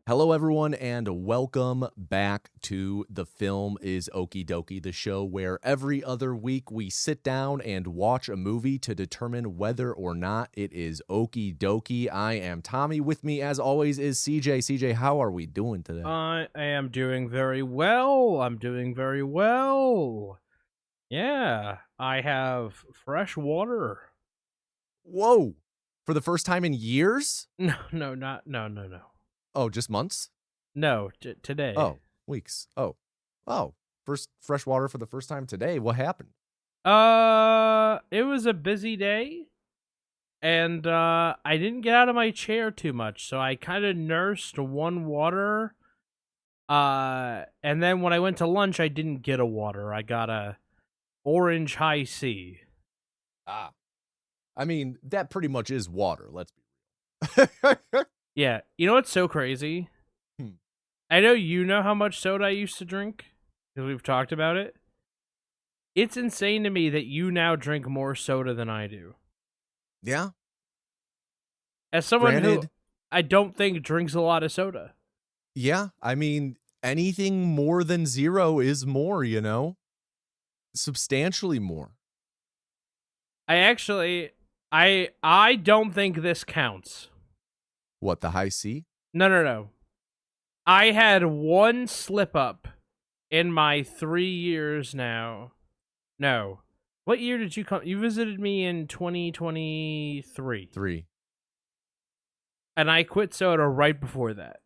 Hello, everyone, and welcome back to The Film is Okie Dokie, the show where every other week we sit down and watch a movie to determine whether or not it is okie dokie. I am Tommy. With me, as always, is CJ. CJ, how are we doing today? I am doing very well. Yeah, I have fresh water. Whoa! For the first time in years? No. Oh, just months? No, today. Oh, weeks. Oh. First fresh water for the first time today. What happened? It was a busy day, and I didn't get out of my chair too much, so I kind of nursed one water. And then when I went to lunch, I didn't get a water. I got a orange high C. Ah. I mean, that pretty much is water. Let's be real. Yeah, you know what's so crazy? I know you know how much soda I used to drink, because we've talked about it. It's insane to me that you now drink more soda than I do. Yeah. As someone who I don't think drinks a lot of soda. Yeah, I mean, anything more than zero is more, you know? Substantially more. I don't think this counts. What, the high C? No. I had one slip up in my 3 years now. No. What year did you come? You visited me in 2023. 3. And I quit soda right before that.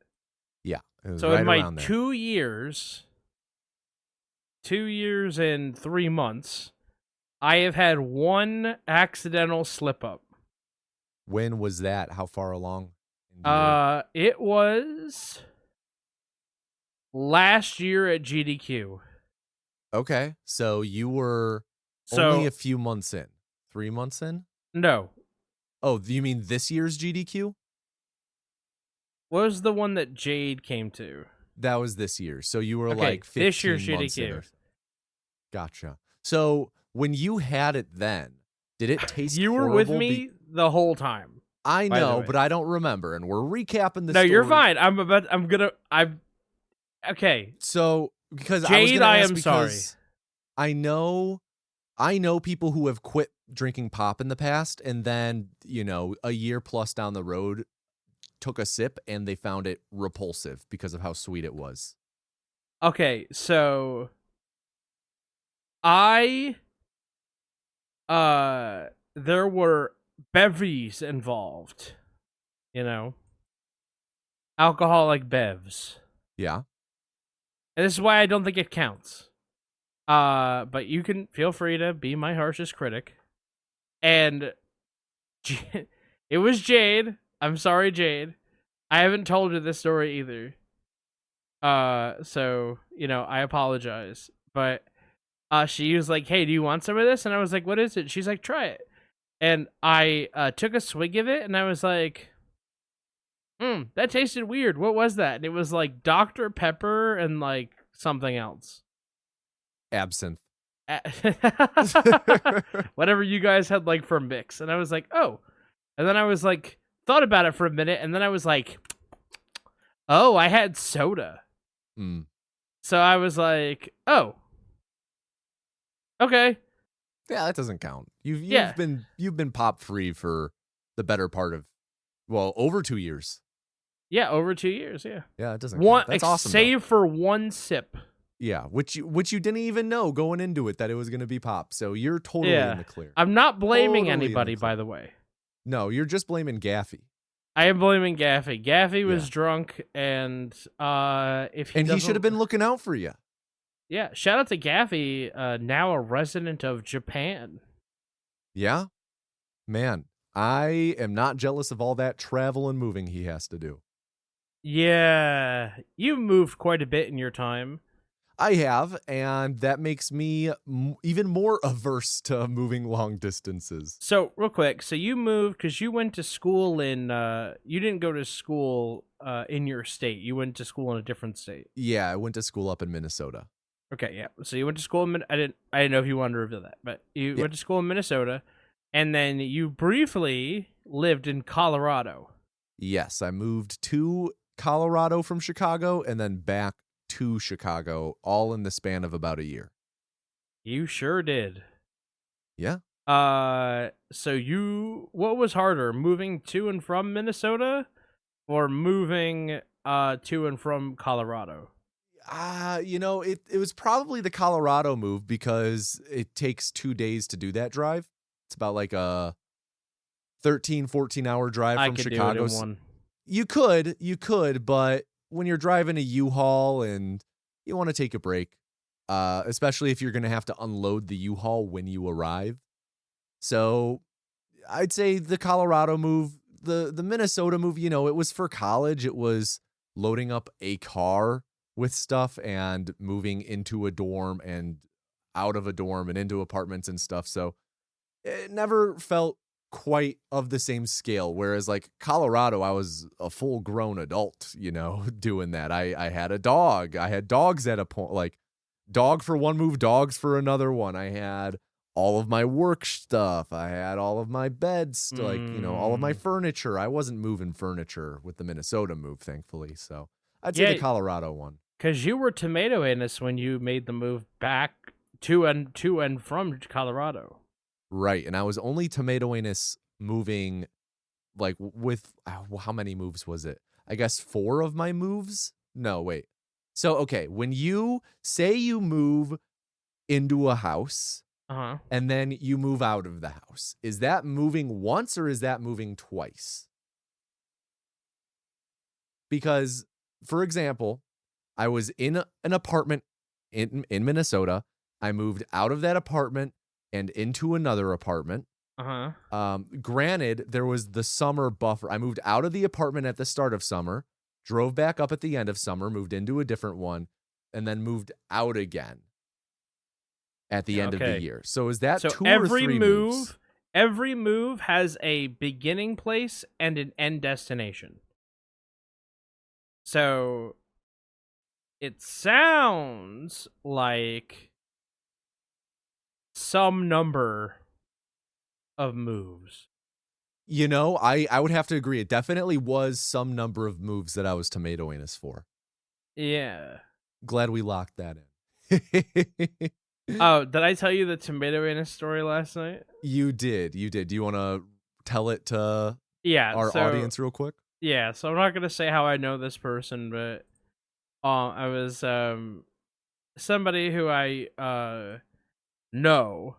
Yeah. It was so right in my around there. 2 years and 3 months, I have had one accidental slip up. When was that? How far along? It was last year at GDQ. Okay. So you were only a few months in. 3 months in? No. Oh, you mean this year's GDQ? What was the one that Jade came to? That was this year. So you were okay, like 15 this year's months GDQ. in. Gotcha. So when you had it then, did it taste You were with me the whole time. I know, but I don't remember, and we're recapping the story. No, you're fine. Okay. So, because Jade, I am sorry. I know people who have quit drinking pop in the past, and then, you know, a year plus down the road, took a sip, and they found it repulsive because of how sweet it was. Okay, so there were bevies involved, you know, alcoholic bevs. Yeah. And this is why I don't think it counts. But you can feel free to be my harshest critic. And it was Jade. I'm sorry, Jade. I haven't told you this story either. So, you know, I apologize. But she was like, hey, do you want some of this? And I was like, what is it? She's like, try it. And I took a swig of it, and I was like, that tasted weird. What was that? And it was like Dr. Pepper and like something else. Absinthe. Whatever you guys had like for mix. And I was like, oh. And then I was like, thought about it for a minute, and then I was like, oh, I had soda. So I was like, oh. Okay. Yeah, that doesn't count. You've been pop free for the better part of, well, over 2 years. Yeah, over 2 years. Yeah. Yeah, it doesn't count. That's awesome. Save for one sip. Yeah, which you didn't even know going into it that it was going to be pop. So you're totally in the clear. I'm not blaming anybody, by the way. No, you're just blaming Gaffy. I am blaming Gaffy. Gaffy was drunk, and he should have been looking out for you. Yeah, shout out to Gaffy, now a resident of Japan. Yeah, man, I am not jealous of all that travel and moving he has to do. Yeah, you moved quite a bit in your time. I have, and that makes me even more averse to moving long distances. So, real quick, so you moved because you went to school in, you didn't go to school in your state. You went to school in a different state. Yeah, I went to school up in Minnesota. Okay, yeah. So you went to school in I didn't know if you wanted to reveal that, but you went to school in Minnesota, and then you briefly lived in Colorado. Yes, I moved to Colorado from Chicago and then back to Chicago, all in the span of about a year. You sure did. Yeah. So what was harder, moving to and from Minnesota, or moving to and from Colorado? It was probably the Colorado move because it takes 2 days to do that drive. It's about like a 13, 14-hour drive I from could Chicago. do it in one. You could, but when you're driving a U-Haul and you want to take a break, especially if you're going to have to unload the U-Haul when you arrive. So I'd say the Colorado move, the Minnesota move, it was for college. It was loading up a car with stuff and moving into a dorm and out of a dorm and into apartments and stuff. So it never felt quite of the same scale. Whereas like Colorado, I was a full grown adult, doing that. I had a dog. I had dogs at a point, like dog for one move, dogs for another one. I had all of my work stuff. I had all of my beds, all of my furniture. I wasn't moving furniture with the Minnesota move, thankfully. So I'd say the Colorado one. Because you were tomato anus when you made the move back to and from Colorado. Right, and I was only tomato anus moving, like, with, how many moves was it? I guess 4 of my moves? No, wait. So, okay, when you say you move into a house, and then you move out of the house, is that moving once or is that moving twice? Because, for example, I was in an apartment in Minnesota. I moved out of that apartment and into another apartment. Granted, there was the summer buffer. I moved out of the apartment at the start of summer, drove back up at the end of summer, moved into a different one, and then moved out again at the end of the year. So is that 2 or 3 moves? Every move has a beginning place and an end destination. So it sounds like some number of moves. I would have to agree. It definitely was some number of moves that I was tomato anus for. Yeah. Glad we locked that in. Oh, did I tell you the tomato anus story last night? You did. Do you want to tell it to our audience real quick? Yeah, so I'm not going to say how I know this person, but I was somebody who I know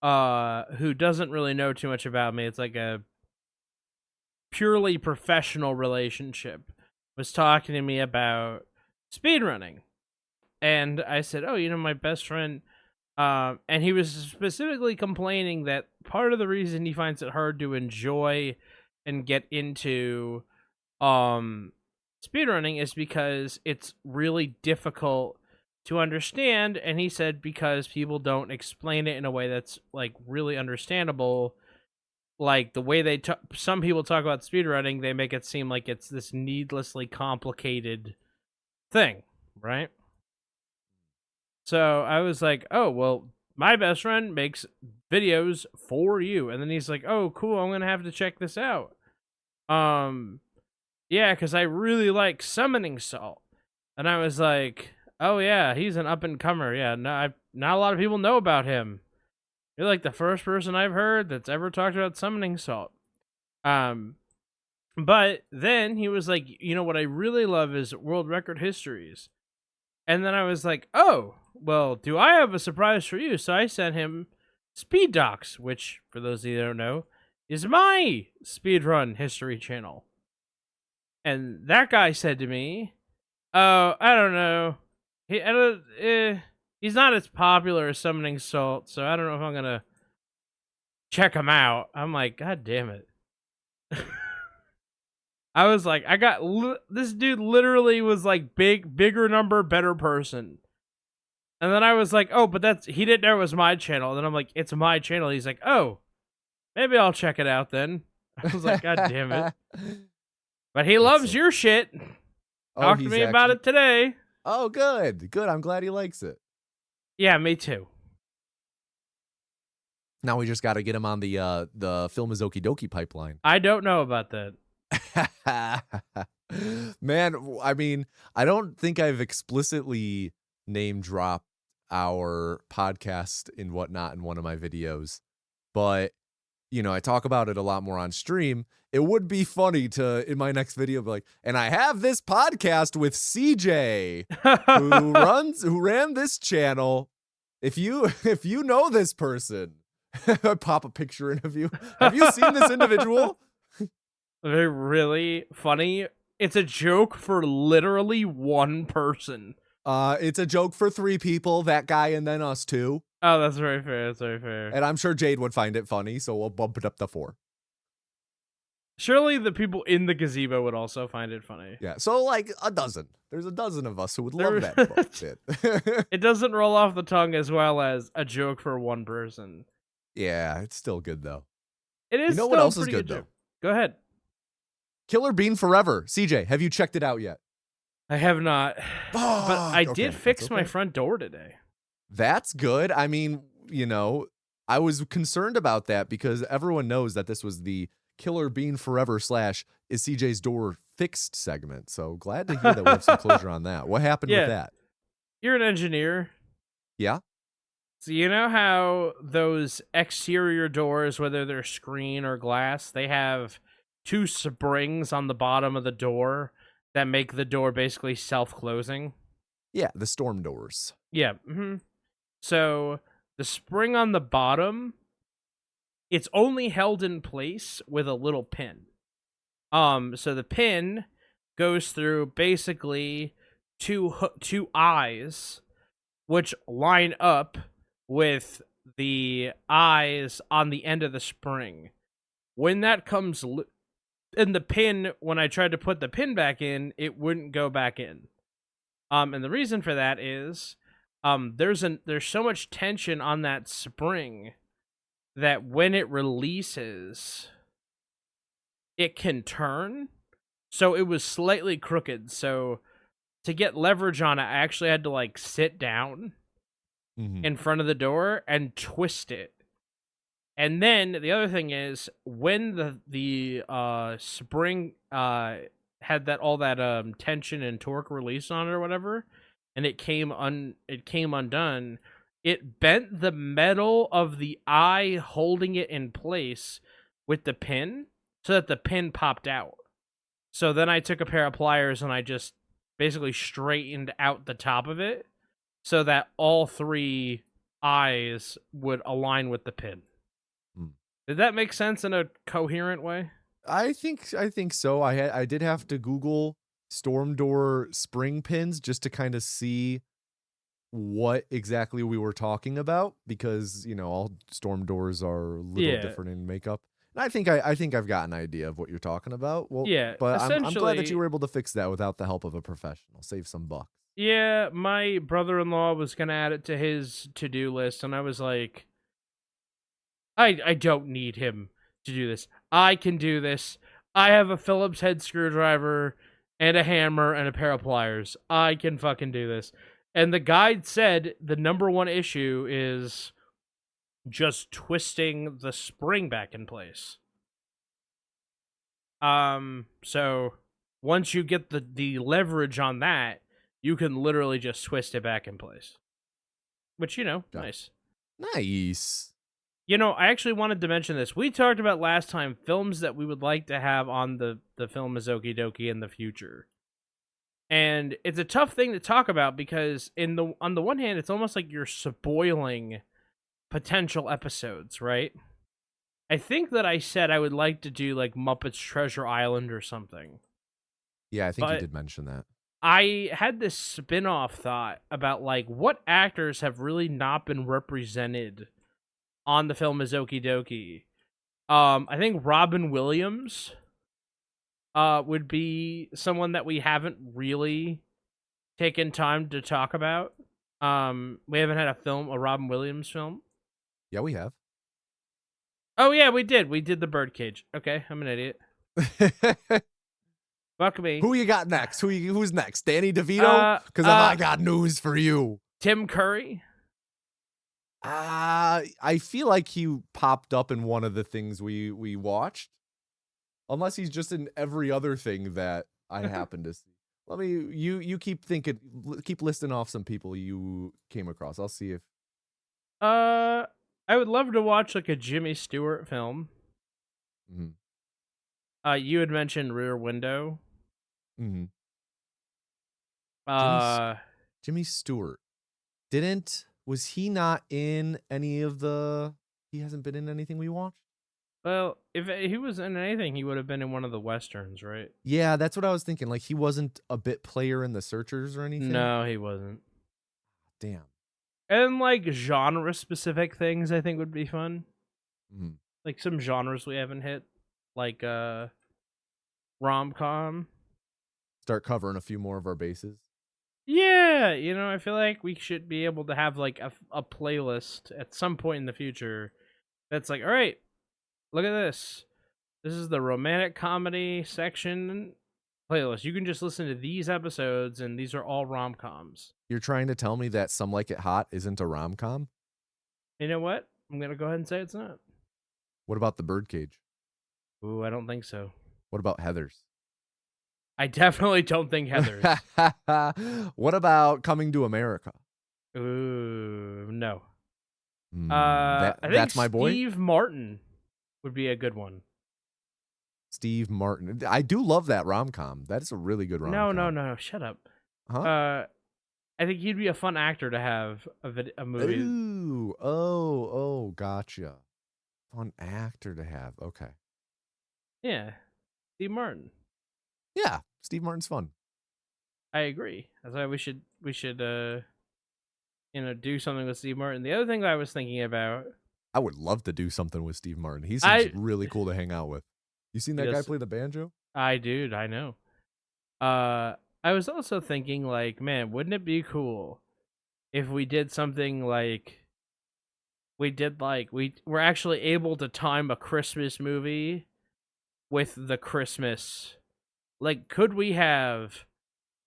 who doesn't really know too much about me. It's like a purely professional relationship. Was talking to me about speedrunning. And I said, "Oh, my best friend," and he was specifically complaining that part of the reason he finds it hard to enjoy and get into speedrunning is because it's really difficult to understand. And he said because people don't explain it in a way that's like really understandable. Like the way some people talk about speedrunning, they make it seem like it's this needlessly complicated thing, right? So I was like, "Oh, well, my best friend makes videos for you." And then he's like, "Oh, cool, I'm going to have to check this out." Yeah, because I really like Summoning Salt. And I was like, "Oh, yeah, he's an up-and-comer. Yeah, not a lot of people know about him. You're like the first person I've heard that's ever talked about Summoning Salt." But then he was like, "What I really love is world record histories." And then I was like, "Oh, well, do I have a surprise for you?" So I sent him Speed Docs, which, for those of you that don't know, is my speedrun history channel. And that guy said to me, "Oh, I don't know. He's not as popular as Summoning Salt, so I don't know if I'm going to check him out." I'm like, "God damn it." I was like, this dude literally was like bigger number, better person. And then I was like, "Oh, but he didn't know it was my channel." And then I'm like, "It's my channel." He's like, "Oh, maybe I'll check it out then." I was like, "God damn it." But he loves your shit. Talked to me about it today. Oh, good. I'm glad he likes it. Yeah, me too. Now we just got to get him on the Film is Okie Dokie pipeline. I don't know about that. Man, I mean, I don't think I've explicitly name dropped our podcast and whatnot in one of my videos, but I talk about it a lot more on stream. It would be funny to, in my next video, be like, and I have this podcast with CJ who ran this channel. If you know this person, I pop a picture in of you. Have you seen this individual? They're really funny. It's a joke for literally one person. It's a joke for 3 people, that guy and then us 2. Oh, that's very fair. That's very fair. And I'm sure Jade would find it funny, so we'll bump it up to 4. Surely the people in the gazebo would also find it funny. Yeah, so like a dozen. There's a dozen of us who would love that bit. It doesn't roll off the tongue as well as a joke for one person. Yeah, it's still good though. It is. You know still what else a is pretty good though? Joke. Go ahead. Killer Bean Forever. CJ, have you checked it out yet? I have not, but I did fix my okay. front door today. That's good. I mean, I was concerned about that because everyone knows that this was the Killer Bean Forever / is CJ's door fixed segment. So glad to hear that we have some closure on that. What happened with that? You're an engineer. Yeah. So you know how those exterior doors, whether they're screen or glass, they have 2 springs on the bottom of the door that make the door basically self-closing? Yeah, the storm doors. Yeah. Mm-hmm. So the spring on the bottom, it's only held in place with a little pin. So the pin goes through basically two eyes, which line up with the eyes on the end of the spring. When that comes in the pin, when I tried to put the pin back in, it wouldn't go back in. And the reason for that is there's so much tension on that spring that when it releases, it can turn. So it was slightly crooked. So to get leverage on it, I actually had to sit down in front of the door and twist it. And then the other thing is when the spring had all that tension and torque release on it or whatever, and it came undone, it bent the metal of the eye holding it in place with the pin so that the pin popped out. So then I took a pair of pliers and I just basically straightened out the top of it so that all 3 eyes would align with the pin. Did that make sense in a coherent way? I think so. I did have to Google storm door spring pins just to kind of see what exactly we were talking about because all storm doors are a little different in makeup. And I think I've got an idea of what you're talking about. Well, yeah, but I'm glad that you were able to fix that without the help of a professional. Save some bucks. Yeah, my brother-in-law was gonna add it to his to-do list, and I was like, I don't need him to do this. I can do this. I have a Phillips head screwdriver and a hammer and a pair of pliers. I can fucking do this. And the guide said the number one issue is just twisting the spring back in place. So once you get the leverage on that, you can literally just twist it back in place. Which, nice. Nice. I actually wanted to mention this. We talked about last time films that we would like to have on the Film is Okie Dokie in the future. And it's a tough thing to talk about because on the one hand, it's almost like you're spoiling potential episodes, right? I think that I said I would like to do Muppets Treasure Island or something. Yeah, I think you did mention that. I had this spin-off thought about what actors have really not been represented on the Film is Okie Dokie. I think Robin Williams would be someone that we haven't really taken time to talk about. We haven't had a Robin Williams film. Yeah, we have. Oh yeah, we did. We did the Birdcage. Okay, I'm an idiot. Fuck me. Who you got next? Who's next? Danny DeVito? Because I got news for you. Tim Curry. I feel like he popped up in one of the things we watched. Unless he's just in every other thing that I happen to see. Let me you keep thinking, keep listing off some people you came across. I'll see if I would love to watch like a Jimmy Stewart film. mhm. You had mentioned Rear Window. Mhm. Jimmy S- Uh, Jimmy Stewart. Was he not in any of the he hasn't been in anything we watched? well, if he was in anything, he would have been in one of the westerns, right? Yeah, that's what I was thinking. Like he wasn't a bit player in The Searchers or anything? No, he wasn't. Damn. And like genre specific things, I think would be fun. Mhm. Like some genres we haven't hit, like rom com. Start covering a few more of our bases. Yeah, I feel like we should be able to have like a playlist at some point in the future that's like, all right, look at this. This is the romantic comedy section playlist. You can just listen to these episodes, and these are all rom coms. You're trying to tell me that Some Like It Hot isn't a rom-com? You know what? I'm gonna go ahead and say it's not. What about The Birdcage? Ooh, I don't think so. What about Heathers? I definitely don't think Heather's. What about Coming to America? Ooh, no. I think That's my boy. Steve Martin would be a good one. Steve Martin. I do love that rom-com. That is a really good rom-com. No. Shut up. Huh? I think he'd be a fun actor to have a movie. Ooh. Oh, gotcha. Fun actor to have. Okay. Yeah, Steve Martin. Yeah, Steve Martin's fun. I agree. That's why we should do something with Steve Martin. The other thing that I was thinking about, I would love to do something with Steve Martin. He seems really cool to hang out with. You seen that guy play the banjo? I know. I was also thinking, like, man, wouldn't it be cool if we did something like we're actually able to time a Christmas movie with the Christmas. Like, could we have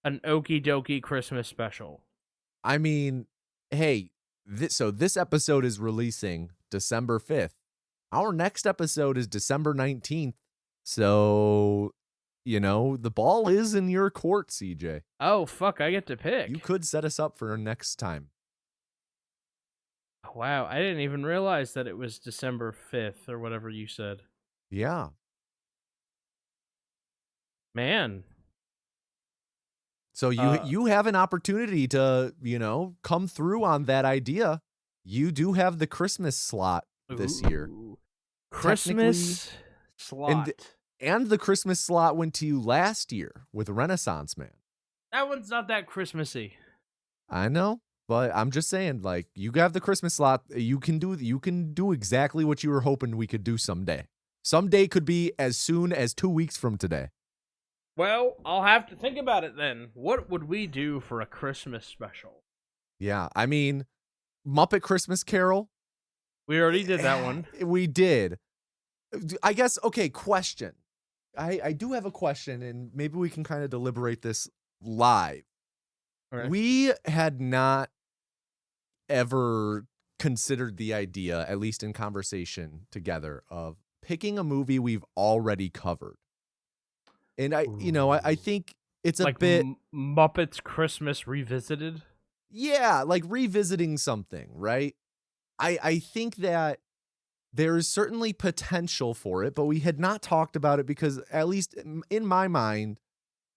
an Okie Dokie Christmas special? I mean, hey, this episode is releasing December 5th. Our next episode is December 19th. So, the ball is in your court, CJ. Oh, fuck, I get to pick. You could set us up for next time. Wow, I didn't even realize that it was December 5th or whatever you said. Yeah. Man. So you have an opportunity to, come through on that idea. You do have the Christmas slot this year. Christmas slot. And the Christmas slot went to you last year with Renaissance Man. That one's not that Christmassy. I know, but I'm just saying, like, you have the Christmas slot. You can do exactly what you were hoping we could do someday. Someday could be as soon as 2 weeks from today. Well, I'll have to think about it then. What would we do for a Christmas special? Yeah, I mean, Muppet Christmas Carol. We already did that one. We did. I guess, okay, question. I do have a question, and maybe we can kind of deliberate this live. Right. We had not ever considered the idea, at least in conversation together, of picking a movie we've already covered. And I think it's a like bit Muppets Christmas Revisited. Yeah, like revisiting something, right? I think that there is certainly potential for it, but we had not talked about it because, at least in my mind,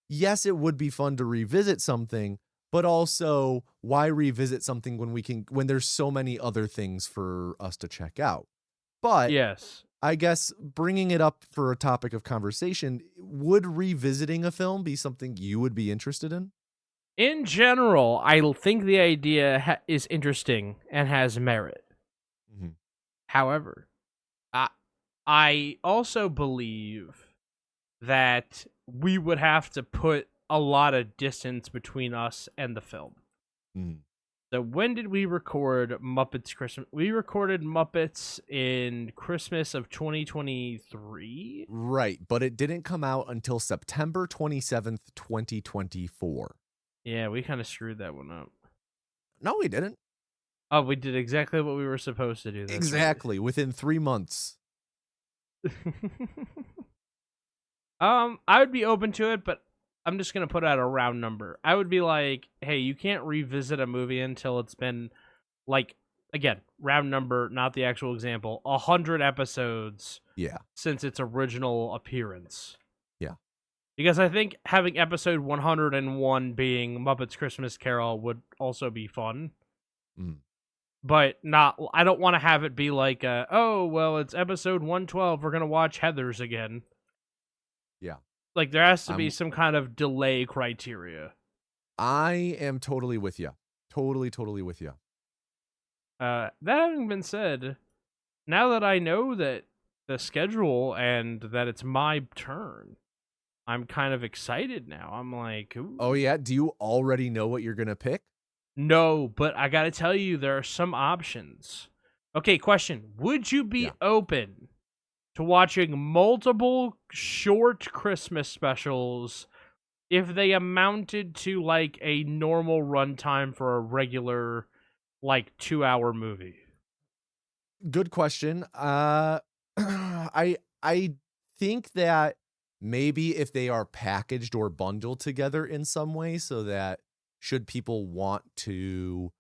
yes, it would be fun to revisit something, but also why revisit something when there's so many other things for us to check out. But yes, I guess bringing it up for a topic of conversation, would revisiting a film be something you would be interested in? In general, I think the idea is interesting and has merit. Mm-hmm. However, I also believe that we would have to put a lot of distance between us and the film. Mm-hmm. So when did we record Muppets Christmas? We recorded Muppets in Christmas of 2023. Right, but it didn't come out until September 27th, 2024. Yeah, we kind of screwed that one up. No, we didn't. Oh, we did exactly what we were supposed to do. That's Exactly, within 3 months. right. I would be open to it, but I'm just gonna put out a round number. I would be like, hey, you can't revisit a movie until it's been like, again, round number, not the actual example, 100 episodes Yeah. since its original appearance. Yeah. Because I think having episode 101 being Muppets Christmas Carol would also be fun. Mm. But not, I don't want to have it be like, oh, well, it's episode 112, we're going to watch Heathers again. Yeah. Like, there has to be some kind of delay criteria. I am totally with you. Totally with you. That having been said, now that I know that the schedule and that it's my turn, I'm kind of excited now. I'm like, ooh. Oh, yeah? Do you already know what you're going to pick? No, but I gotta tell you, there are some options. Okay, question. Would you be open to watching multiple short Christmas specials if they amounted to, like, a normal runtime for a regular, like, 2-hour movie? Good question. I think that maybe if they are packaged or bundled together in some way so that should people want to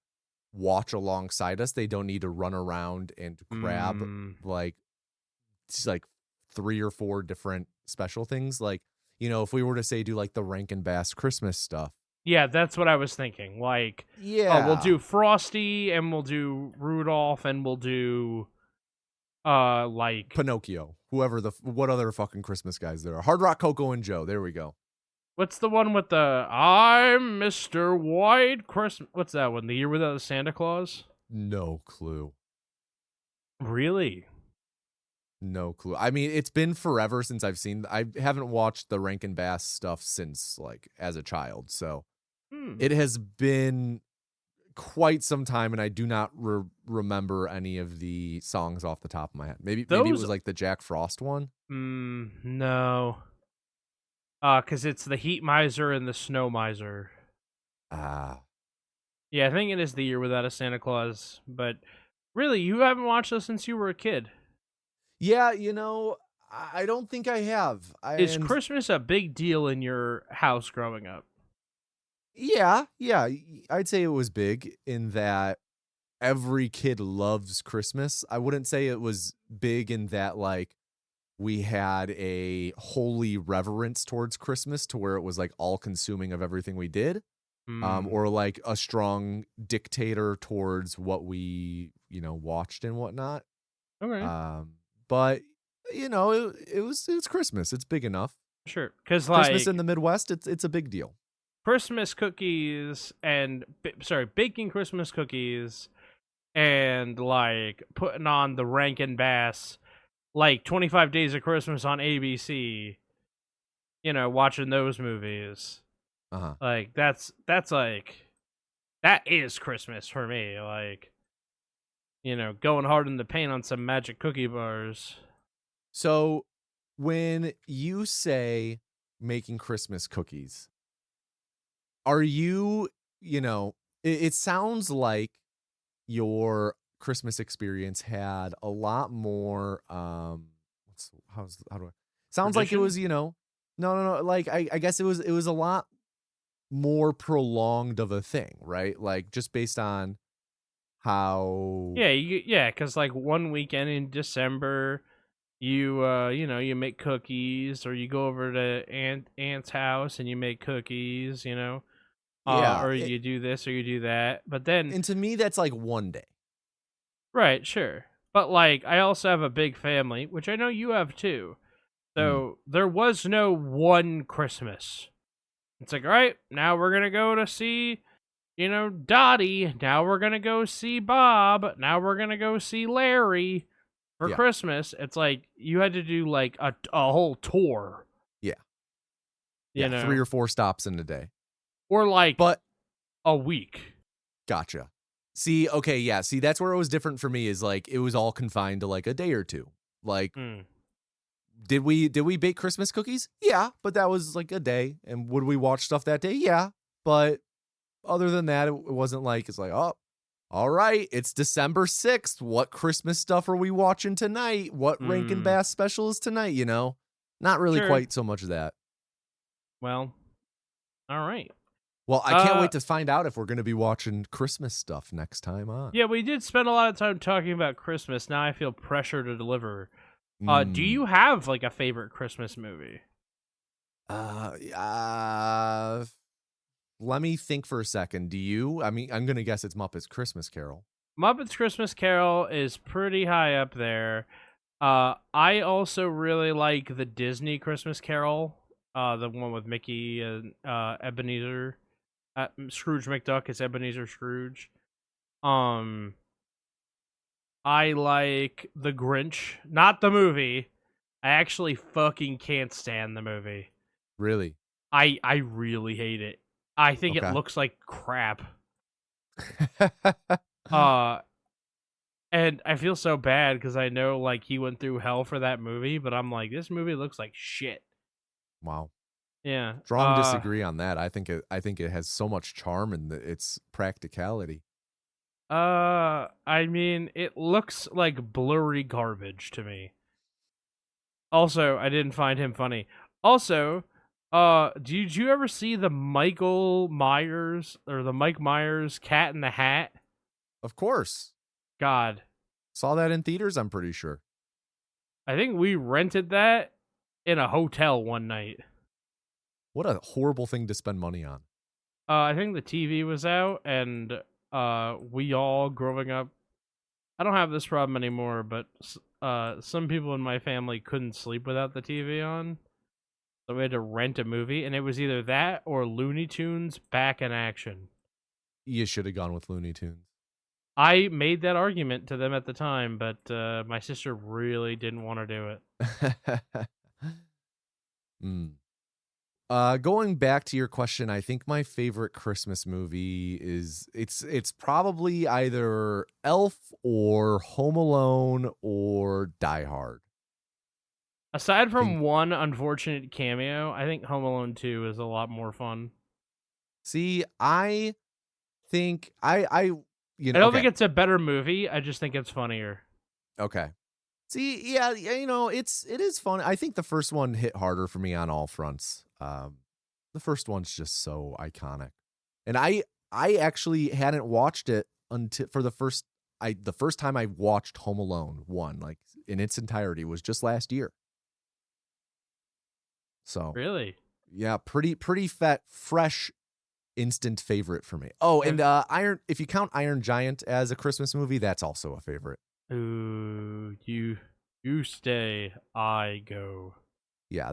watch alongside us, they don't need to run around and grab like 3 or 4 different special things. Like, you know, if we were to say do like the Rankin Bass Christmas stuff. Yeah, that's what I was thinking. Like, yeah, we'll do Frosty and we'll do Rudolph and we'll do like Pinocchio, what other fucking Christmas guys there are. Hard Rock Coco and Joe. There we go. What's the one with the I'm Mr. White Christmas? What's that one? The Year Without a Santa Claus? No clue. Really? No clue. I mean, it's been forever since I haven't watched the Rankin Bass stuff since like as a child. So it has been quite some time and I do not remember any of the songs off the top of my head. Maybe it was like the Jack Frost one. No. Because it's the Heat Miser and the Snow Miser. Yeah, I think it is the Year Without a Santa Claus. But really, you haven't watched this since you were a kid. Yeah, you know, I don't think I have. Is Christmas a big deal in your house growing up? Yeah, I'd say it was big in that every kid loves Christmas. I wouldn't say it was big in that, like, we had a holy reverence towards Christmas to where it was, like, all-consuming of everything we did, or, like, a strong dictator towards what we, you know, watched and whatnot. Okay. But, you know, it's Christmas. It's big enough. Sure, because, like... Christmas in the Midwest, it's a big deal. Christmas cookies and baking Christmas cookies and like putting on the Rankin Bass, like 25 Days of Christmas on ABC, you know, watching those movies. Like that's like, that is Christmas for me. Like, you know, going hard in the paint on some magic cookie bars. So when you say making Christmas cookies, are you, you know, it sounds like your Christmas experience had a lot more, sounds like it was, you know, no, like, I guess it was a lot more prolonged of a thing, right? Like, just based on how... Yeah, because, like, one weekend in December... you make cookies, or you go over to Aunt's house and you make cookies, you know, or you do this or you do that. But then, and to me, that's like one day, right? Sure, but like I also have a big family, which I know you have too. So there was no one Christmas. It's like, all right, now we're gonna go to see, you know, Dottie. Now we're gonna go see Bob. Now we're gonna go see Larry. For Christmas, it's like you had to do like a whole tour. Yeah. You know? 3 or 4 stops in a day. Or like but a week. Gotcha. See, okay, yeah. See, that's where it was different for me, is like it was all confined to like a day or two. Like did we bake Christmas cookies? Yeah, but that was like a day. And would we watch stuff that day? Yeah. But other than that, it wasn't like, it's like, oh, All right, it's December 6th. What Christmas stuff are we watching tonight? What Rankin Bass special is tonight, you know? Not really Sure. quite so much of that. Well, all right. Well, I can't wait to find out if we're going to be watching Christmas stuff next time on. Yeah, we did spend a lot of time talking about Christmas. Now I feel pressure to deliver. Do you have like a favorite Christmas movie? Let me think for a second. Do you? I mean, I'm going to guess it's Muppets Christmas Carol. Muppets Christmas Carol is pretty high up there. I also really like the Disney Christmas Carol, the one with Mickey and Ebenezer. Scrooge McDuck is Ebenezer Scrooge. I like The Grinch, not the movie. I actually fucking can't stand the movie. Really? I really hate it. I think it looks like crap. And I feel so bad because I know like he went through hell for that movie, but I'm like, this movie looks like shit. Wow. Yeah. Strong disagree on that. I think it has so much charm in its practicality. I mean, it looks like blurry garbage to me. Also, I didn't find him funny. Also, did you ever see the Mike Myers Cat in the Hat? Of course. God. Saw that in theaters, I'm pretty sure. I think we rented that in a hotel one night. What a horrible thing to spend money on. I think the TV was out, and we all growing up, I don't have this problem anymore, but some people in my family couldn't sleep without the TV on. So we had to rent a movie, and it was either that or Looney Tunes Back in Action. You should have gone with Looney Tunes. I made that argument to them at the time, but my sister really didn't want to do it. Going back to your question, I think my favorite Christmas movie is it's probably either Elf or Home Alone or Die Hard. Aside from one unfortunate cameo, I think Home Alone 2 is a lot more fun. See, I think I don't think it's a better movie. I just think it's funnier. Okay. See, yeah, you know, it is fun. I think the first one hit harder for me on all fronts. The first one's just so iconic, and I actually hadn't watched it until the first time I watched Home Alone 1, like in its entirety, was just last year. So really, yeah, pretty fresh, instant favorite for me. Oh, and if you count Iron Giant as a Christmas movie, that's also a favorite. Ooh, you stay, I go. Yeah,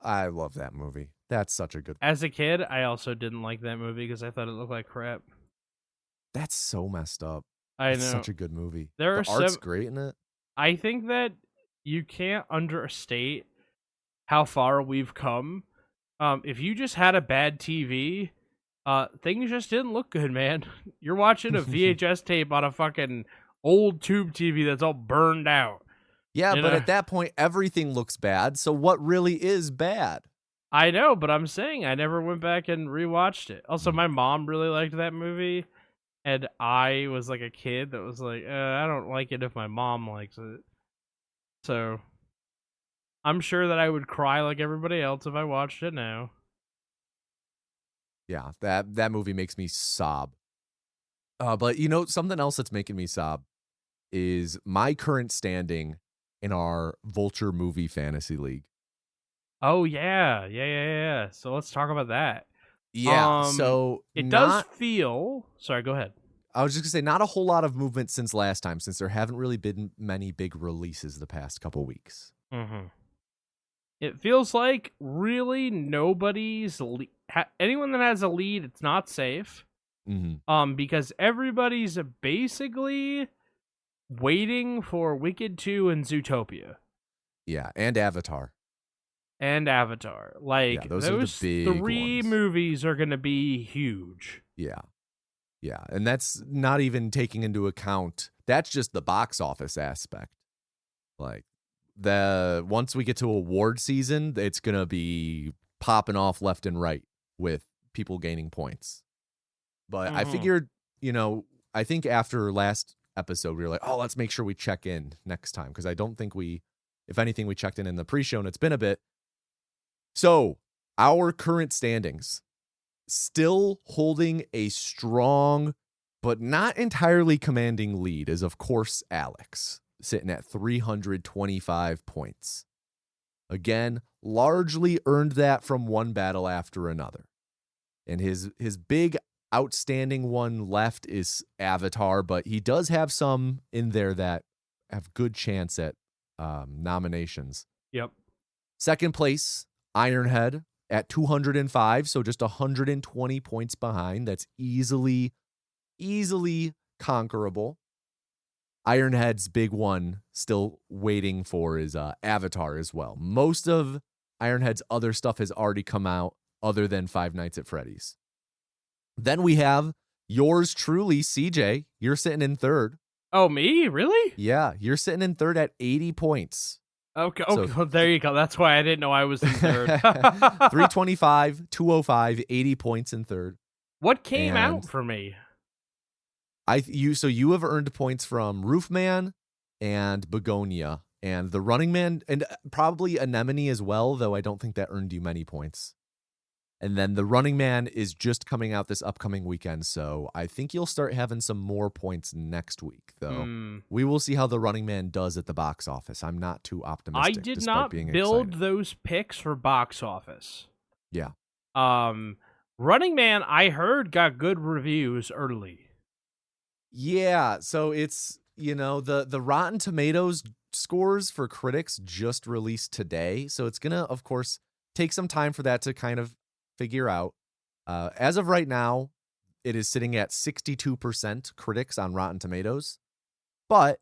I love that movie. That's such a good. As a kid, I also didn't like that movie because I thought it looked like crap. That's so messed up. I know. It's such a good movie. The art's great in it. I think that you can't understate how far we've come. If you just had a bad TV, things just didn't look good, man. You're watching a VHS tape on a fucking old tube TV that's all burned out. Yeah, but at that point, everything looks bad. So what really is bad? I know, but I'm saying I never went back and rewatched it. Also, my mom really liked that movie, and I was like a kid that was like, I don't like it if my mom likes it. So I'm sure that I would cry like everybody else if I watched it now. Yeah, that movie makes me sob. But you know, something else that's making me sob is my current standing in our Vulture Movie Fantasy League. Oh, yeah. So let's talk about that. Yeah, so it does feel... Sorry, go ahead. I was just going to say, not a whole lot of movement since last time, since there haven't really been many big releases the past couple weeks. Mm-hmm. It feels like really nobody's... anyone that has a lead, it's not safe. Mm-hmm. Because everybody's basically waiting for Wicked 2 and Zootopia. Yeah, and Avatar. Like, yeah, those are the big three ones. movies are going to be huge. Yeah. And that's not even taking into account, that's just the box office aspect. Like, once we get to award season, it's going to be popping off left and right with people gaining points. But I figured, you know, I think after last episode, we were like, oh, let's make sure we check in next time. Because I don't think if anything, we checked in the pre-show and it's been a bit. So our current standings, still holding a strong but not entirely commanding lead, is, of course, Alex, sitting at 325 points. Again, largely earned that from one battle after another. And his big outstanding one left is Avatar, but he does have some in there that have good chance at nominations. Yep. Second place, Ironhead at 205, so just 120 points behind. That's easily conquerable. Ironhead's big one still waiting for is Avatar as well. Most of Ironhead's other stuff has already come out other than Five Nights at Freddy's. Then we have yours truly, CJ. You're sitting in third. Oh, me? Really? Yeah, you're sitting in third at 80 points. Okay. So, there you go. That's why I didn't know I was in third. 325, 205, 80 points in third. What came out for me? So you have earned points from Roofman and Begonia and the Running Man and probably Anemone as well, though I don't think that earned you many points. And then the Running Man is just coming out this upcoming weekend, so I think you'll start having some more points next week, though. We will see how the Running Man does at the box office. I'm not too optimistic. I did not build those picks for box office. Yeah. Running Man, I heard, got good reviews early. Yeah, so it's, the Rotten Tomatoes scores for critics just released today, so it's going to, of course, take some time for that to kind of figure out. As of right now, it is sitting at 62% critics on Rotten Tomatoes. But,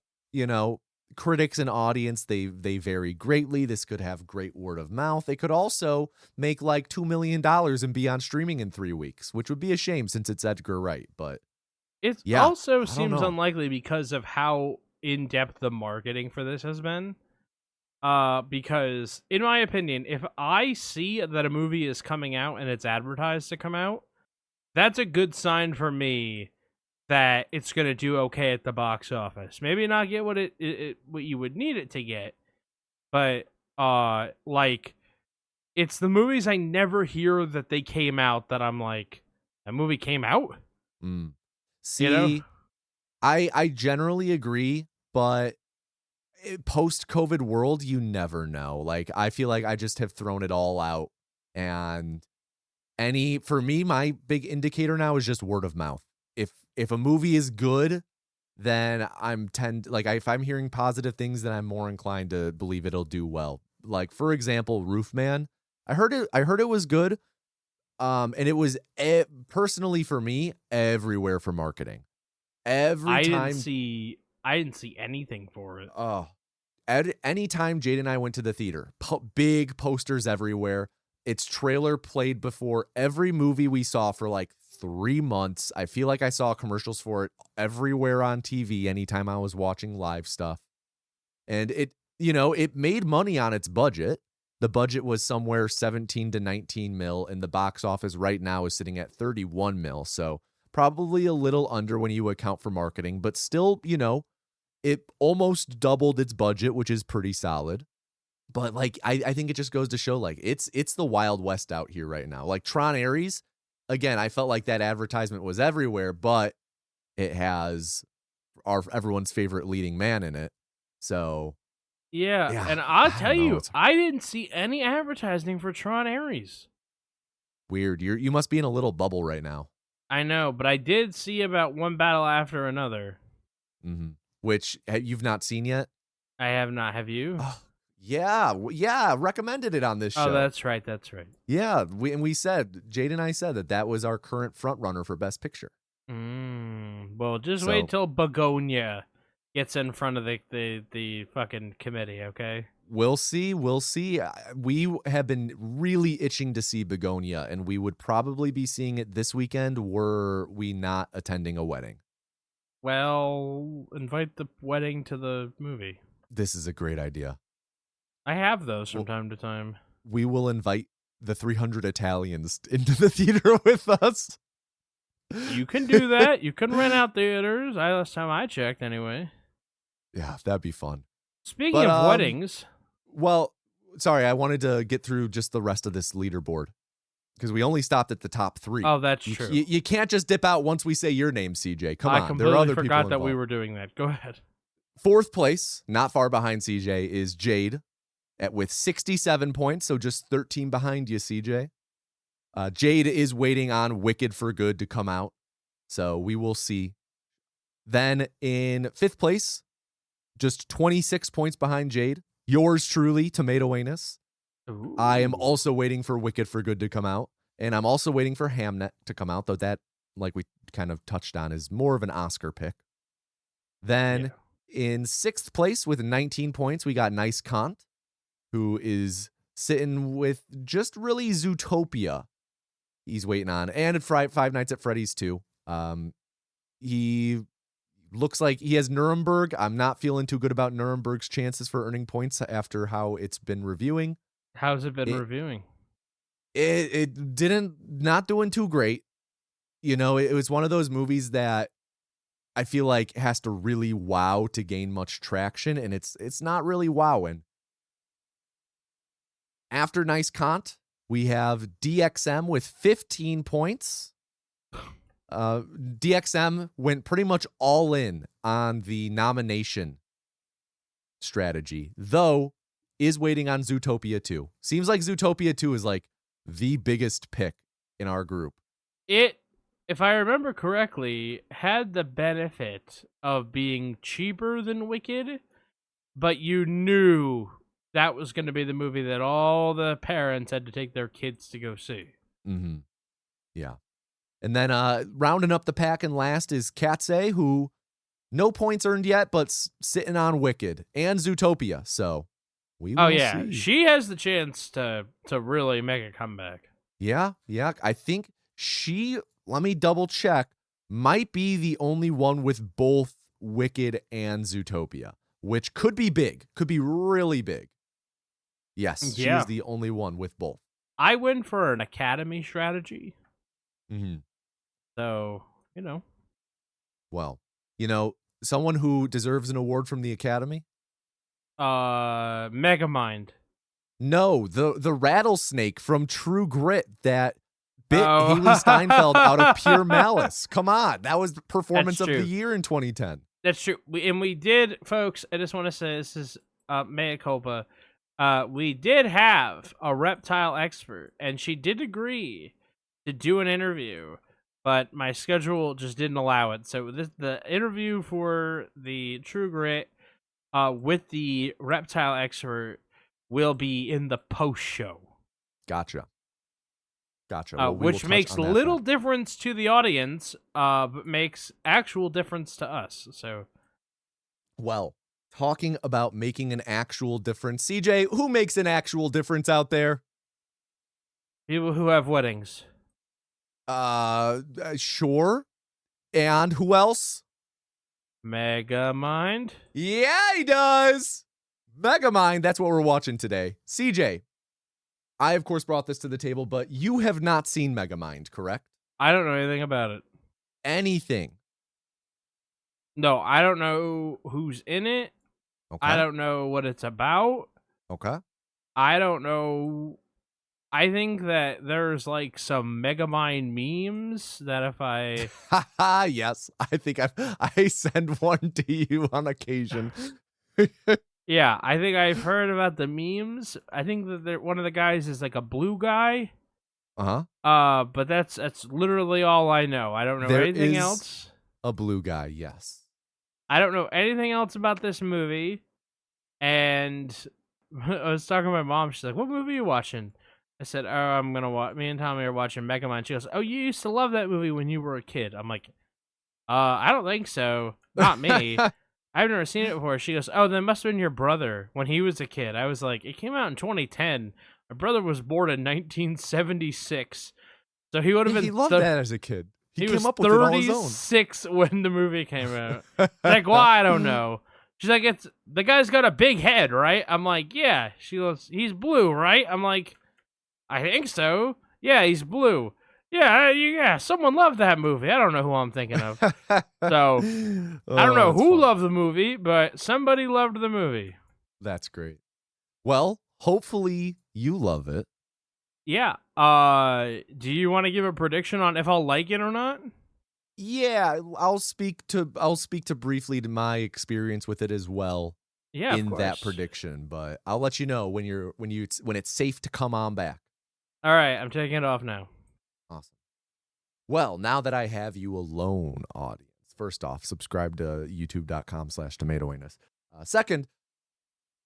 critics and audience, they vary greatly. This could have great word of mouth. It could also make like $2 million and be on streaming in 3 weeks, which would be a shame since it's Edgar Wright. But it also seems unlikely because of how in-depth the marketing for this has been. Because, in my opinion, if I see that a movie is coming out and it's advertised to come out, that's a good sign for me that it's going to do okay at the box office. Maybe not get what what you would need it to get, but, it's the movies I never hear that they came out that I'm like, that movie came out? See, I generally agree, but post-COVID world, you never know. Like, I feel like I just have thrown it all out, and for me, my big indicator now is just word of mouth. If a movie is good, then if I'm hearing positive things, then I'm more inclined to believe it'll do well. Like, for example, Roofman, I heard it was good, and it was personally for me everywhere for marketing. I didn't see anything for it. Oh, anytime Jade and I went to the theater, big posters everywhere. Its trailer played before every movie we saw for like 3 months. I feel like I saw commercials for it everywhere on TV anytime I was watching live stuff. And it made money on its budget. The budget was somewhere 17 to 19 mil, and the box office right now is sitting at 31 mil. So probably a little under when you account for marketing, but still, it almost doubled its budget, which is pretty solid. But like, I think it just goes to show, like, it's the Wild West out here right now. Like Tron Ares, again, I felt like that advertisement was everywhere, but it has everyone's favorite leading man in it. So yeah, and I'll tell you, I didn't see any advertising for Tron Ares. Weird. You must be in a little bubble right now. I know, but I did see about one battle after another. Mm-hmm. Which you've not seen yet? I have not. Have you? Yeah. Recommended it on this show. Oh, that's right. Yeah, we said, Jade and I said that was our current front runner for Best Picture. Well, just wait till Begonia gets in front of the fucking committee, okay? We'll see. We have been really itching to see Begonia, and we would probably be seeing it this weekend were we not attending a wedding. Well, invite the wedding to the movie. This is a great idea. I have those from time to time. We will invite the 300 Italians into the theater with us. You can do that. You can rent out theaters. Last time I checked, anyway. Yeah, that'd be fun. Speaking of weddings. Well, sorry, I wanted to get through just the rest of this leaderboard because we only stopped at the top 3. Oh, that's true. You can't just dip out once we say your name, CJ. Come on. I There are other completely people forgot that involved. we were doing that. Go ahead. 4th place, not far behind CJ, is Jade with 67 points, so just 13 behind you, CJ. Jade is waiting on Wicked for Good to come out, so we will see. Then in 5th place, just 26 points behind Jade, yours truly, Tomato Anus. Ooh. I am also waiting for Wicked for Good to come out, and I'm also waiting for Hamnet to come out, though that, like we kind of touched on, is more of an Oscar pick. Then in 6th place with 19 points, we got Nice Kant, who is sitting with just really Zootopia he's waiting on, and Five Nights at Freddy's too. He looks like he has Nuremberg. I'm not feeling too good about Nuremberg's chances for earning points after how it's been reviewing. How's it been reviewing? It not doing too great. You know, it was one of those movies that I feel like has to really wow to gain much traction, and it's not really wowing. After Nice Kant, we have DXM with 15 points. DXM went pretty much all in on the nomination strategy, though is waiting on Zootopia 2. Seems like Zootopia 2 is like the biggest pick in our group. It, if I remember correctly, had the benefit of being cheaper than Wicked, but you knew that was going to be the movie that all the parents had to take their kids to go see. Mm-hmm. Yeah. And then rounding up the pack and last is Katse, who no points earned yet, but sitting on Wicked and Zootopia. So we will see. She has the chance to really make a comeback. Yeah. I think she, let me double check, might be the only one with both Wicked and Zootopia, which could be big, could be really big. Yes, she is the only one with both. I went for an Academy strategy. Mm-hmm. So, you know. Well, you know, someone who deserves an award from the Academy? Megamind. No, the rattlesnake from True Grit that bit Haley Steinfeld out of pure malice. Come on, that was the performance of the year in 2010. That's true. We did, folks, I just want to say this is mea culpa. We did have a reptile expert, and she did agree to do an interview, but my schedule just didn't allow it. So the interview for the True Grit with the reptile expert will be in the post show. Gotcha. Well, which makes little difference to the audience, but makes actual difference to us. So, well, talking about making an actual difference, CJ, who makes an actual difference out there? People who have weddings. Sure. And who else? Megamind. Yeah, he does. Megamind, that's what we're watching today. CJ, I, of course, brought this to the table, but you have not seen Megamind, correct? I don't know anything about it. Anything? No, I don't know who's in it. Okay. I don't know what it's about. Okay. I don't know. I think that there's like some Megamind memes that if I... Yes, I think I send one to you on occasion. Yeah, I think I've heard about the memes. I think that one of the guys is like a blue guy. Uh-huh. But that's literally all I know. I don't know anything else. A blue guy, yes. I don't know anything else about this movie. And I was talking to my mom. She's like, "What movie are you watching?" I said, "Oh, I'm gonna watch." Me and Tommy are watching Megamind. She goes, "Oh, you used to love that movie when you were a kid." I'm like, I don't think so. Not me. I've never seen it before. She goes, "Oh, that must have been your brother when he was a kid." I was like, "It came out in 2010. My brother was born in 1976, so he would have been." He loved that as a kid. He came was up with it on his own. 36 when the movie came out. Like, well, I don't know. She's like, "It's the guy's got a big head, right?" I'm like, "Yeah." She goes, "He's blue, right?" I'm like, "I think so. Yeah, he's blue." Yeah, someone loved that movie. I don't know who I'm thinking of. So, I don't know that's who fun. loved the movie, but somebody loved the movie. That's great. Well, hopefully you love it. Yeah. Do you want to give a prediction on if I'll like it or not? Yeah, I'll speak to briefly to my experience with it as well. Yeah, in of that course. prediction, but I'll let you know when it's safe to come on back. All right, I'm taking it off now. Awesome. Well, now that I have you alone, audience, first off, subscribe to youtube.com/tomatoanus. Second,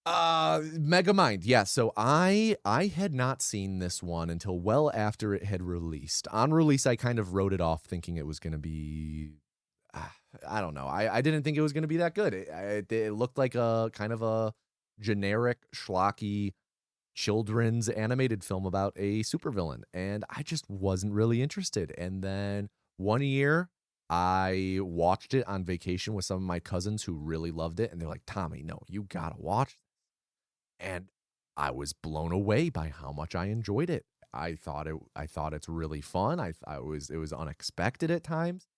Megamind. Yeah, so I had not seen this one until well after it had released. On release, I kind of wrote it off thinking it was going to be I don't know. I didn't think it was going to be that good. It looked like a kind of a generic, schlocky children's animated film about a supervillain, and I just wasn't really interested. And then one year, I watched it on vacation with some of my cousins who really loved it, and they're like, "Tommy, no, you gotta watch this." And I was blown away by how much I enjoyed it. I thought it's really fun. It was unexpected at times.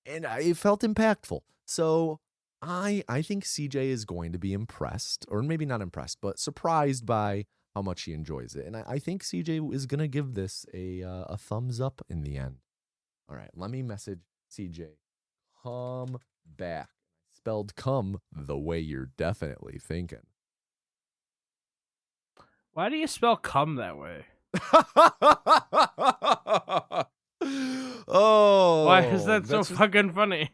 And it felt impactful. So I think CJ is going to be impressed, or maybe not impressed, but surprised by how much he enjoys it. And I think CJ is going to give this a thumbs up in the end. All right, let me message CJ. Come back. Spelled come the way you're definitely thinking. Why do you spell cum that way? Oh, why is that so fucking funny?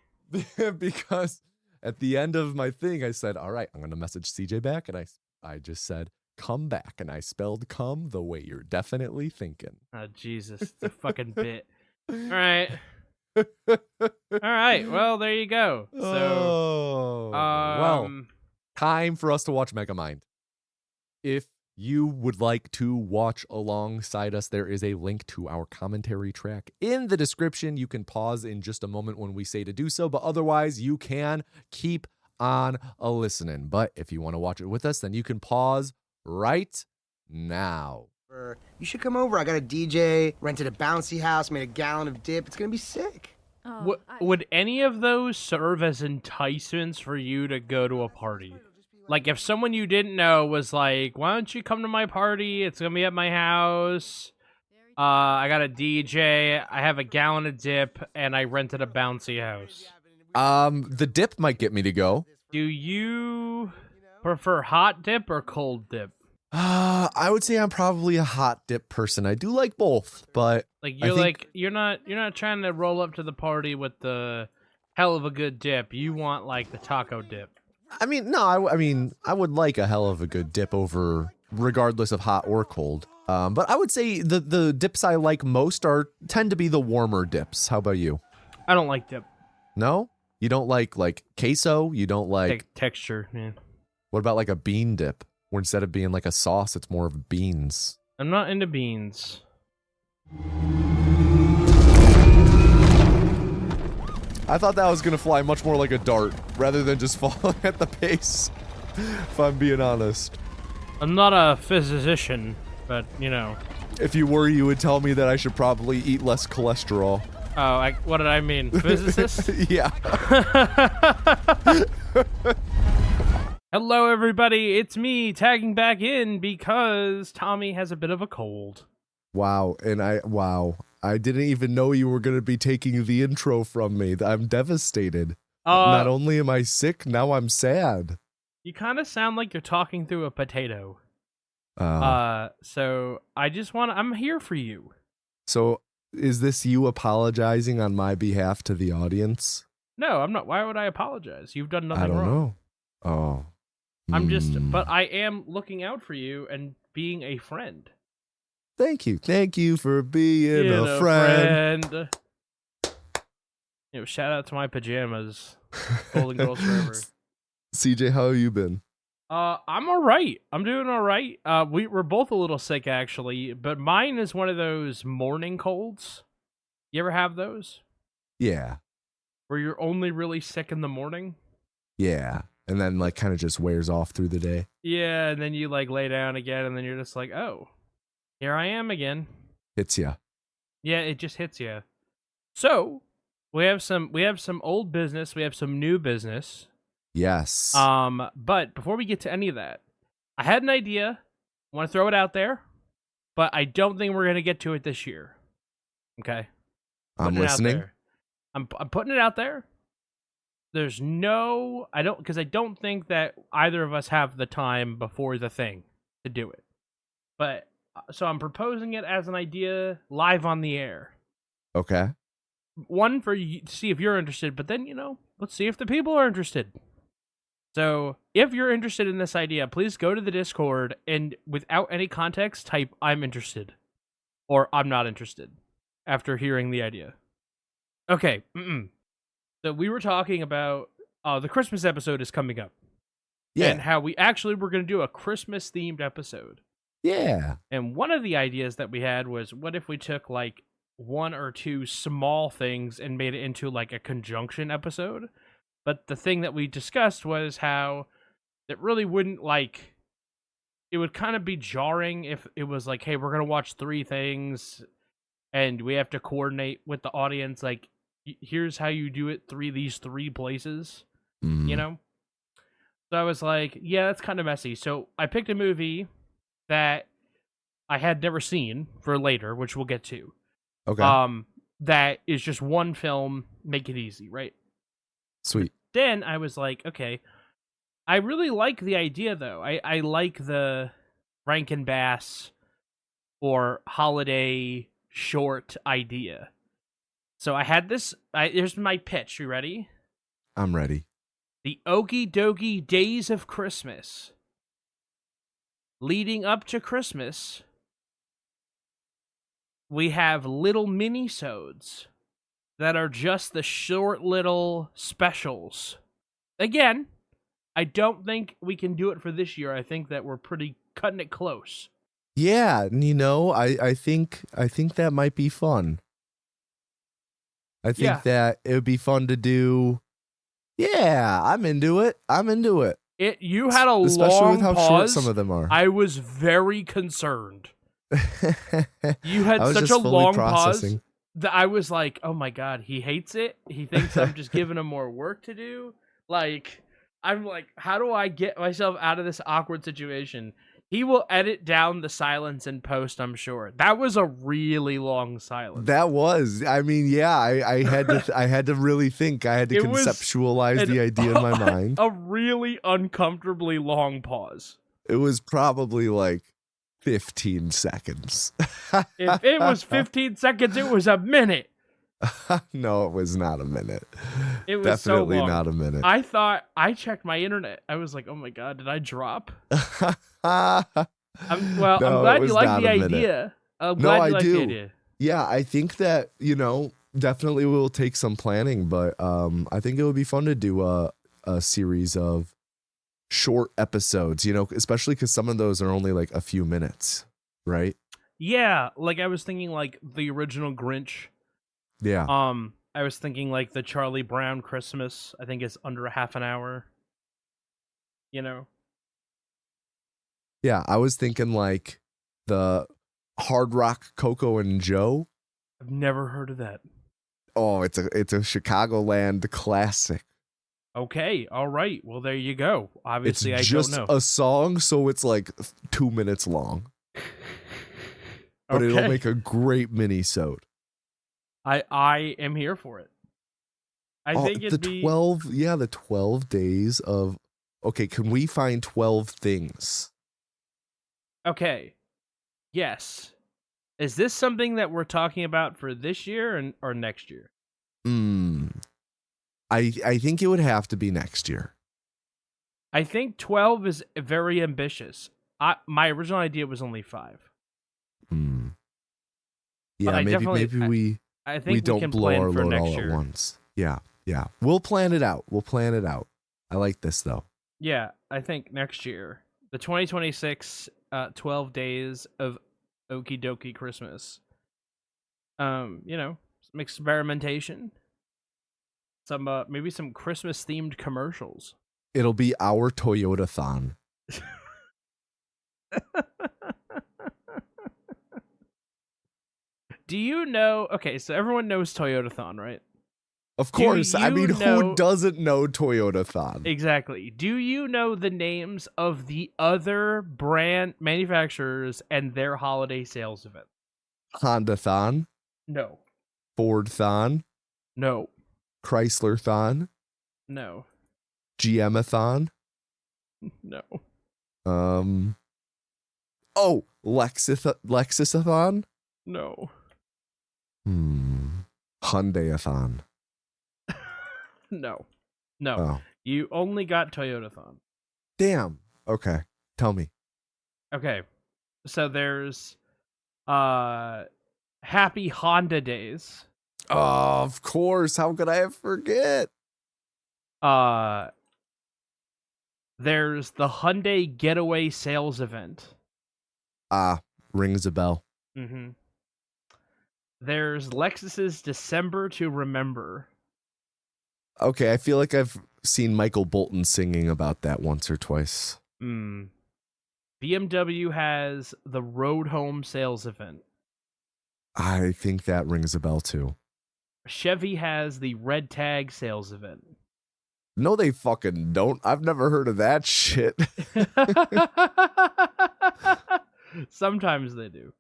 Because at the end of my thing, I said, all right, I'm going to message CJ back. And I just said, come back. And I spelled come the way you're definitely thinking. Oh, Jesus. It's a fucking bit. All right. All right. Well, there you go. So, well, time for us to watch Megamind. If you would like to watch alongside us, there is a link to our commentary track in the description. You can pause in just a moment when we say to do so, but otherwise you can keep on listening. But if you want to watch it with us, then you can pause right now. You should come over. I got a DJ, rented a bouncy house, made a gallon of dip. It's going to be sick. Would any of those serve as enticements for you to go to a party? Like, if someone you didn't know was like, why don't you come to my party? It's going to be at my house. I got a DJ. I have a gallon of dip, and I rented a bouncy house. The dip might get me to go. Do you prefer hot dip or cold dip? I would say I'm probably a hot dip person. I do like both, but like you're not trying to roll up to the party with the hell of a good dip. You want like the taco dip. I mean, no, I would like a hell of a good dip over, regardless of hot or cold. But I would say the dips I like most tend to be the warmer dips. How about you? I don't like dip. No? You don't like queso? You don't like texture, man. What about like a bean dip? Where instead of being like a sauce, it's more of beans. I'm not into beans. I thought that was going to fly much more like a dart, rather than just falling at the base, if I'm being honest. I'm not a physician, but, you know. If you were, you would tell me that I should probably eat less cholesterol. Oh, what did I mean? Physicist? Yeah. Hello, everybody. It's me tagging back in because Tommy has a bit of a cold. Wow. And I didn't even know you were going to be taking the intro from me. I'm devastated. Not only am I sick, now I'm sad. You kind of sound like you're talking through a potato. So I'm here for you. So is this you apologizing on my behalf to the audience? No, I'm not. Why would I apologize? You've done nothing wrong. I don't know. Oh. But I am looking out for you and being a friend. Thank you. Thank you for being a friend. Shout out to my pajamas. Golden Girls forever. CJ, how have you been? I'm all right. I'm doing all right. We're both a little sick, actually, but mine is one of those morning colds. You ever have those? Yeah. Where you're only really sick in the morning? Yeah. And then, kind of just wears off through the day. Yeah, and then you, lay down again, and then you're just like, oh, here I am again. Hits ya. Yeah, it just hits you. So we have some old business, we have some new business. Yes. But before we get to any of that, I had an idea. I want to throw it out there, but I don't think we're gonna get to it this year. Okay, I'm putting it out listening. there. I'm putting it out there. There's no, I don't think that either of us have the time before the thing to do it. But so I'm proposing it as an idea live on the air. Okay. One, for you to see if you're interested, but then, let's see if the people are interested. So if you're interested in this idea, please go to the Discord and without any context, type "I'm interested" or "I'm not interested" after hearing the idea. Okay. So we were talking about the Christmas episode is coming up. Yeah. And how we actually were going to do a Christmas themed episode. Yeah. And one of the ideas that we had was, what if we took like one or two small things and made it into like a conjunction episode? But the thing that we discussed was how it really wouldn't it would kind of be jarring if it was like, hey, we're going to watch 3 things and we have to coordinate with the audience. Like, here's how you do it these 3 places, So I was like, yeah, that's kind of messy. So I picked a movie that I had never seen for later, which we'll get to. Okay. That is just one film, make it easy, right? Sweet. Then I was like, okay, I really like the idea, though. I like the Rankin Bass or holiday short idea. So I had this, here's my pitch. You ready? I'm ready. The Okie Dokie Days of Christmas. Leading up to Christmas, we have little mini-sodes that are just the short little specials. Again, I don't think we can do it for this year. I think that we're pretty cutting it close. Yeah, I think that might be fun. I think that it would be fun to do. Yeah, I'm into it. You had a especially long with how pause. short some of them are. I was very concerned. You had I was such just a fully long processing. pause that I was like, oh my God, he hates it. He thinks I'm just giving him more work to do. Like, I'm like, how do I get myself out of this awkward situation? He will edit down the silence in post, I'm sure. That was a really long silence. That was. I mean, yeah, I had to really think. I had to conceptualize the idea in my mind. A really uncomfortably long pause. It was probably like 15 seconds. If it was 15 seconds, it was a minute. No, it was not a minute. It was definitely so long. Not a minute. I thought, I checked my internet. I was like, oh my God, did I drop? I'm glad you like the idea. I'm glad you like the idea. Yeah, I think that, definitely will take some planning, but I think it would be fun to do a series of short episodes, especially because some of those are only like a few minutes, right? Yeah, like I was thinking like the original Grinch. Yeah. I was thinking like the Charlie Brown Christmas. I think it's under a half an hour. Yeah, I was thinking like the Hard Rock Coco and Joe. I've never heard of that. Oh, it's a Chicagoland classic. Okay, all right. Well, there you go. Obviously, it's I just don't know. a song, so it's like 2 minutes long. But Okay. it'll make a great mini-sode. I am here for it. I think it'd be 12. Yeah, the 12 days of. Okay, can we find 12 things? Okay. Yes. Is this something that we're talking about for this year or next year? I think it would have to be next year. I think 12 is very ambitious. My original idea was only 5. Yeah, maybe we don't can blow plan our for load next all year. at once. Yeah. We'll plan it out. I like this though. Yeah, I think next year, the 2026 12 days of Okie Dokie Christmas. Some experimentation. Maybe some Christmas themed commercials. It'll be our Toyota-thon. Do you know? Okay, so everyone knows Toyotathon, right? Of course. I mean, who doesn't know Toyotathon? Exactly. Do you know the names of the other brand manufacturers and their holiday sales event? Honda-thon, No. Ford-thon, No. Chrysler-thon, No. GM-a-thon. No. Oh, Lexus-a-thon? No. Hyundai-a-thon. No. No. Oh. You only got Toyotathon. Damn. Okay. Tell me. Okay. So there's Happy Honda Days. Oh, of course. How could I forget? There's the Hyundai Getaway Sales Event. Rings a bell. Mm-hmm. There's Lexus's December to Remember. Okay, I feel like I've seen Michael Bolton singing about that once or twice. BMW has the Road Home Sales Event. I think that rings a bell too. Chevy has the Red Tag Sales Event. No, they fucking don't. I've never heard of that shit. Sometimes they do.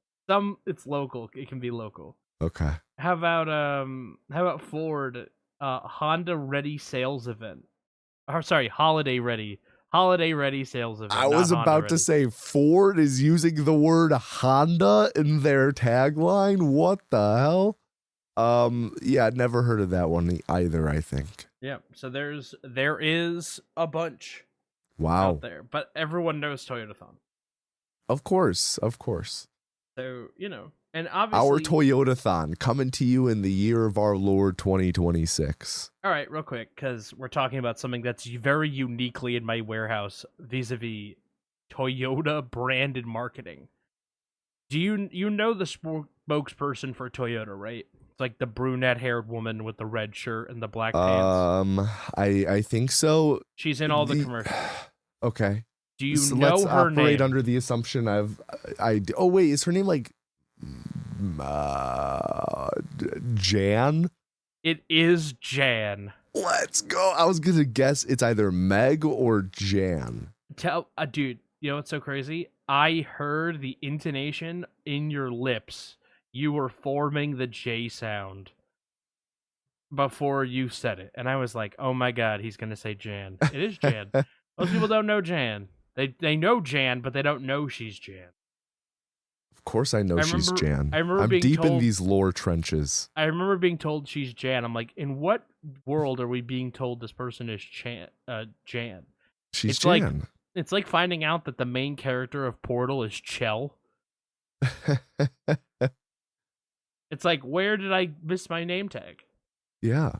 It's local. It can be local. Okay. How about Ford? Honda Ready Sales Event. Or sorry, Holiday Ready Sales Event. I was about to say Ford is using the word Honda in their tagline. What the hell? Yeah, never heard of that one either, I think. Yeah, so there is a bunch out there, but everyone knows Toyotathon. Of course. So, and obviously our Toyotathon coming to you in the year of our Lord 2026. All right, real quick, because we're talking about something that's very uniquely in my warehouse vis-a-vis Toyota branded marketing. Do you know the spokesperson for Toyota, right? It's like the brunette-haired woman with the red shirt and the black pants. I think so. She's in all the commercials. Okay. Do you so know let's her operate name? under the assumption oh wait, is her name like Jan? It is Jan. Let's go. I was gonna guess it's either Meg or Jan. Dude, you know what's so crazy? I heard the intonation in your lips. You were forming the J sound before you said it, and I was like, "Oh my god, he's gonna say Jan." It is Jan. Most people don't know Jan. They know Jan, but they don't know she's Jan. Of course I know she's Jan. I'm deep in these lore trenches. I remember being told she's Jan. I'm like, in what world are we being told this person is Jan? She's Jan. It's like finding out that the main character of Portal is Chell. It's like, where did I miss my name tag? Yeah.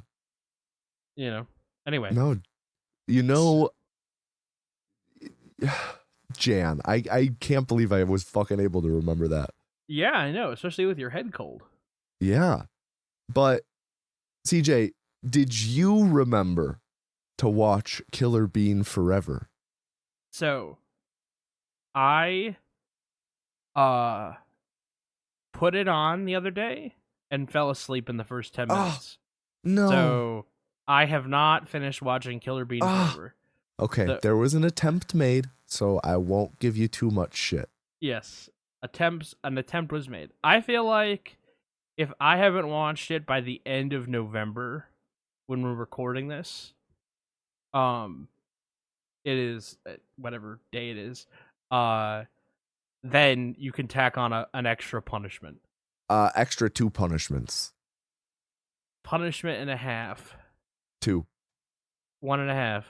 Anyway. No, Jan. I can't believe I was fucking able to remember that. Yeah, I know, especially with your head cold. Yeah. But CJ, did you remember to watch Killer Bean Forever? So I put it on the other day and fell asleep in the first 10 minutes. No. So I have not finished watching Killer Bean Forever. Okay, there was an attempt made, so I won't give you too much shit. Yes, an attempt was made. I feel like if I haven't watched it by the end of November, when we're recording this, it is whatever day it is, then you can tack on an extra punishment. Extra 2 punishments. Punishment and a half. 2. 1.5.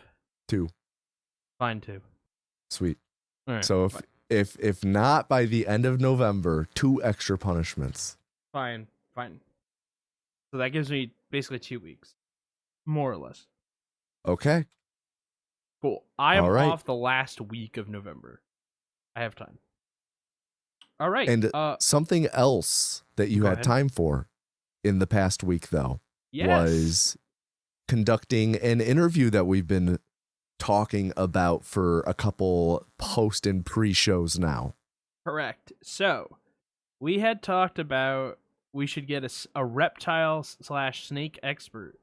2. Fine, 2. Sweet. All right, so if not by the end of November, 2 extra punishments. Fine. So that gives me basically 2 weeks, more or less. Okay. Cool. I am off the last week of November. I have time. All right. And something else that you had time for in the past week, though, was conducting an interview that we've been talking about for a couple post and pre-shows now. Correct. So we had talked about we should get a reptile / snake expert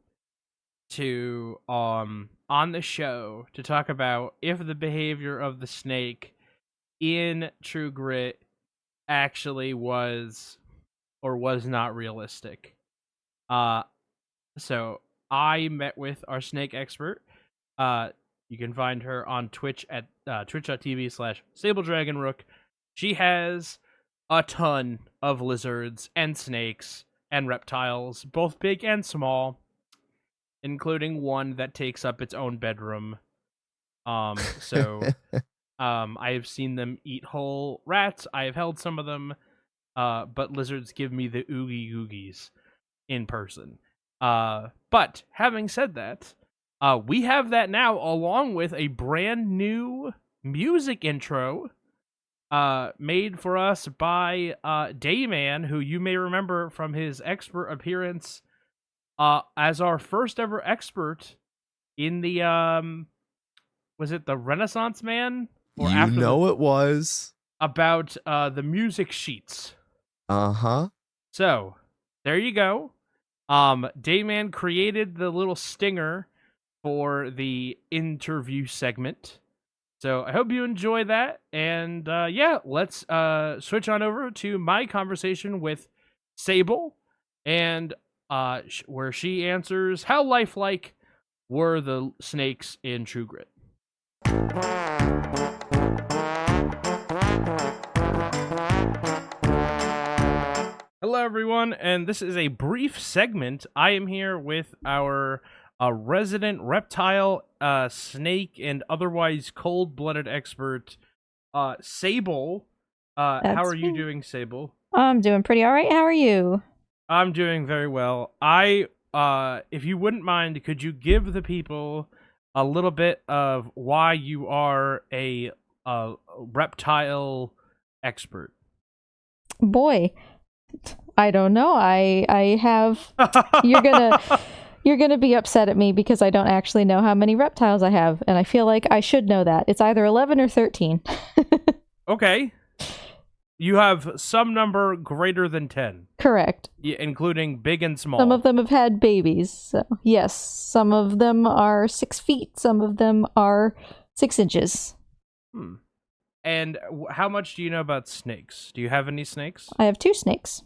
to on the show to talk about if the behavior of the snake in True Grit actually was or was not realistic. So I met with our snake expert. You can find her on Twitch at twitch.tv/SableDragonRook. She has a ton of lizards and snakes and reptiles, both big and small, including one that takes up its own bedroom. I have seen them eat whole rats. I have held some of them, but lizards give me the oogie googies in person. But having said that, we have that now along with a brand new music intro made for us by Dayman, who you may remember from his expert appearance as our first ever expert in the was it the Renaissance Man? Or it was about the music sheets. Uh-huh. So there you go. Dayman created the little stinger for the interview segment. So I hope you enjoy that. And yeah, let's switch on over to my conversation with Sable, and where she answers how lifelike were the snakes in True Grit. Hello, everyone, and this is a brief segment. I am here with our resident reptile, snake, and otherwise cold-blooded expert, Sable. How are you doing, Sable? I'm doing pretty all right. How are you? I'm doing very well. If you wouldn't mind, could you give the people a little bit of why you are a reptile expert? Boy, I don't know. I have. You're gonna be upset at me because I don't actually know how many reptiles I have, and I feel like I should know that. It's either 11 or 13. Okay. You have some number greater than 10. Correct. Yeah, including big and small. Some of them have had babies. So yes, some of them are 6 feet. Some of them are 6 inches. And how much do you know about snakes? Do you have any snakes? I have 2 snakes.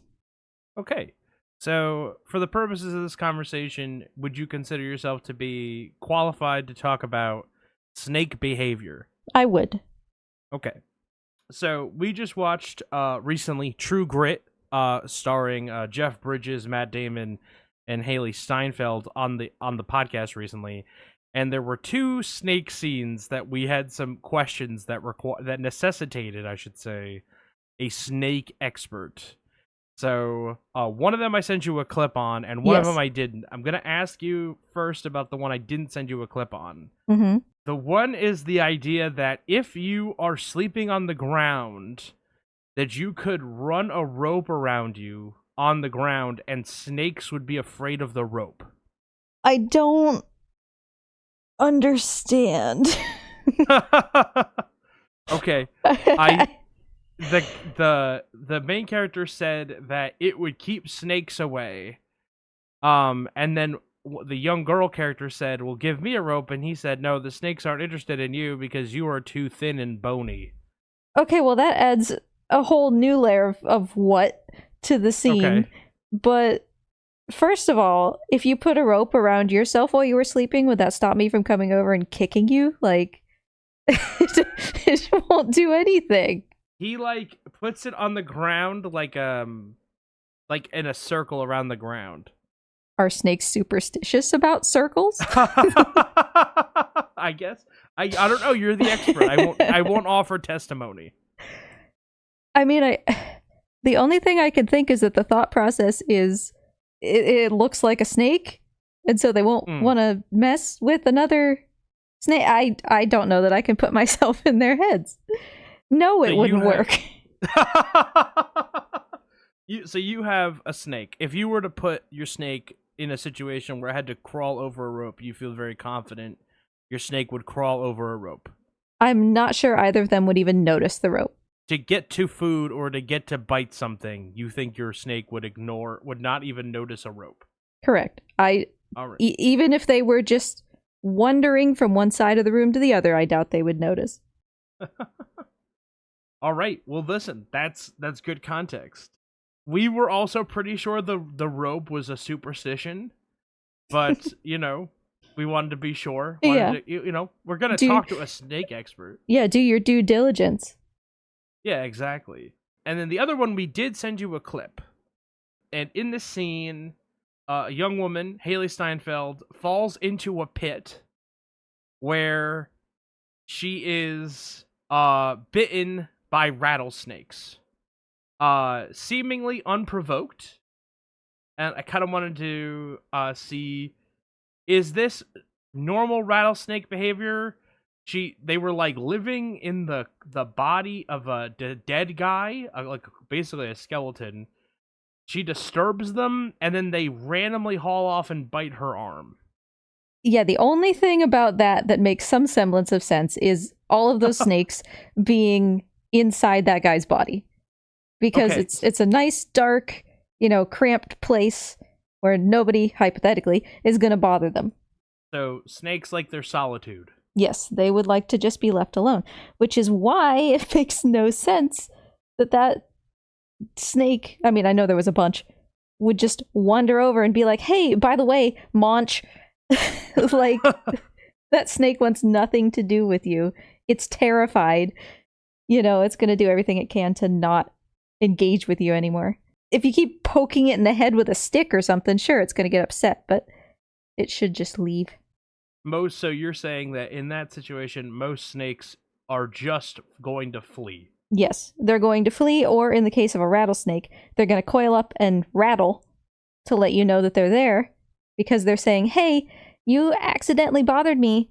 Okay. So, for the purposes of this conversation, would you consider yourself to be qualified to talk about snake behavior? I would. Okay. So, we just watched recently True Grit, starring Jeff Bridges, Matt Damon, and Haley Steinfeld on the podcast recently. And there were 2 snake scenes that we had some questions that necessitated, I should say, a snake expert. So, one of them I sent you a clip on, and one of them I didn't. I'm going to ask you first about the one I didn't send you a clip on. Mm-hmm. The one is the idea that if you are sleeping on the ground, that you could run a rope around you on the ground, and snakes would be afraid of the rope. I don't understand. Okay. The main character said that it would keep snakes away. And then the young girl character said, "Well, give me a rope," and he said, "No, the snakes aren't interested in you because you are too thin and bony." Okay, well that adds a whole new layer of what to the scene. Okay. But first of all, if you put a rope around yourself while you were sleeping, would that stop me from coming over and kicking you? Like, it won't do anything. He puts it on the ground like in a circle around the ground. Are snakes superstitious about circles? I guess. I don't know. You're the expert. I won't offer testimony. I mean, the only thing I can think is that the thought process is it looks like a snake, and so they won't want to mess with another snake. I don't know that I can put myself in their heads. No, it wouldn't work. So you have a snake. If you were to put your snake in a situation where it had to crawl over a rope, you feel very confident your snake would crawl over a rope. I'm not sure either of them would even notice the rope. to get to food or to get to bite something, you think your snake would not even notice a rope. Correct. All right. Even if they were just wandering from one side of the room to the other, I doubt they would notice. All right. Well, listen, that's good context. We were also pretty sure the rope was a superstition, but we wanted to be sure. We're gonna talk to a snake expert. Yeah, do your due diligence. Yeah, exactly. And then the other one, we did send you a clip, and in this scene, a young woman, Haley Steinfeld, falls into a pit where she is bitten by rattlesnakes, seemingly unprovoked. And I kind of wanted to see, is this normal rattlesnake behavior? They were like living in the body of a dead guy, like basically a skeleton. She disturbs them, and then they randomly haul off and bite her arm. Yeah, the only thing about that makes some semblance of sense is all of those snakes being inside that guy's body. Because Okay. it's a nice, dark, cramped place where nobody, hypothetically, is going to bother them. So snakes like their solitude. Yes, they would like to just be left alone, which is why it makes no sense that snake, I mean, I know there was a bunch, would just wander over and be like, hey, by the way, Monch, like, that snake wants nothing to do with you. It's terrified. It's going to do everything it can to not engage with you anymore. If you keep poking it in the head with a stick or something, sure, it's going to get upset, but it should just leave. So you're saying that in that situation, most snakes are just going to flee. Yes, they're going to flee, or in the case of a rattlesnake, they're going to coil up and rattle to let you know that they're there, because they're saying, hey, you accidentally bothered me.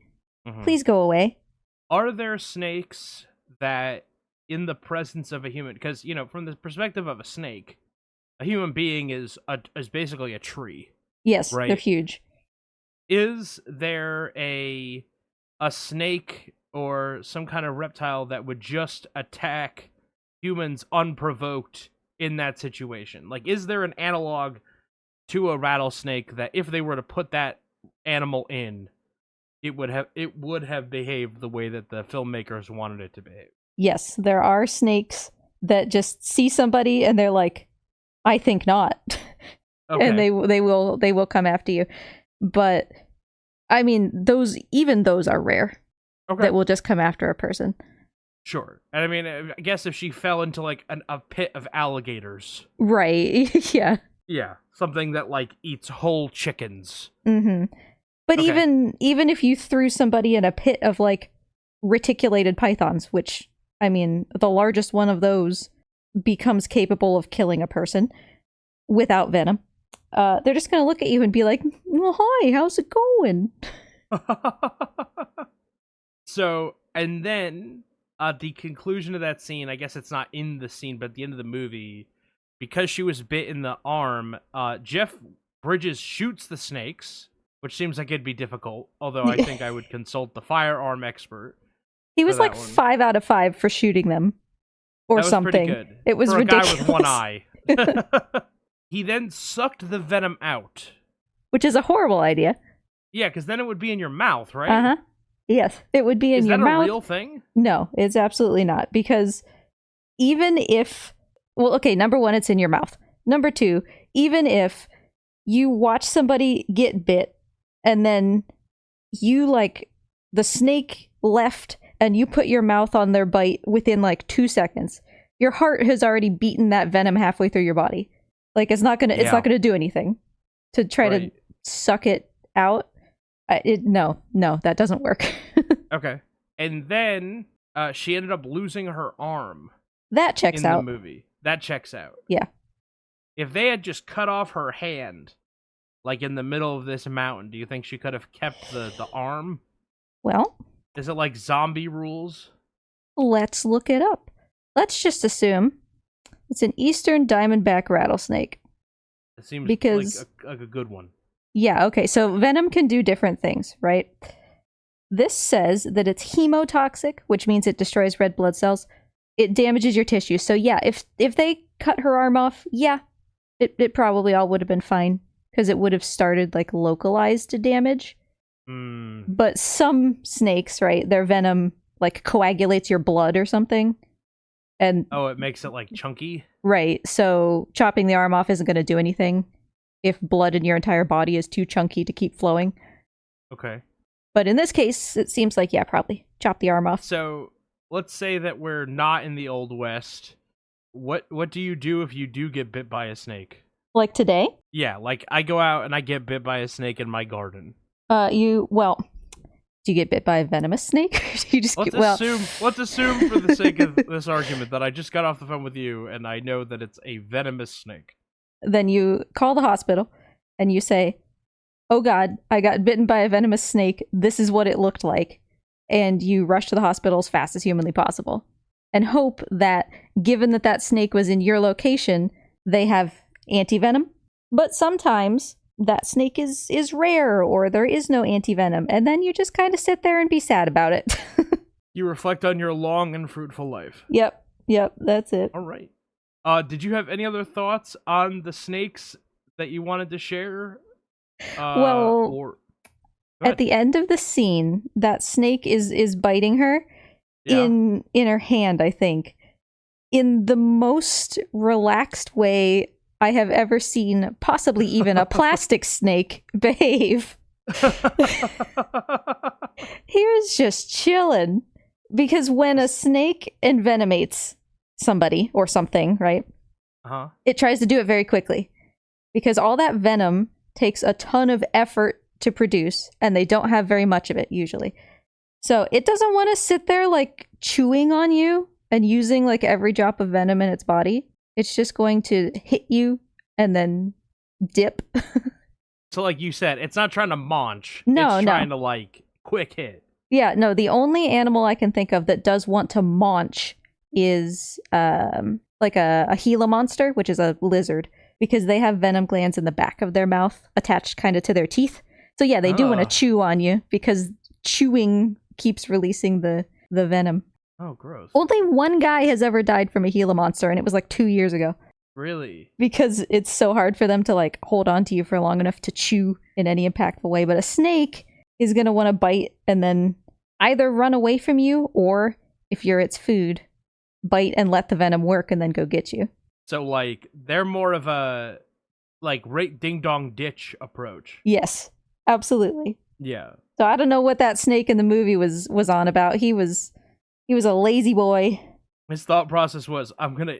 Mm-hmm. Please go away. Are there snakes that, in the presence of a human, because, from the perspective of a snake, a human being is basically a tree. Yes, right? They're huge. Is there a snake or some kind of reptile that would just attack humans unprovoked in that situation? Like, is there an analog to a rattlesnake that if they were to put that animal in, it would have behaved the way that the filmmakers wanted it to behave? Yes, there are snakes that just see somebody and they're like, I think not. Okay. And they will come after you. But I mean, those are rare. Okay. That will just come after a person. Sure. And I mean, I guess if she fell into like a pit of alligators. Right. Yeah. Yeah. Something that like eats whole chickens. Mm-hmm. But Okay. even if you threw somebody in a pit of like reticulated pythons, which, I mean, the largest one of those becomes capable of killing a person without venom, they're just going to look at you and be like, well, hi, how's it going? So, and then the conclusion of that scene, I guess it's not in the scene, but at the end of the movie, because she was bit in the arm, Jeff Bridges shoots the snakes, which seems like it'd be difficult, although I think I would consult the firearm expert. He was like 5 out of 5 for shooting them. Or that was something. Pretty good. It was for ridiculous. A guy with one eye. He then sucked the venom out. Which is a horrible idea. Yeah, because then it would be in your mouth, right? Uh-huh. Yes, it would be in your mouth. Is that a real thing? No, it's absolutely not. Because even if... Well, okay, number one, it's in your mouth. Number two, even if you watch somebody get bit and then you, like, the snake left and you put your mouth on their bite within, like, 2 seconds, your heart has already beaten that venom halfway through your body. Like, it's not gonna do anything to try to suck it out. No, that doesn't work. Okay. And then she ended up losing her arm. That checks out. In the movie. That checks out. Yeah. If they had just cut off her hand, like in the middle of this mountain, do you think she could have kept the arm? Well, is it like zombie rules? Let's look it up. Let's just assume it's an eastern diamondback rattlesnake. It seems like a good one. Yeah, okay, so venom can do different things, right? This says that it's hemotoxic, which means it destroys red blood cells. it damages your tissue. So yeah, if they cut her arm off, yeah, it probably all would have been fine because it would have started like localized damage. But some snakes, right, their venom like coagulates your blood or something. And it makes it like chunky. Right. So chopping the arm off isn't going to do anything if blood in your entire body is too chunky to keep flowing. Okay. But in this case, it seems like, yeah, probably chop the arm off. So let's say that we're not in the Old West. What do you do if you do get bit by a snake? Like today? Yeah, like I go out and I get bit by a snake in my garden. Do you get bit by a venomous snake? Let's assume for the sake of this argument that I just got off the phone with you and I know that it's a venomous snake. Then you call the hospital and you say, "Oh God, I got bitten by a venomous snake. This is what it looked like." And you rush to the hospital as fast as humanly possible and hope that, given that snake was in your location, they have anti-venom. But sometimes that snake is rare or there is no anti-venom, and then you just kind of sit there and be sad about it. You reflect on your long and fruitful life. Yep, that's it. All right. Did you have any other thoughts on the snakes that you wanted to share? At the end of the scene, that snake is biting her in her hand, I think, in the most relaxed way I have ever seen possibly even a plastic snake behave. He was just chilling. Because when a snake envenomates somebody or something, right? It tries to do it very quickly. Because all that venom takes a ton of effort to produce, and they don't have very much of it usually. So it doesn't want to sit there like chewing on you and using like every drop of venom in its body. It's just going to hit you and then dip. So like you said, it's not trying to munch. No, it's trying to like quick hit. Yeah, no, the only animal I can think of that does want to munch is like a Gila monster, which is a lizard, because they have venom glands in the back of their mouth attached kind of to their teeth. So yeah, they do want to chew on you because chewing keeps releasing the venom. Oh, gross. Only one guy has ever died from a Gila monster, and it was like 2 years ago. Really? Because it's so hard for them to like hold on to you for long enough to chew in any impactful way. But a snake is going to want to bite and then either run away from you, or if you're its food, bite and let the venom work and then go get you. So like they're more of a like right ding dong ditch approach. Yes, absolutely. Yeah. So I don't know what that snake in the movie was on about. He was a lazy boy. His thought process was, I'm gonna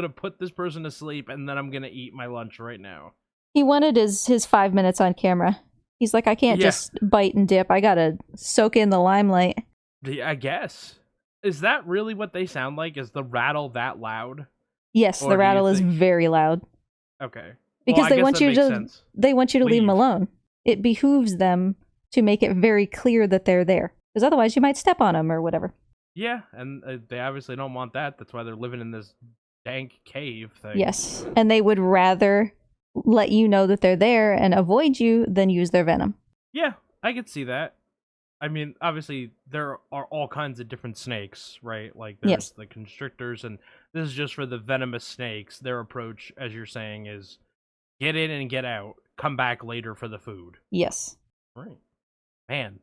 put this person to sleep and then I'm gonna eat my lunch right now. He wanted his 5 minutes on camera. He's like, I can't just bite and dip. I gotta soak in the limelight. I guess. Is that really what they sound like? Is the rattle that loud? Yes, the rattle is very loud. Okay. Because they want you to leave them alone. It behooves them to make it very clear that they're there. Because otherwise you might step on them or whatever. Yeah, and they obviously don't want that. That's why they're living in this dank cave thing. Yes, and they would rather let you know that they're there and avoid you than use their venom. Yeah, I could see that. I mean, obviously, there are all kinds of different snakes, right? Like, there's the constrictors, and this is just for the venomous snakes. Their approach, as you're saying, is get in and get out. Come back later for the food. Yes. Right. Man.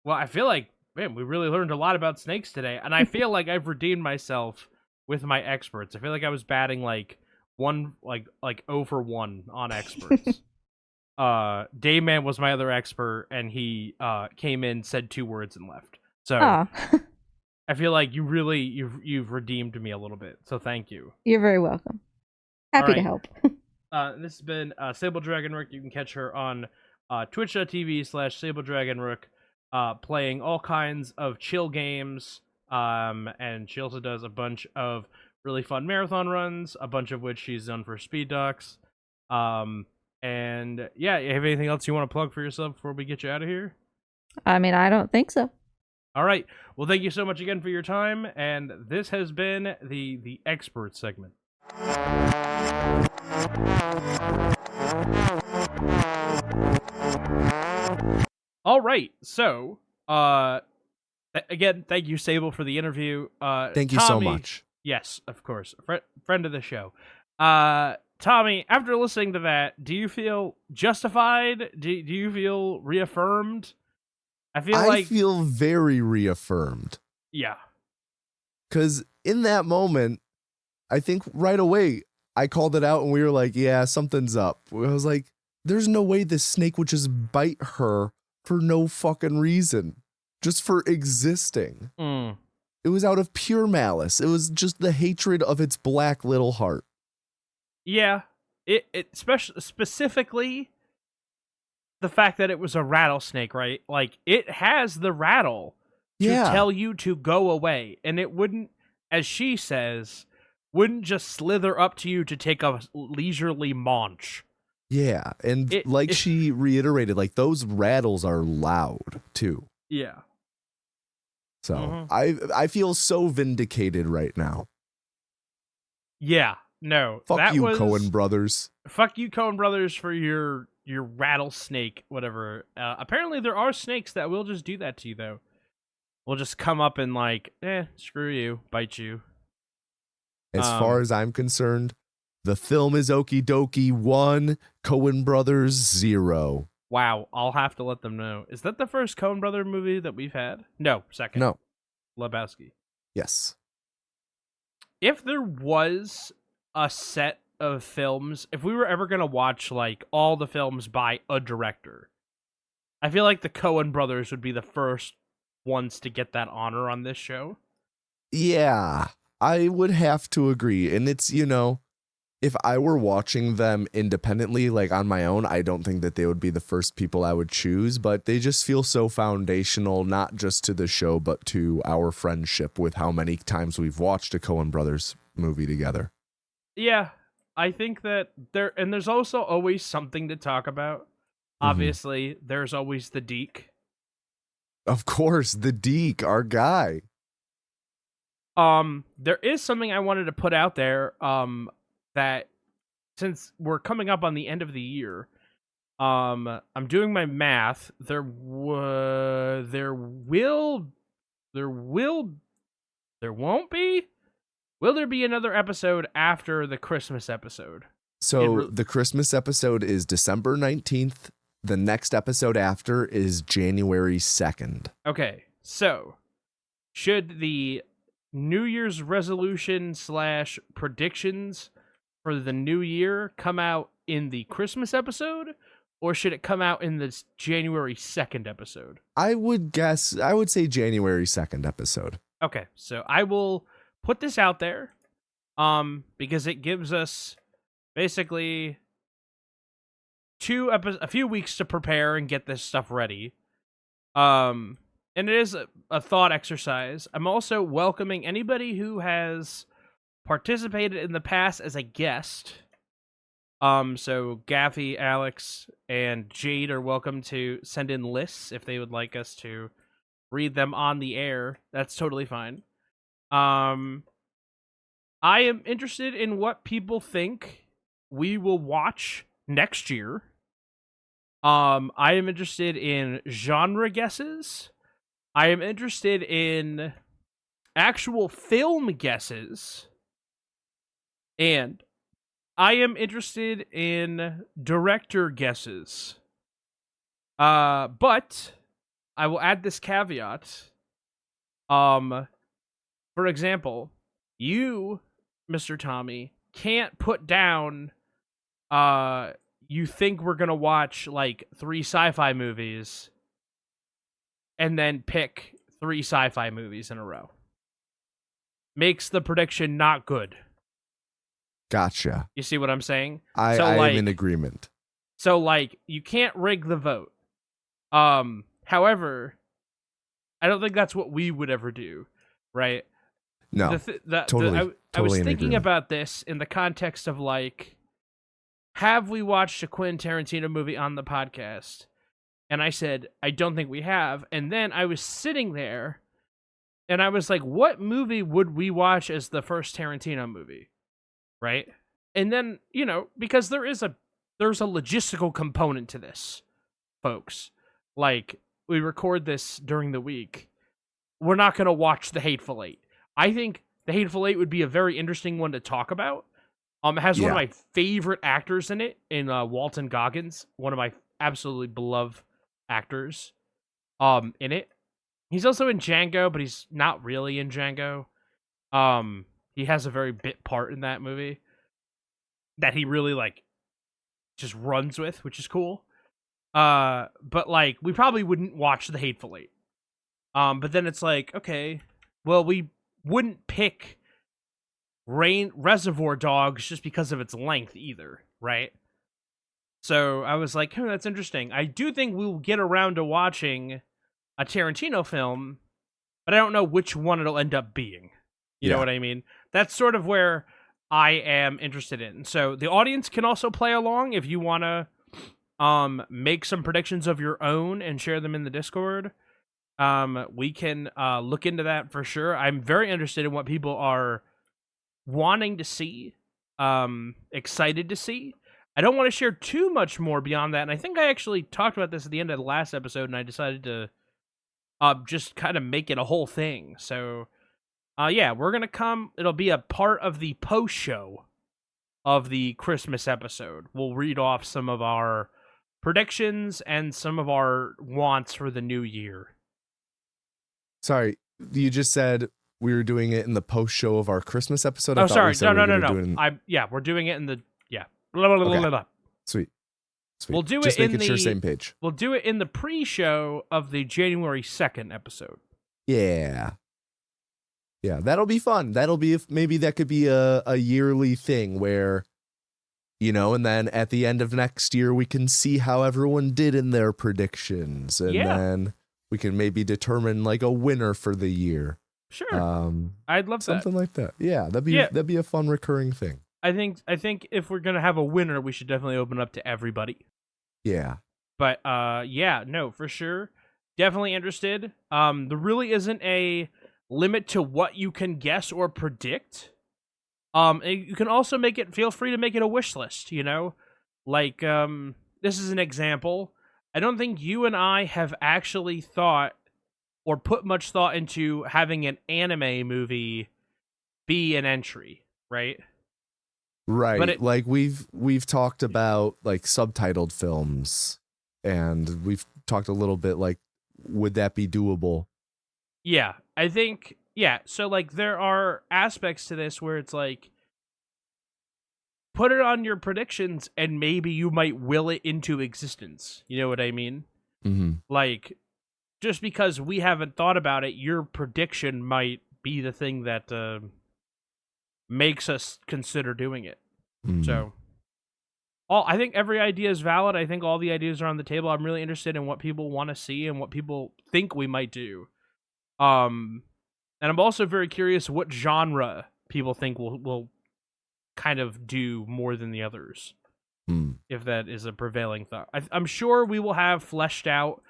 Well, I feel like, man, we really learned a lot about snakes today, and I feel like I've redeemed myself with my experts. I feel like I was batting, like, 0 for 1 on experts. Dayman was my other expert, and he came in, said 2 words, and left. So I feel like you've redeemed me a little bit. So thank you. You're very welcome. Happy to help. This has been Sable Dragonrook. You can catch her on twitch.tv/SableDragonrook, playing all kinds of chill games. And she also does a bunch of really fun marathon runs, a bunch of which she's done for Speed Docs. And yeah, you have anything else you want to plug for yourself before we get you out of here? I mean, I don't think so. All right. Well, thank you so much again for your time, and this has been the expert segment. All right. So, Again, thank you, Sable, for the interview. Thank you so much. Yes, of course. Friend of the show. Tommy, after listening to that, do you feel justified? Do you feel reaffirmed? I feel very reaffirmed. Yeah. Because in that moment, I think right away, I called it out and we were like, yeah, something's up. I was like, there's no way this snake would just bite her for no fucking reason. Just for existing. It was out of pure malice. It was just the hatred of its black little heart. Yeah. It specifically the fact that it was a rattlesnake, right? Like, it has the rattle to tell you to go away. And it wouldn't, as she says, wouldn't just slither up to you to take a leisurely munch. Yeah, and she reiterated, like, those rattles are loud, too. Yeah. So, I feel so vindicated right now. Yeah, no. Fuck you, Coen Brothers. Fuck you, Coen Brothers, for your rattlesnake, whatever. Apparently, there are snakes that will just do that to you, though. Will just come up and like, screw you, bite you. As far as I'm concerned, the film is okie dokie 1, Coen Brothers 0. Wow, I'll have to let them know. Is that the first Coen Brother movie that we've had? No, second. No. Lebowski. Yes. If there was a set of films, if we were ever going to watch like all the films by a director, I feel like the Coen Brothers would be the first ones to get that honor on this show. Yeah, I would have to agree. And it's, if I were watching them independently, like on my own, I don't think that they would be the first people I would choose, but they just feel so foundational, not just to the show, but to our friendship with how many times we've watched a Coen Brothers movie together. Yeah, I think that there's also always something to talk about. Obviously, there's always the Deke. Of course, the Deke, our guy. There is something I wanted to put out there, that since we're coming up on the end of the year, I'm doing my math. There won't be? Will there be another episode after the Christmas episode? So the Christmas episode is December 19th. The next episode after is January 2nd. Okay, so should the New Year's resolution / predictions for the new year come out in the Christmas episode, or should it come out in this January 2nd episode? I would say January 2nd episode. Okay, so I will put this out there, because it gives us basically a few weeks to prepare and get this stuff ready. And it is a thought exercise. I'm also welcoming anybody who has participated in the past as a guest. So Gaffy, Alex, and Jade are welcome to send in lists if they would like us to read them on the air. That's totally fine. I am interested in what people think we will watch next year. I am interested in genre guesses. I am interested in actual film guesses. And I am interested in director guesses. But I will add this caveat. For example, you, Mr. Tommy, can't put down you think we're going to watch like 3 sci-fi movies and then pick 3 sci-fi movies in a row. Makes the prediction not good. Gotcha. You see what I'm saying? I am in agreement. So, like, you can't rig the vote. However, I don't think that's what we would ever do, right? No, totally. I was thinking about this in the context of, like, have we watched a Quentin Tarantino movie on the podcast? And I said, I don't think we have. And then I was sitting there, and I was like, what movie would we watch as the first Tarantino movie? Right? And then, because there's a logistical component to this, folks. Like, we record this during the week. we're not going to watch The Hateful Eight. I think The Hateful Eight would be a very interesting one to talk about. It has one of my favorite actors in it, in Walton Goggins, one of my absolutely beloved actors in it. He's also in Django, but he's not really in Django. He has a very bit part in that movie that he really, like, just runs with, which is cool. But, like, we probably wouldn't watch The Hateful Eight. But then it's like, okay, well, we wouldn't pick Reservoir Dogs just because of its length either, right? So I was like, that's interesting. I do think we'll get around to watching a Tarantino film, but I don't know which one it'll end up being. You know what I mean? That's sort of where I am interested in. So the audience can also play along if you want to make some predictions of your own and share them in the Discord. We can look into that for sure. I'm very interested in what people are wanting to see, excited to see. I don't want to share too much more beyond that, and I think I actually talked about this at the end of the last episode, and I decided to just kind of make it a whole thing. So, we're going to come. It'll be a part of the post-show of the Christmas episode. We'll read off some of our predictions and some of our wants for the new year. Sorry, you just said we were doing it in the post-show of our Christmas episode? Oh, sorry. No. We're doing it in the... Blah, blah, blah, okay. blah, blah. Sweet. We'll do just it in making sure same page. We'll do it in the pre-show of the January 2nd episode. Yeah, that'll be fun. That'll be, maybe that could be a yearly thing where, and then at the end of next year, we can see how everyone did in their predictions. And then we can maybe determine like a winner for the year. Sure. I'd love something like that. Yeah, that'd be a fun recurring thing. I think if we're gonna have a winner, we should definitely open up to everybody. Yeah. But no, for sure. Definitely interested. There really isn't a limit to what you can guess or predict. You can also feel free to make it a wish list, Like, this is an example. I don't think you and I have actually thought or put much thought into having an anime movie be an entry, right? Right. But like we've talked about like subtitled films, and we've talked a little bit like, would that be doable? Yeah, I think, so like there are aspects to this where it's like, put it on your predictions and maybe you might will it into existence. You know what I mean? Mm-hmm. Like, just because we haven't thought about it, your prediction might be the thing that makes us consider doing it. Mm-hmm. So, I think every idea is valid. I think all the ideas are on the table. I'm really interested in what people want to see and what people think we might do. And I'm also very curious what genre people think will kind of do more than the others. If that is a prevailing thought. I'm sure we will have fleshed out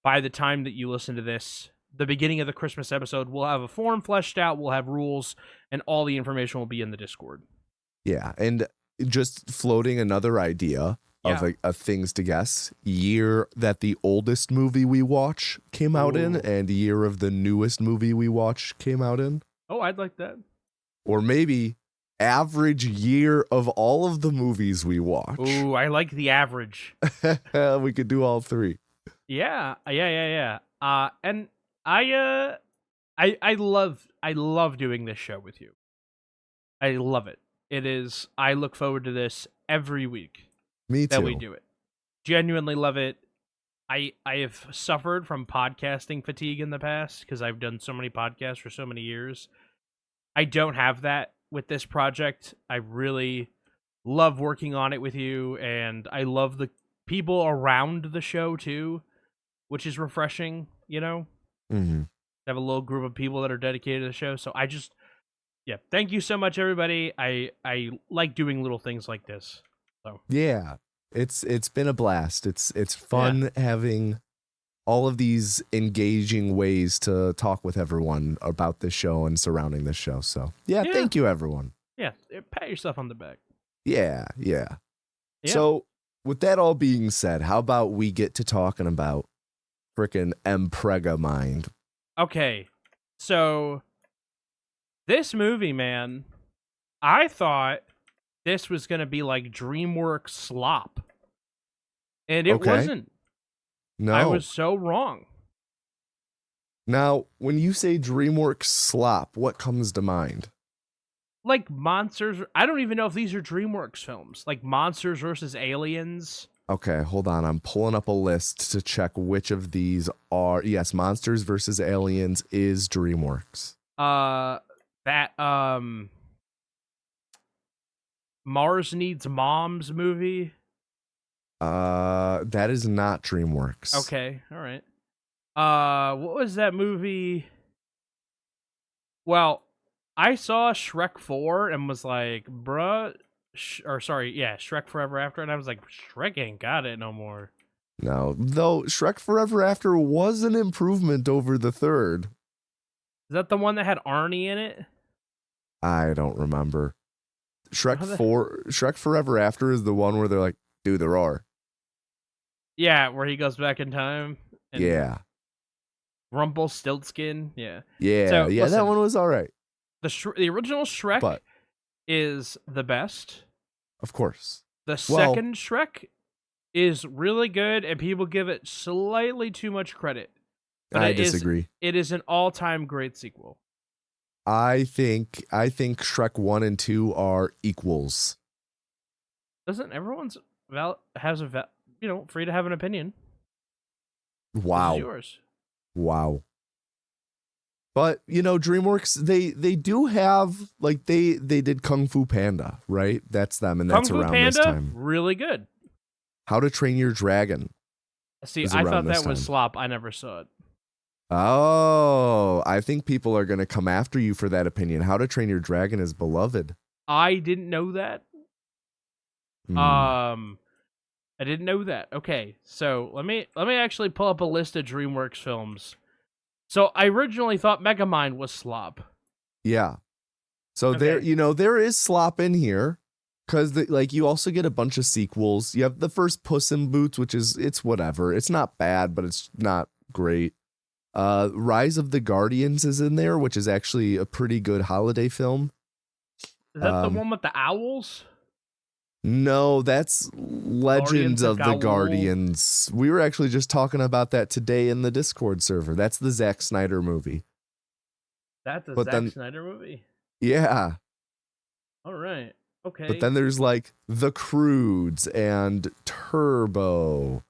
by the time that you listen to this, the beginning of the Christmas episode. We'll have a form fleshed out, we'll have rules, and all the information will be in the Discord. Yeah, and just floating another idea of things to guess. Year that the oldest movie we watch came out in, and year of the newest movie we watch came out in. Oh, I'd like that. Or maybe average year of all of the movies we watch. Ooh, I like the average. We could do all three. Yeah. And I love doing this show with you. I love it. I look forward to this every week. Me too. That we do it. Genuinely love it. I have suffered from podcasting fatigue in the past because I've done so many podcasts for so many years. I don't have that with this project. I really love working on it with you, and I love the people around the show too, which is refreshing, Mm-hmm. Have a little group of people that are dedicated to the show. So thank you so much, everybody. I like doing little things like this. So yeah, it's been a blast. It's fun having all of these engaging ways to talk with everyone about this show and surrounding this show. So thank you, everyone. Yeah, pat yourself on the back. Yeah. So with that all being said, how about we get to talking about frickin' Megamind? Okay, So this movie, man, I thought this was gonna be like DreamWorks slop, and it Okay. wasn't. No. I was so wrong. Now, when you say DreamWorks slop, what comes to mind? Like monsters. I don't even know if these are DreamWorks films. Like Monsters versus Aliens. Okay, hold on. I'm pulling up a list to check which of these are. Yes, Monsters versus Aliens is DreamWorks. Mars Needs Moms movie. That is not DreamWorks. Okay, all right. What was that movie? Well, I saw Shrek 4 and was like, bruh, Shrek Forever After, and I was like, Shrek ain't got it no more. No, though Shrek Forever After was an improvement over the third. Is that the one that had Arnie in it? I don't remember. Shrek Forever After is the one where they're like, do the roar. Yeah, where he goes back in time. And Yeah. Rumpelstiltskin. Yeah. Yeah, So, yeah, listen, that one was all right. The original Shrek But, is the best. of course. The second Shrek is really good, and people give it slightly too much credit. But I disagree. It is an all-time great sequel. I think Shrek 1 and 2 are equals. Doesn't everyone's free to have an opinion? Wow. This is yours. Wow. But, DreamWorks, they do have, like, they did Kung Fu Panda, right? That's them, and that's Kung Fu around Panda, this time. really good. How to Train Your Dragon. See, is I around thought this that was time. slop. I never saw it. Oh, I think people are going to come after you for that opinion. How to Train Your Dragon is beloved. I didn't know that. I didn't know that. Okay, so let me actually pull up a list of DreamWorks films. So I originally thought Megamind was slop. Yeah. So Okay. there is slop in here because you also get a bunch of sequels. You have the first Puss in Boots, which it's whatever. It's not bad, but it's not great. Rise of the Guardians is in there, which is actually a pretty good holiday film. Is that the one with the owls? No, that's Legends of the Gaul. Guardians. We were actually just talking about that today in the Discord server. That's the Zack Snyder movie. That's a But Zack then- Snyder movie? Yeah. All right. Okay. But then there's like The Croods and Turbo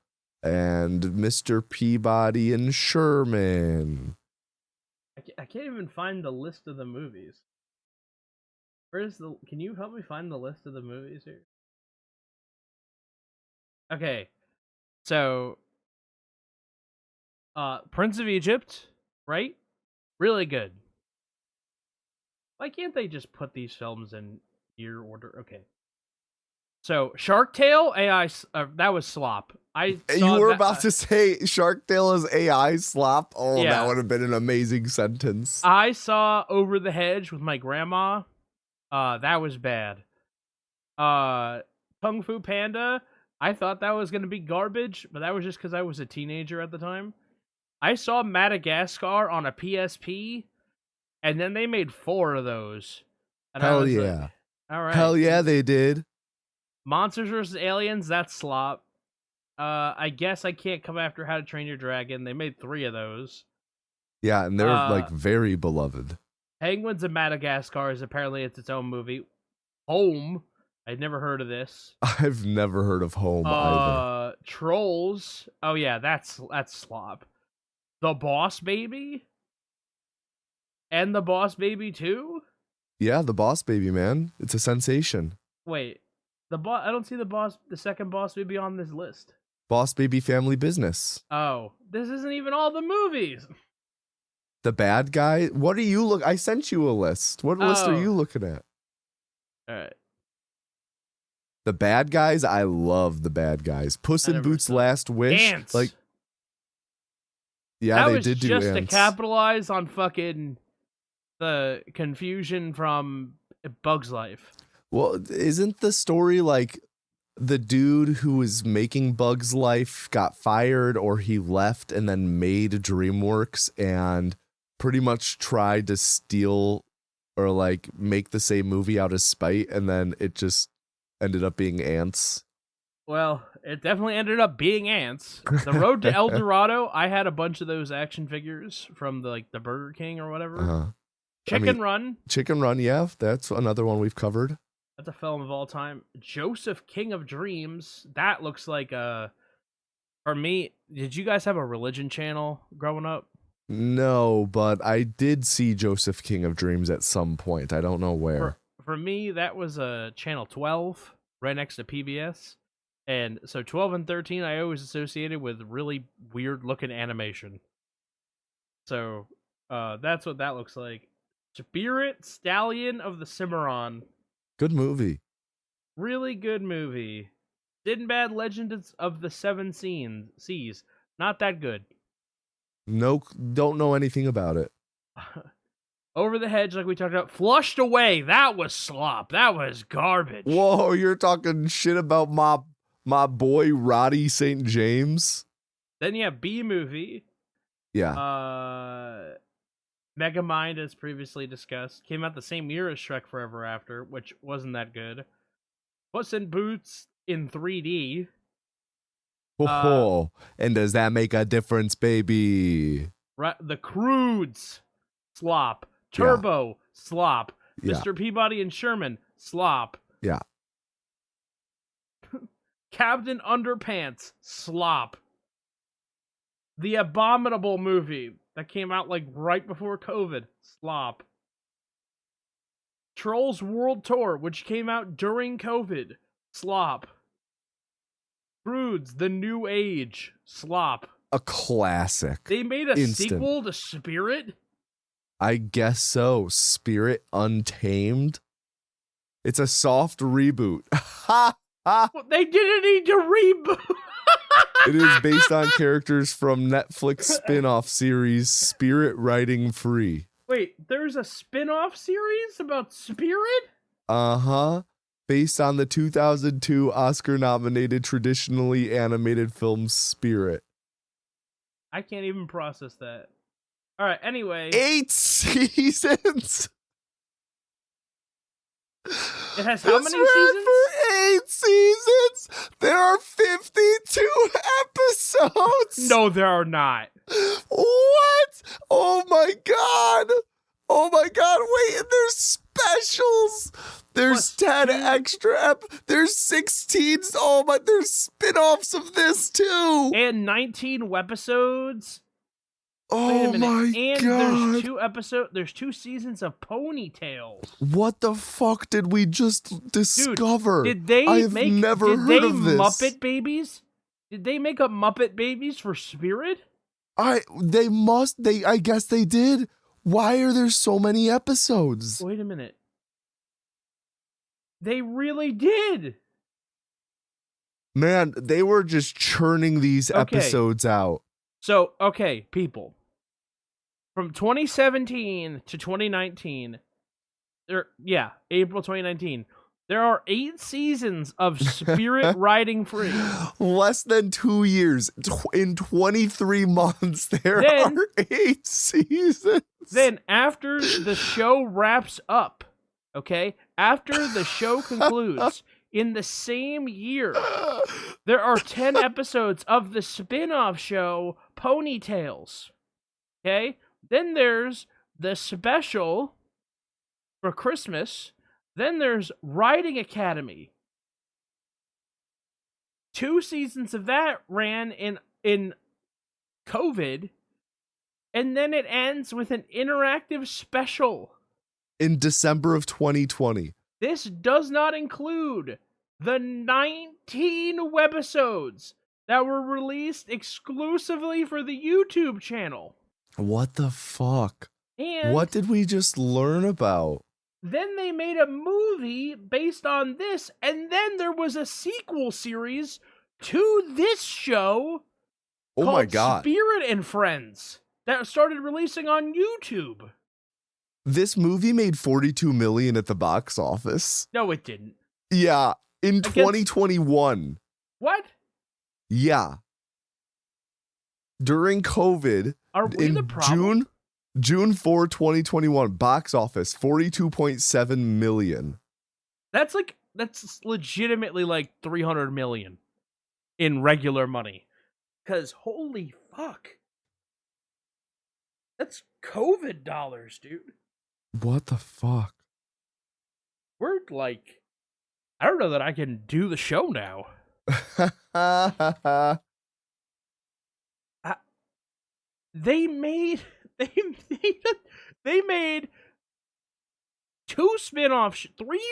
and Mr. Peabody and Sherman. I can't even find the list of the movies. Can you help me find the list of the movies here? Okay. So, Prince of Egypt, right? Really good. Why can't they just put these films in year order? Okay. So, Shark Tale, AI, that was slop. You were about to say Shark Tale is AI slop? Oh, Yeah. that would have been an amazing sentence. I saw Over the Hedge with my grandma. That was bad. Kung Fu Panda, I thought that was going to be garbage, but that was just because I was a teenager at the time. I saw Madagascar on a PSP, and then they made 4 of those. And I Hell was yeah. like, all right. Hell yeah, they did. Monsters vs. Aliens, that's slop. I guess I can't come after How to Train Your Dragon. They made 3 of those. Yeah, and they're very beloved. Penguins of Madagascar is apparently its own movie. Home, I'd never heard of this. I've never heard of Home either. Trolls. Oh yeah, that's slop. The Boss Baby? And The Boss Baby 2? Yeah, The Boss Baby, man. It's a sensation. Wait. I don't see the second Boss Baby on this list. Boss Baby Family Business. Oh, this isn't even all the movies. The Bad Guy. What are you I sent you a list. What list are you looking at? All right. The Bad Guys. I love The Bad Guys. Puss in Boots' Last Wish. Ants. Yeah, that they did do just Ants. to capitalize on fucking the confusion from Bug's Life. Well, isn't the story like the dude who was making Bug's Life got fired or he left and then made DreamWorks and pretty much tried to steal or like make the same movie out of spite, and then it just ended up being Ants. Well, it definitely ended up being Ants. The Road to El Dorado, I had a bunch of those action figures from the Burger King or whatever. Chicken Run. Chicken Run, yeah, that's another one we've covered. That's a film of all time. Joseph, King of Dreams. That looks like a... For me, did you guys have a religion channel growing up? No, but I did see Joseph, King of Dreams at some point. I don't know where. For me, that was channel 12, right next to PBS. And so 12 and 13, I always associated with really weird-looking animation. So that's what that looks like. Spirit Stallion of the Cimarron. Good movie. Really good movie. Sinbad Legend of the Seven Seas. Not that good. No, don't know anything about it. Over the Hedge, like we talked about. Flushed Away. That was slop. That was garbage. Whoa, you're talking shit about my boy Roddy St. James? Then you have B-Movie. Yeah. Megamind, as previously discussed, came out the same year as Shrek Forever After, which wasn't that good. Puss in Boots in 3D. Oh, and does that make a difference, baby? The Croods, slop. Turbo, slop. Yeah. Mr. Peabody and Sherman, slop. Yeah. Captain Underpants, slop. The Abominable movie that came out right before COVID, slop. Trolls World Tour, which came out during COVID, slop. Croods, The New Age, slop. A classic. They made a sequel to Spirit? I guess so. Spirit Untamed. It's a soft reboot. Ha! Ha! Well, they didn't need to reboot. It is based on characters from Netflix spin-off series Spirit Riding Free. Wait, there's a spin-off series about Spirit? Uh-huh. Based on the 2002 Oscar-nominated traditionally animated film Spirit. I can't even process that. All right, anyway. 8 seasons! It has how many seasons? For 8 seasons! There are 52 episodes! No, there are not. What? Oh my god! Oh my god, wait, and there's specials! There's 10 extra there's 16, oh my, there's spin-offs of this too! And 19 webisodes. Oh my god. There's 2 seasons of Ponytails. What the fuck did we just discover? Dude, I have never heard of this. Muppet Babies? Did they make up Muppet Babies for Spirit? I guess they did. Why are there so many episodes? Wait a minute. They really did. Man, they were just churning these episodes out. So, okay, people. From 2017 to 2019, April 2019, there are 8 seasons of Spirit Riding Free. Less than 2 years. In 23 months, there are 8 seasons. Then, after the show wraps up, after the show concludes, in the same year, there are 10 episodes of the spin-off show Ponytails. Okay? Then there's the special for Christmas. Then there's Riding Academy. 2 seasons of that ran in COVID. And then it ends with an interactive special. In December of 2020. This does not include the 19 webisodes that were released exclusively for the YouTube channel. What the fuck? And what did we just learn about? Then they made a movie based on this, and then there was a sequel series to this show called my god, Spirit and Friends, that started releasing on YouTube. This movie made $42 million at the box office. No, it didn't. Yeah, in 2021. What? Yeah. During COVID, Are we in the problem? June, June 4, 2021, box office, 42.7 million. That's legitimately like 300 million in regular money. Because holy fuck. That's COVID dollars, dude. What the fuck? We're like, I don't know that I can do the show now. They made 3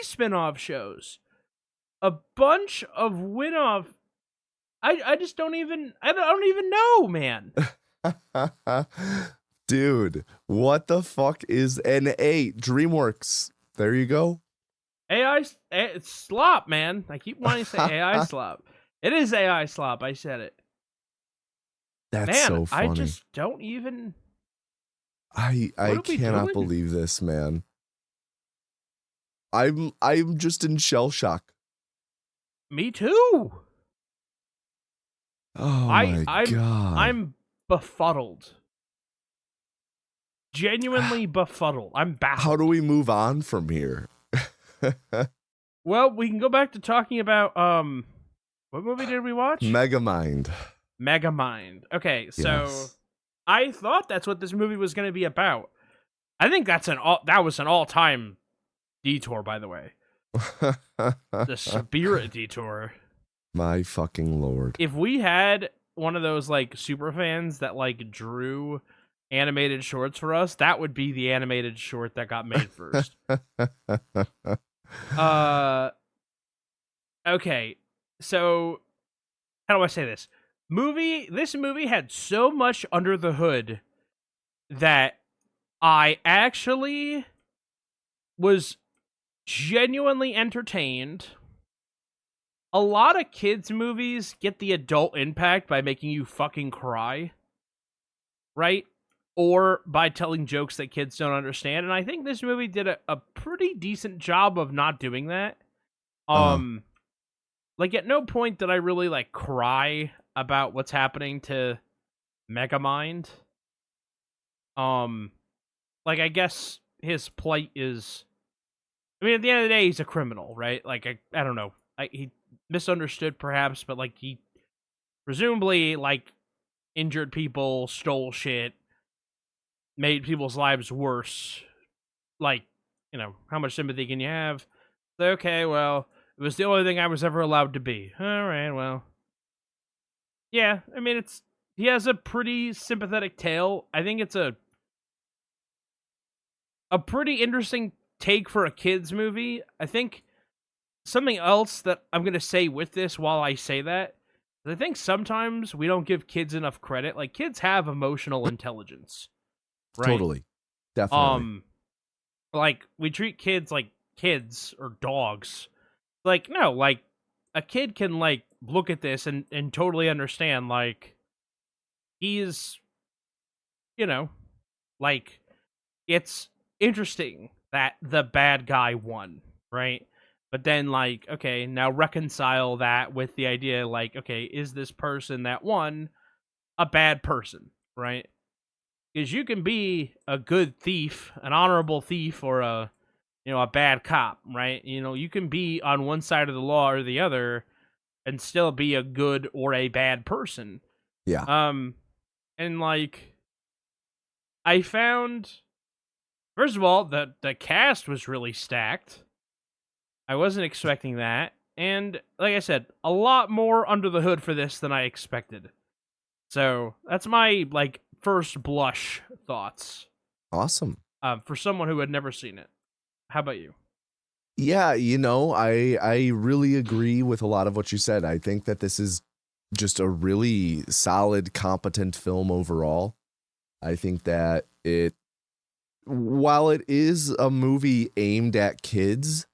spin-off shows, a bunch of win-off. I don't even know, man. Dude, what the fuck is NA? DreamWorks. There you go. It's slop, man. I keep wanting to say AI slop. It is AI slop. I said it. That's man, so funny. I just don't even. I cannot believe this, man. I'm just in shell shock. Me too. Oh my god. I'm befuddled. Genuinely befuddled. I'm baffled. How do we move on from here? Well, we can go back to talking about what movie did we watch? Megamind. Okay, so Yes. I thought that's what this movie was going to be about. I think that was an all-time detour, by the way. The Spirit detour. My fucking lord. If we had one of those like super fans that like drew animated shorts for us, that would be the animated short that got made first. Okay. So how do I say this? This movie had so much under the hood that I actually was genuinely entertained. A lot of kids' movies get the adult impact by making you fucking cry, right? Or by telling jokes that kids don't understand. And I think this movie did a pretty decent job of not doing that. Like, at no point did I really, like, cry about what's happening to Megamind. Like, I guess his plight is... I mean, at the end of the day, he's a criminal, right? Like, I don't know. He misunderstood, perhaps, but, like, he presumably, like, injured people, stole shit, made people's lives worse. Like, you know, how much sympathy can you have? Okay, well, it was the only thing I was ever allowed to be. All right, well. Yeah, I mean, he has a pretty sympathetic tale. I think it's a pretty interesting take for a kids movie. I think something else that I'm going to say with this while I say that, I think sometimes we don't give kids enough credit. Like, kids have emotional intelligence. Right? Totally. Definitely. Like, we treat kids like kids or dogs. Like, no, like, a kid can, like, look at this and totally understand, like, he's, you know, like, it's interesting that the bad guy won, right? But then, like, okay, now reconcile that with the idea, like, okay, is this person that won a bad person, right? Because you can be a good thief, an honorable thief, or a bad cop, right? You know, you can be on one side of the law or the other and still be a good or a bad person. Yeah. And, like, I found, first of all, the cast was really stacked. I wasn't expecting that. And, like I said, a lot more under the hood for this than I expected. So, that's my, like, first blush thoughts. Awesome. For someone who had never seen it. How about you? Yeah, you know, I really agree with a lot of what you said. I think that this is just a really solid, competent film overall. I think that while it is a movie aimed at kids,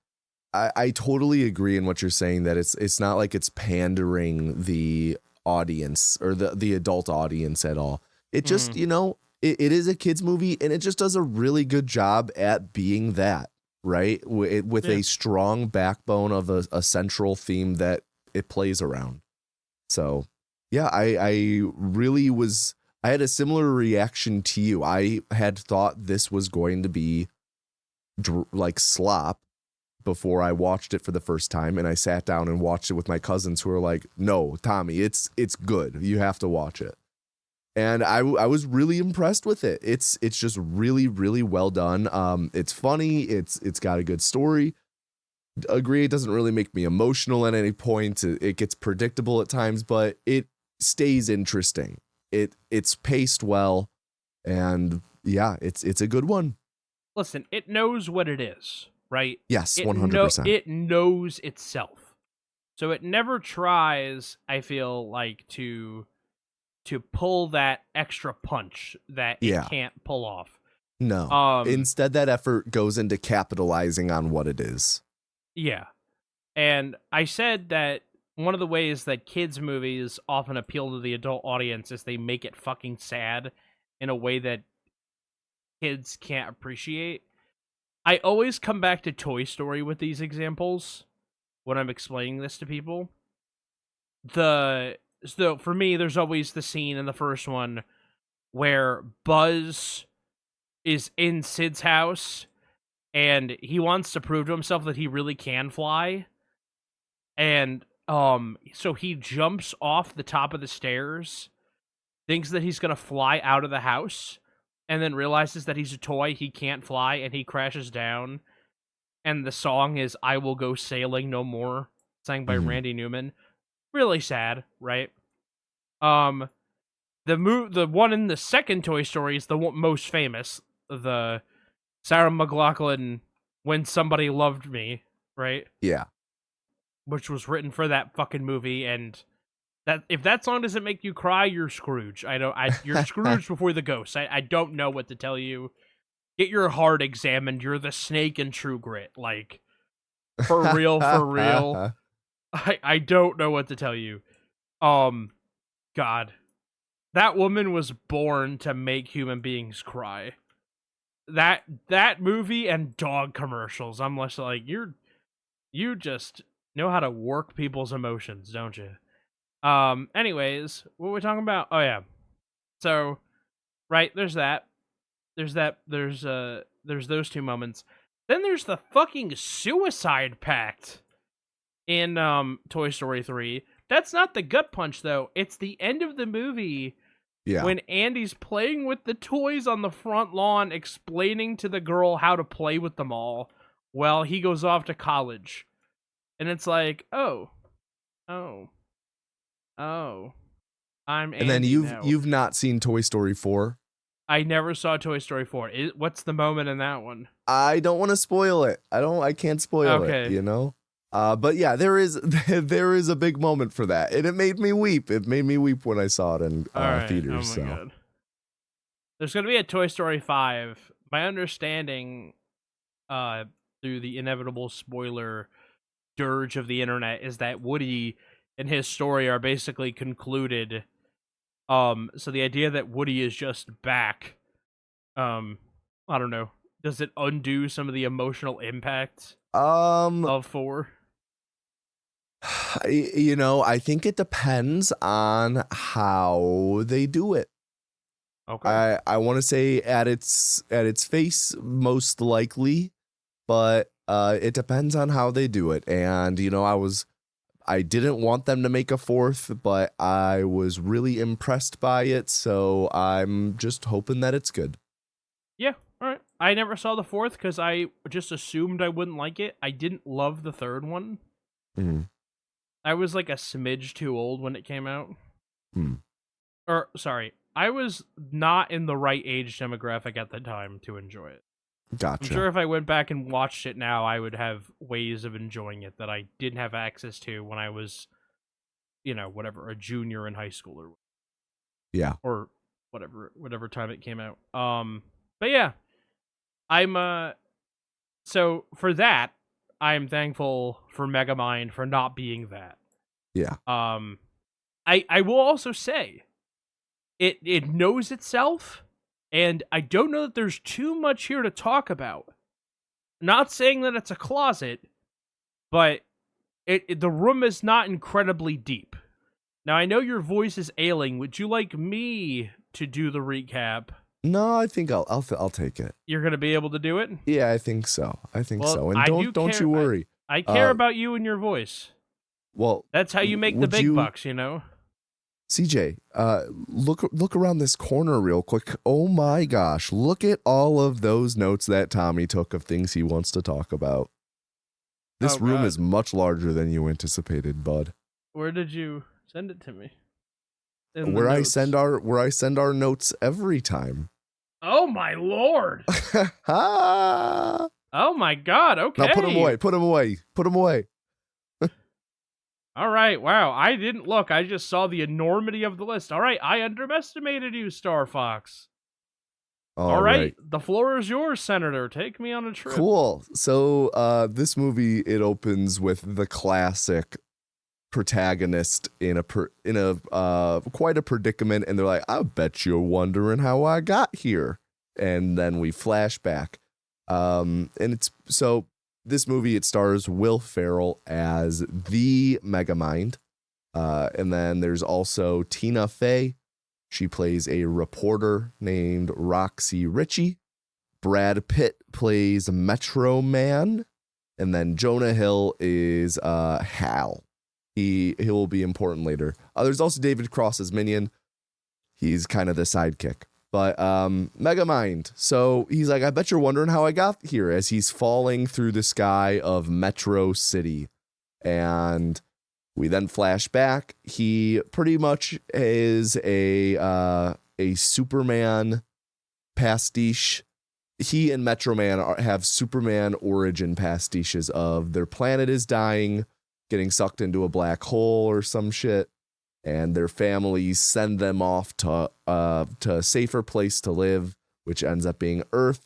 I totally agree in what you're saying, that it's not like it's pandering the audience or the adult audience at all. It just, you know, it is a kids movie, and it just does a really good job at being that, right? With a strong backbone of a central theme that it plays around. So, yeah, I really was I had a similar reaction to you. I had thought this was going to be like slop before I watched it for the first time, and I sat down and watched it with my cousins who were like, "No, Tommy, it's good. You have to watch it." And I was really impressed with it. It's just really, really well done. It's funny. It's got a good story. Agree, it doesn't really make me emotional at any point. It gets predictable at times, but it stays interesting. It's paced well, and yeah, it's a good one. Listen, it knows what it is, right? Yes, 100%. It knows itself. So it never tries, I feel like, to pull that extra punch that it can't pull off. No. Instead, that effort goes into capitalizing on what it is. Yeah. And I said that one of the ways that kids' movies often appeal to the adult audience is they make it fucking sad in a way that kids can't appreciate. I always come back to Toy Story with these examples when I'm explaining this to people. So for me, there's always the scene in the first one where Buzz is in Sid's house and he wants to prove to himself that he really can fly. And so he jumps off the top of the stairs, thinks that he's going to fly out of the house, and then realizes that he's a toy, he can't fly, and he crashes down. And the song is I Will Go Sailing No More, sang by Randy Newman. Really sad, right? The one in the second Toy Story is the most famous, the Sarah McLachlan When Somebody Loved Me, right? Yeah. Which was written for that fucking movie, and that if that song doesn't make you cry, you're Scrooge. You're Scrooge before the ghost. I don't know what to tell you. Get your heart examined. You're the snake in True Grit. Like, for real, for real. I don't know what to tell you. God. That woman was born to make human beings cry. That movie and dog commercials, I'm less like, you just know how to work people's emotions, don't you? Anyways, what were we talking about? Oh yeah. So, right, there's that. There's those two moments. Then there's the fucking suicide pact in Toy Story 3. That's not the gut punch though. It's the end of the movie. Yeah. When Andy's playing with the toys on the front lawn, explaining to the girl how to play with them all while he goes off to college. And it's like, oh. I'm Andy. And then you've not seen Toy Story 4? I never saw Toy Story 4. What's the moment in that one? I don't want to spoil it. I can't spoil it, you know? But yeah, there is a big moment for that. And it made me weep. It made me weep when I saw it in theaters. Oh my God. There's going to be a Toy Story 5. My understanding, through the inevitable spoiler dirge of the internet, is that Woody and his story are basically concluded. So the idea that Woody is just back, I don't know. Does it undo some of the emotional impact of 4? You know, I think it depends on how they do it. Okay. I want to say at its face, most likely, but it depends on how they do it. And you know, I didn't want them to make a 4th, but I was really impressed by it, so I'm just hoping that it's good. Yeah, all right. I never saw the 4th because I just assumed I wouldn't like it. I didn't love the 3rd one. Mm-hmm. I was like a smidge too old when it came out. Or, sorry, I was not in the right age demographic at the time to enjoy it. Gotcha. I'm sure if I went back and watched it now, I would have ways of enjoying it that I didn't have access to when I was, you know, whatever, a junior in high school or or whatever time it came out. But yeah, I'm so for that, I'm thankful for Megamind for not being that. Yeah. I will also say it knows itself. And I don't know that there's too much here to talk about. Not saying that it's a closet, but the room is not incredibly deep. Now, I know your voice is ailing. Would you like me to do the recap? No, I think I'll take it. You're going to be able to do it? Yeah, I think so. Well, And I don't you worry. I care about you and your voice. Well, that's how you make the big bucks, you know? CJ, look around this corner real quick. Oh my gosh, look at all of those notes that Tommy took of things he wants to talk about. This room is much larger than you anticipated, bud. Where did you send it to me? Where I send our notes every time. Oh my lord! Oh my god! Okay. Now put them away. All right. Wow. I didn't look. I just saw the enormity of the list. All right. I underestimated you, Star Fox. All right. The floor is yours, Senator. Take me on a trip. Cool. So this movie, it opens with the classic protagonist in a quite a predicament, and they're like, I bet you're wondering how I got here. And then we flash back. And it's so this movie, it stars Will Ferrell as the Megamind. And then there's also Tina Fey. She plays a reporter named Roxy Ritchie. Brad Pitt plays Metro Man. And then Jonah Hill is Hal. He will be important later. There's also David Cross as Minion. He's kind of the sidekick. But Megamind. So he's like, I bet you're wondering how I got here, as he's falling through the sky of Metro City. And we then flash back. He pretty much is a Superman pastiche. He and Metro Man have Superman origin pastiches of their planet is dying, getting sucked into a black hole or some shit, and their families send them off to a safer place to live, which ends up being Earth.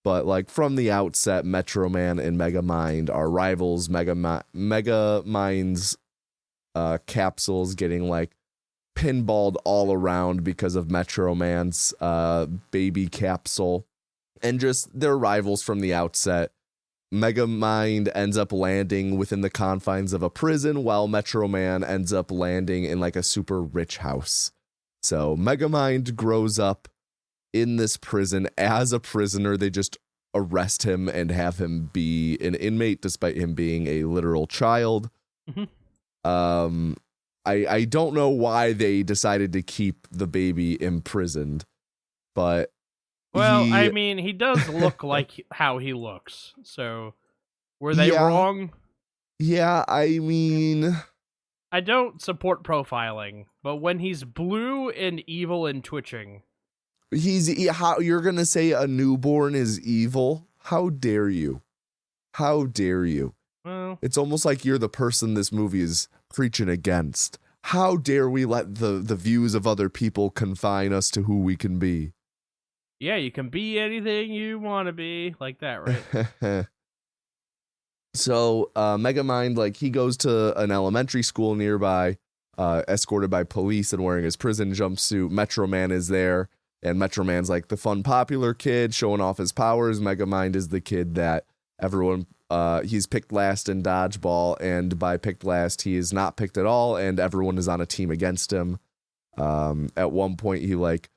But like from the outset, Metro Man and Megamind are rivals. Megamind's capsules getting like pinballed all around because of Metro Man's baby capsule, and just they're rivals from the outset. Megamind ends up landing within the confines of a prison, while Metro Man ends up landing in like a super rich house. So Megamind grows up in this prison as a prisoner. They just arrest him and have him be an inmate despite him being a literal child. Mm-hmm. I don't know why they decided to keep the baby imprisoned, but well, I mean, he does look like how he looks. So, were they wrong? Yeah, I mean, I don't support profiling, but when he's blue and evil and twitching, how you're gonna say a newborn is evil? How dare you? How dare you? Well, it's almost like you're the person this movie is preaching against. How dare we let the views of other people confine us to who we can be? Yeah, you can be anything you want to be, like that, right? So, Megamind, like, he goes to an elementary school nearby, escorted by police and wearing his prison jumpsuit. Metro Man is there, and Metro Man's like the fun, popular kid showing off his powers. Megamind is the kid that everyone, he's picked last in dodgeball, and by picked last, he is not picked at all, and everyone is on a team against him. At one point, he, like,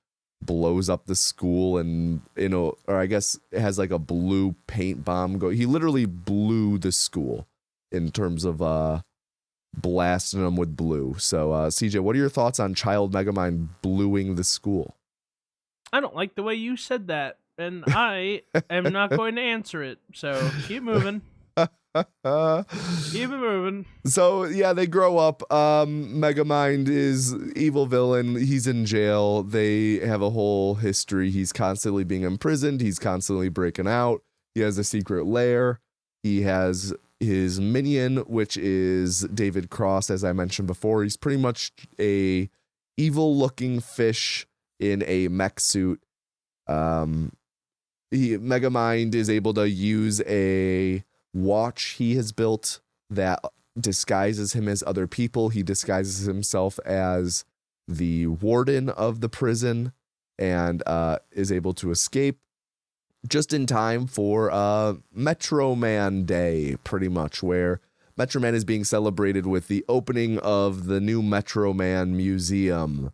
blows up the school and or I guess it has like a blue paint bomb go. He literally blew the school in terms of blasting them with blue. So CJ, what are your thoughts on child Megamind bluing the school? I don't like the way you said that, and I am not going to answer it. So keep moving. Keep it moving. So yeah, they grow up. Megamind is evil villain. He's in jail. They have a whole history. He's constantly being imprisoned. He's constantly breaking out. He has a secret lair. He has his minion, which is David Cross, as I mentioned before. He's pretty much a evil-looking fish in a mech suit. Megamind is able to use a watch he has built that disguises him as other people. He disguises himself as the warden of the prison and is able to escape just in time for Metro Man Day, pretty much, where Metro Man is being celebrated with the opening of the new Metro Man Museum.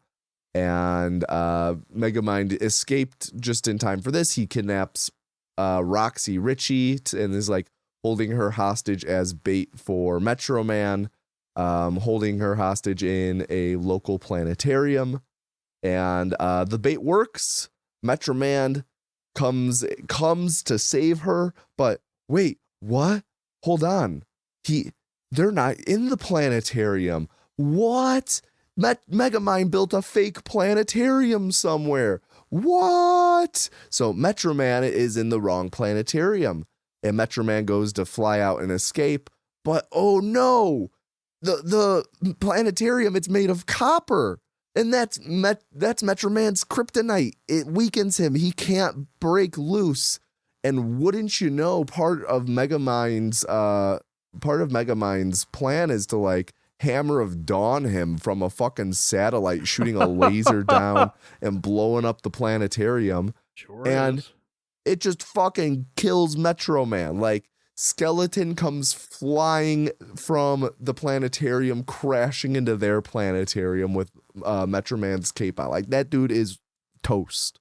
And Megamind escaped just in time for this. He kidnaps Roxy Ritchie and is like holding her hostage as bait for Metro Man, holding her hostage in a local planetarium. And the bait works. Metro Man comes to save her, but wait, what? Hold on. They're not in the planetarium. What? Megamind built a fake planetarium somewhere. What? So Metro Man is in the wrong planetarium, and Metro Man goes to fly out and escape, but oh no, the planetarium, it's made of copper, and that's Metro Man's kryptonite. It weakens him. He can't break loose. And wouldn't you know, part of Megamind's plan is to like Hammer of Dawn him from a fucking satellite, shooting a laser down and blowing up the planetarium. Sure and is. It just fucking kills Metro Man. Like, Skeleton comes flying from the planetarium, crashing into their planetarium with Metro Man's cape on. Like, that dude is toast.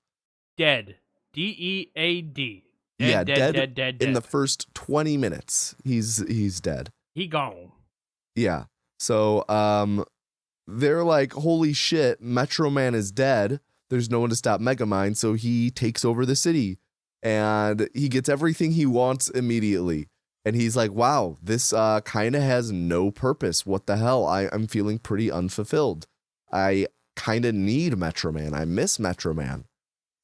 Dead. D-E-A-D. Dead. In the first 20 minutes, he's dead. He gone. Yeah. So they're like, holy shit, Metro Man is dead. There's no one to stop Megamind, so he takes over the city. And he gets everything he wants immediately. And he's like, wow, this kind of has no purpose. What the hell? I'm feeling pretty unfulfilled. I kind of need Metro Man. I miss Metro Man.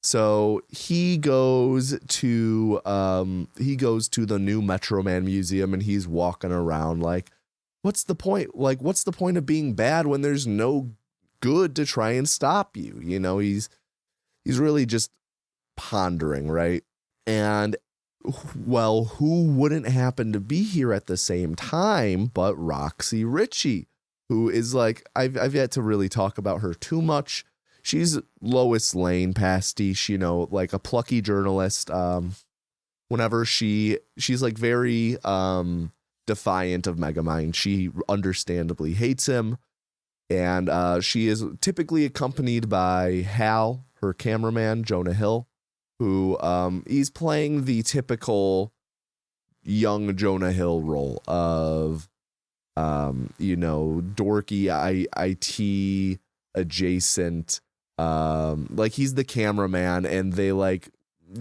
So he goes to the new Metro Man Museum, and he's walking around like, what's the point? Like, what's the point of being bad when there's no good to try and stop you? You know, he's really just pondering, right? And well, who wouldn't happen to be here at the same time but Roxy Ritchie, who is like, I've yet to really talk about her too much. She's Lois Lane pastiche, you know, like a plucky journalist. Whenever she's like very defiant of Megamind. She understandably hates him. And she is typically accompanied by Hal, her cameraman, Jonah Hill, who he's playing the typical young Jonah Hill role of, dorky IT adjacent. Like, he's the cameraman, and they like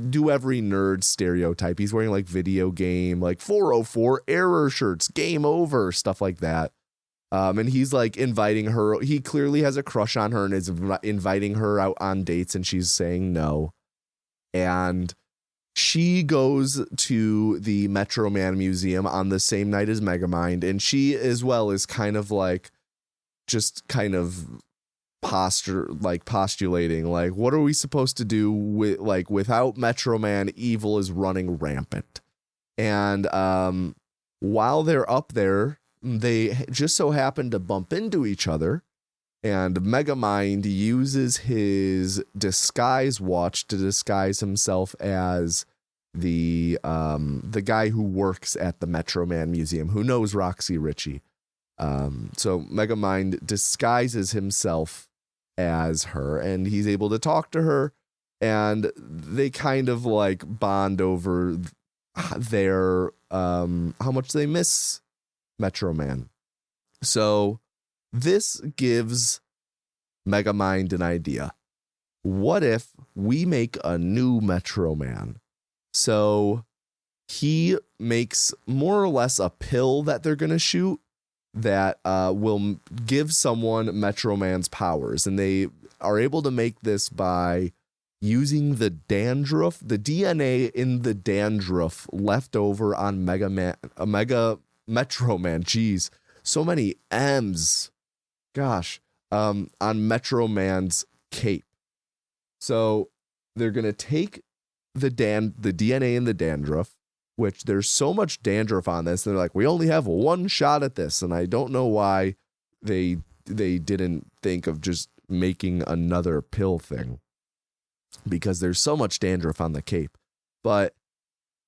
do every nerd stereotype. He's wearing like video game, like 404 error shirts, game over, stuff like that. And he's like inviting her. He clearly has a crush on her and is inviting her out on dates, and she's saying no. And she goes to the Metro Man Museum on the same night as Megamind, and she as well is kind of like, just kind of postulating, like, what are we supposed to do with, like, without Metro Man, evil is running rampant. And while they're up there, they just so happen to bump into each other, and Megamind uses his disguise watch to disguise himself as the guy who works at the Metro Man Museum, who knows Roxy Ritchie. So Megamind disguises himself as her, and he's able to talk to her, and they kind of like bond over their how much they miss Metro Man. So this gives Megamind an idea. What if we make a new Metro Man? So he makes more or less a pill that they're going to shoot that will give someone Metro Man's powers. And they are able to make this by using the dandruff, the DNA in the dandruff left over on Metro Man. Jeez, so many M's. Gosh, on Metro Man's cape. So they're going to take the DNA in the dandruff, which there's so much dandruff on this. They're like, we only have one shot at this. And I don't know why they didn't think of just making another pill thing, because there's so much dandruff on the cape. But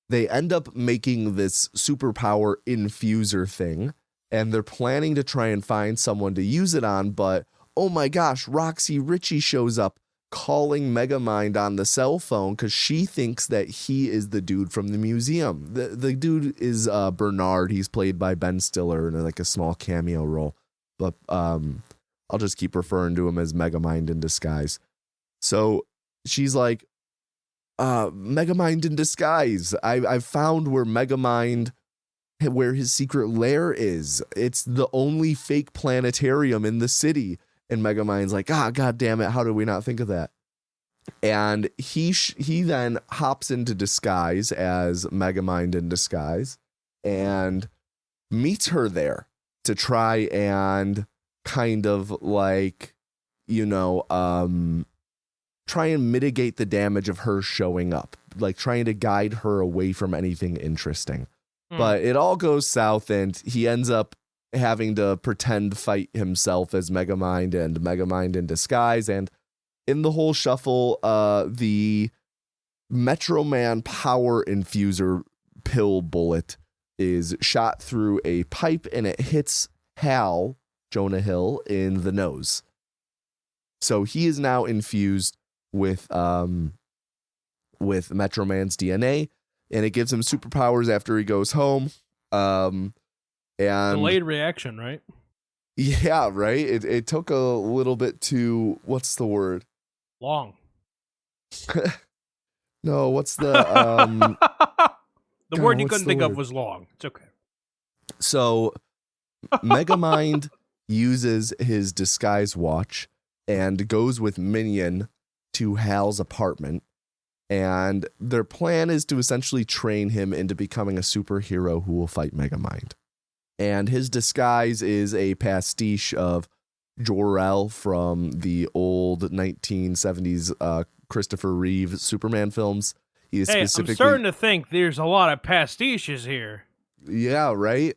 they end up making this superpower infuser thing, and they're planning to try and find someone to use it on, but oh my gosh, Roxy Ritchie shows up calling Megamind on the cell phone because she thinks that he is the dude from the museum. The dude is Bernard. He's played by Ben Stiller in like a small cameo role, but I'll just keep referring to him as Megamind in disguise. So she's like, Megamind in disguise. I've found where Megamind, where his secret lair is. It's the only fake planetarium in the city. And Megamind's like, God damn it, how did we not think of that? And he then hops into disguise as Megamind in disguise and meets her there to try and kind of like, try and mitigate the damage of her showing up, like trying to guide her away from anything interesting. But it all goes south, and he ends up having to pretend fight himself as Megamind and Megamind in disguise. And in the whole shuffle, the Metro Man power infuser pill bullet is shot through a pipe, and it hits Hal, Jonah Hill, in the nose. So he is now infused with Metro Man's DNA, and it gives him superpowers after he goes home. And delayed reaction, right? Yeah, right. It took a little bit to, what's the word? Long. No, what's the the word you couldn't think of was long. It's okay. So Megamind uses his disguise watch and goes with Minion to Hal's apartment, and their plan is to essentially train him into becoming a superhero who will fight Megamind. And his disguise is a pastiche of Jor-El from the old 1970s Christopher Reeve Superman films. He is specifically... I'm starting to think there's a lot of pastiches here. Yeah, right?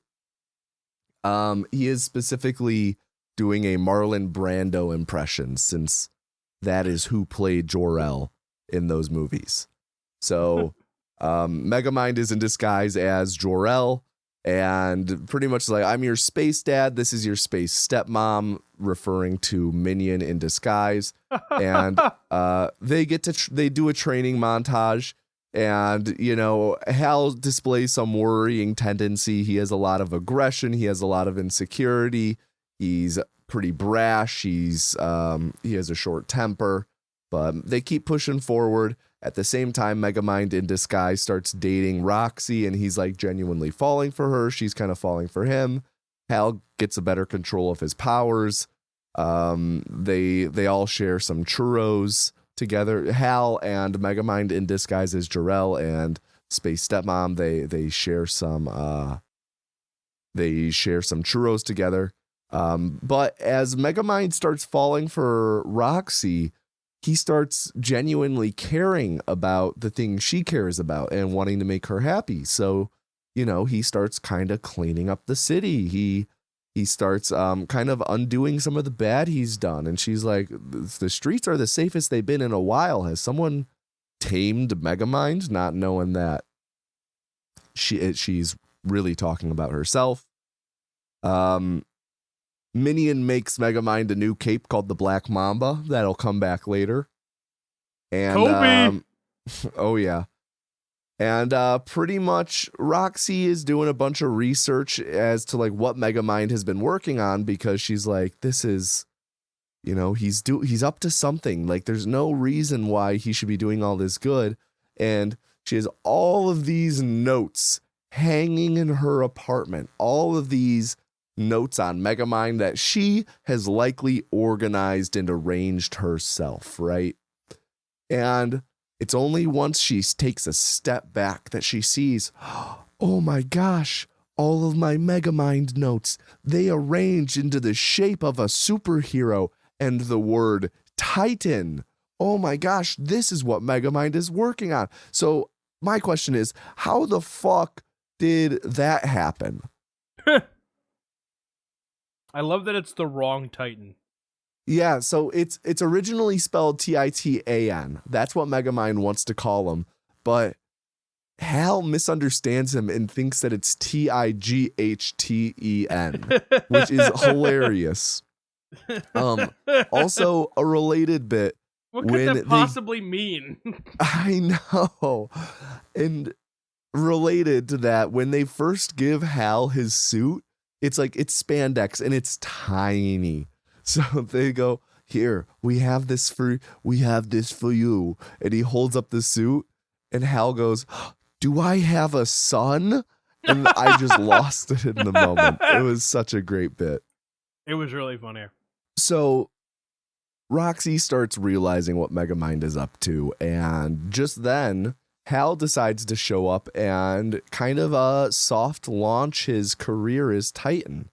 He is specifically doing a Marlon Brando impression, since that is who played Jor-El in those movies. So Megamind is in disguise as Jor-El, and pretty much like, I'm your space dad, this is your space stepmom, referring to Minion in disguise. And they do a training montage, and Hal displays some worrying tendency. He has a lot of aggression, he has a lot of insecurity, he's pretty brash, he has a short temper, but they keep pushing forward. At the same time, Megamind in disguise starts dating Roxy, and he's like genuinely falling for her. She's kind of falling for him. Hal gets a better control of his powers. They all share some churros together. Hal and Megamind in disguise as Jor-El and Space Stepmom, they share some churros together. But as Megamind starts falling for Roxy, he starts genuinely caring about the things she cares about and wanting to make her happy. So, he starts kind of cleaning up the city. He starts kind of undoing some of the bad he's done. And she's like, the streets are the safest they've been in a while. Has someone tamed Megamind? Not knowing that she's really talking about herself. Minion makes Megamind a new cape called the Black Mamba. That'll come back later. And Kobe! Oh yeah. And pretty much Roxy is doing a bunch of research as to like what Megamind has been working on, because she's like, this is, he's up to something. Like, there's no reason why he should be doing all this good. And she has all of these notes hanging in her apartment. All of these notes on Megamind that she has likely organized and arranged herself, right? And it's only once she takes a step back that she sees, oh my gosh, all of my Megamind notes, they arranged into the shape of a superhero and the word Titan. Oh my gosh, this is what Megamind is working on. So my question is, how the fuck did that happen? I love that it's the wrong Titan. Yeah, so it's originally spelled Titan. That's what Megamind wants to call him. But Hal misunderstands him and thinks that it's Tighten, which is hilarious. Also, a related bit. What could that possibly mean? I know. And related to that, when they first give Hal his suit, it's like it's spandex and it's tiny. So they go, here, we have this for you. And he holds up the suit and Hal goes, do I have a son? And I just lost it in the moment. It was such a great bit. It was really funny. So Roxy starts realizing what Megamind is up to, and just then Hal decides to show up and kind of soft launch his career as Titan.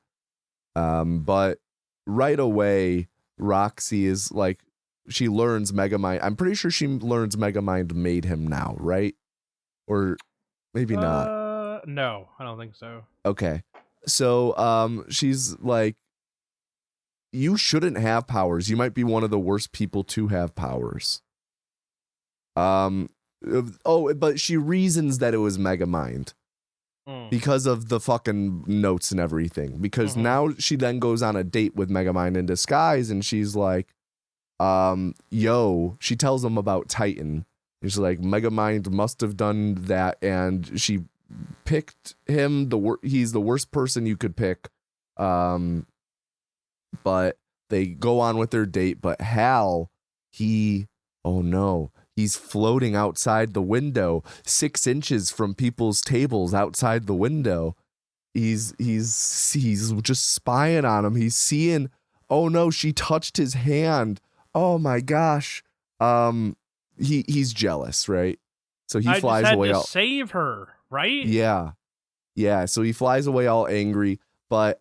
But right away, Roxy is like, she learns Megamind. I'm pretty sure she learns Megamind made him now, right? Or maybe not. No, I don't think so. Okay. So she's like, you shouldn't have powers. You might be one of the worst people to have powers. But she reasons that it was Megamind because of the fucking notes and everything. Because now she then goes on a date with Megamind in disguise, and she's like, she tells him about Titan. And she's like, Megamind must have done that, and she picked him. He's the worst person you could pick. But they go on with their date, but Hal, he's floating outside the window, 6 inches from people's tables outside the window. He's just spying on him. He's seeing, oh no, she touched his hand. Oh my gosh. He's jealous, right? So he flies away. To save her, right? Yeah. So he flies away all angry, but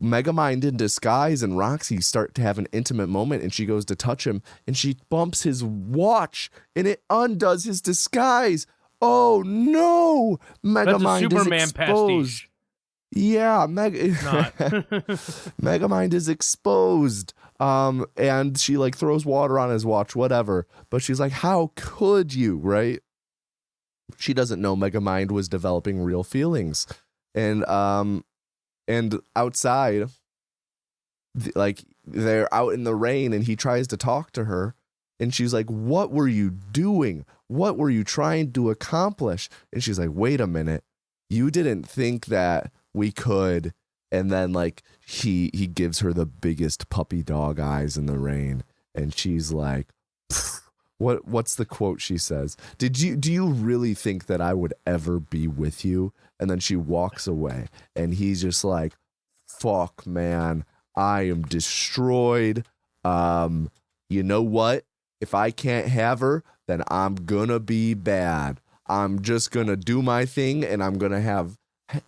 Megamind in disguise and Roxy start to have an intimate moment, and she goes to touch him and she bumps his watch and it undoes his disguise. Oh no! Megamind is exposed. Pastiche. Yeah, Megamind is exposed. And she like throws water on his watch, whatever. But she's like, how could you, right? She doesn't know Megamind was developing real feelings. And outside, like they're out in the rain and he tries to talk to her and she's like, what were you doing? What were you trying to accomplish? And she's like, wait a minute. You didn't think that we could. And then like he gives her the biggest puppy dog eyes in the rain. And she's like, what's the quote she says? Do you really think that I would ever be with you? And then she walks away and he's just like, fuck, man, I am destroyed. You know what? If I can't have her, then I'm gonna be bad. I'm just gonna do my thing and I'm gonna have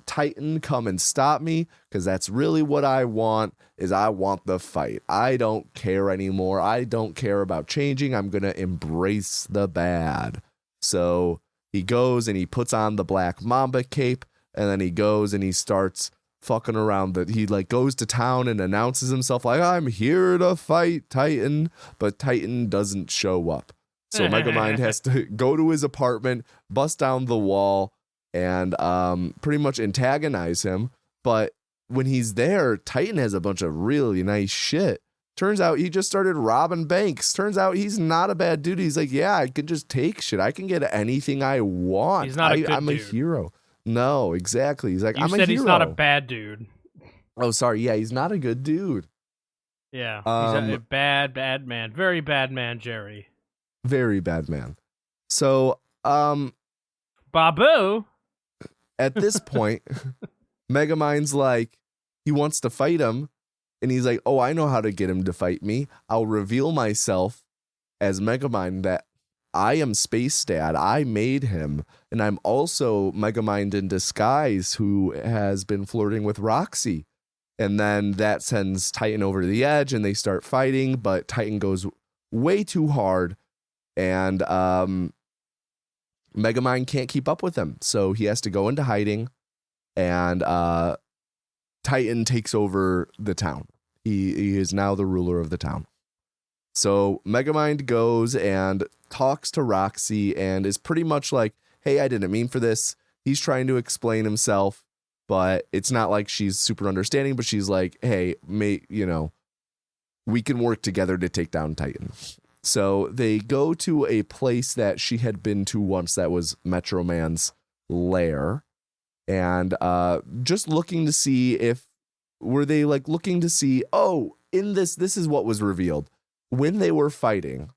Titan come and stop me, because that's really what I want. Is I want the fight. I don't care anymore. I don't care about changing. I'm gonna embrace the bad. So he goes and he puts on the Black Mamba cape, and then he goes and he starts fucking around. He like goes to town and announces himself like, I'm here to fight Titan, but Titan doesn't show up. So Megamind has to go to his apartment, bust down the wall, and pretty much antagonize him. But when he's there, Titan has a bunch of really nice shit. Turns out he just started robbing banks. Turns out he's not a bad dude. He's like, yeah, I can just take shit. I can get anything I want. He's not a good I'm dude. A hero. No, exactly. He's like, I'm a hero. You said he's not a bad dude. Oh, sorry. Yeah, he's not a good dude. Yeah, he's a bad man. Very bad man, Jerry. Very bad man. So, Babu. At this point, Megamind's like, he wants to fight him. And he's like, oh, I know how to get him to fight me. I'll reveal myself as Megamind, that I am Space Dad. I made him. And I'm also Megamind in disguise, who has been flirting with Roxy. And then that sends Titan over to the edge and they start fighting. But Titan goes way too hard. And Megamind can't keep up with him. So he has to go into hiding. And Titan takes over the town. He is now the ruler of the town. So Megamind goes and talks to Roxy and is pretty much like, hey, I didn't mean for this. He's trying to explain himself, but it's not like she's super understanding, but she's like, hey, we can work together to take down Titan. So they go to a place that she had been to once that was Metro Man's lair, and just looking to see in this is what was revealed. When they were fighting,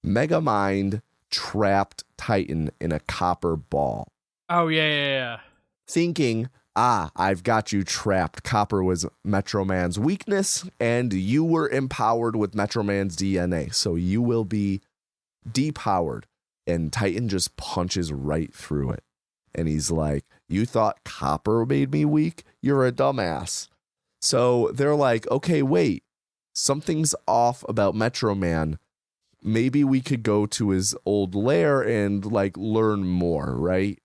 Megamind trapped Titan in a copper ball. Oh, yeah. Thinking, I've got you trapped. Copper was Metro Man's weakness, and you were empowered with Metro Man's DNA, so you will be depowered. And Titan just punches right through it. And he's like, you thought copper made me weak? You're a dumbass. So they're like, okay, wait, something's off about Metro Man. Maybe we could go to his old lair and like learn more, right?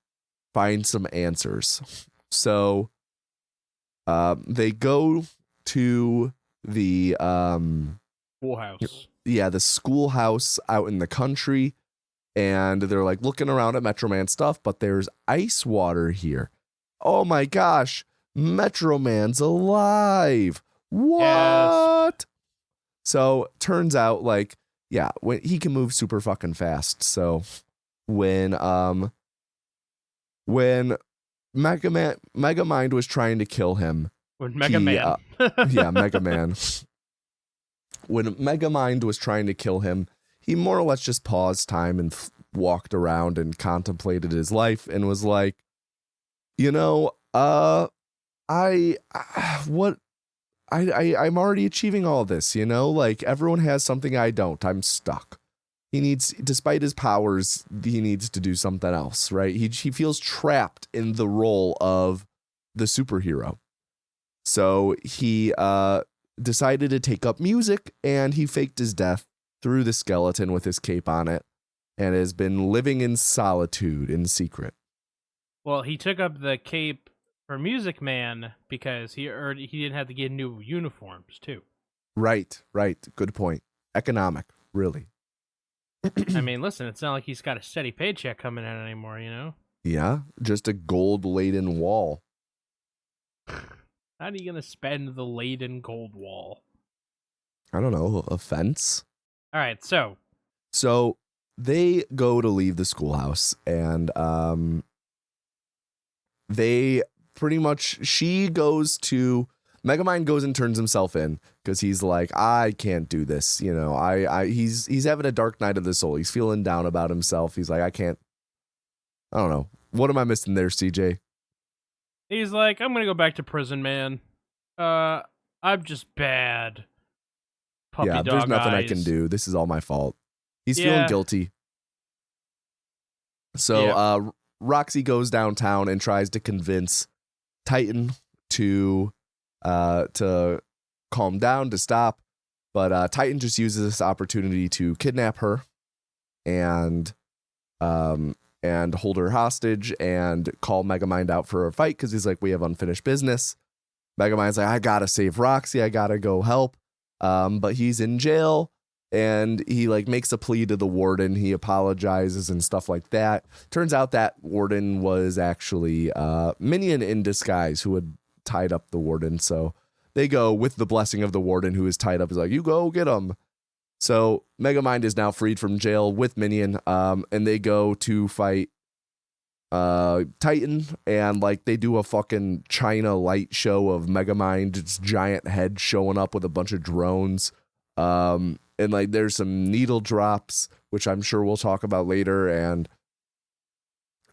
Find some answers. So they go to the schoolhouse. Yeah, the schoolhouse out in the country, and they're like looking around at Metro Man stuff, but there's ice water here. Oh my gosh, Metro Man's alive. What? Yes. So turns out like, yeah, when he can move super fucking fast. So when Megamind was trying to kill him. When Megaman. Megaman. When Megamind was trying to kill him, he more or less just paused time and walked around and contemplated his life and was like, I'm already achieving all this, like everyone has something I don't. I'm stuck. Despite his powers, he needs to do something else, right? He feels trapped in the role of the superhero. So he decided to take up music, and he faked his death through the skeleton with his cape on it, and has been living in solitude in secret. Well, he took up the cape for Music Man because he didn't have to get new uniforms too. Right. Good point. Economic, really. I mean, listen, it's not like he's got a steady paycheck coming in anymore, Yeah, just a gold-laden wall. How are you going to spend the laden gold wall? I don't know, a fence? All right, so they go to leave the schoolhouse, and they pretty much, Megamind goes and turns himself in because he's like, I can't do this. He's having a dark night of the soul. He's feeling down about himself. He's like, I don't know. What am I missing there, CJ? He's like, I'm going to go back to prison, man. I'm just bad. Puppy dog there's nothing eyes. I can do. This is all my fault. He's feeling guilty. So Roxy goes downtown and tries to convince Titan to calm down, to stop, but Titan just uses this opportunity to kidnap her and hold her hostage and call Megamind out for a fight because he's like, we have unfinished business. Megamind's like, I gotta save Roxy, I gotta go help, but he's in jail, and he like makes a plea to the warden. He apologizes and stuff like that. Turns out that warden was actually Minion in disguise who had tied up the warden. So they go with the blessing of the warden who is tied up. He's like, you go get him. So Megamind is now freed from jail with Minion, and they go to fight Titan, and like they do a fucking China light show of Megamind's giant head showing up with a bunch of drones. And like there's some needle drops, which I'm sure we'll talk about later, and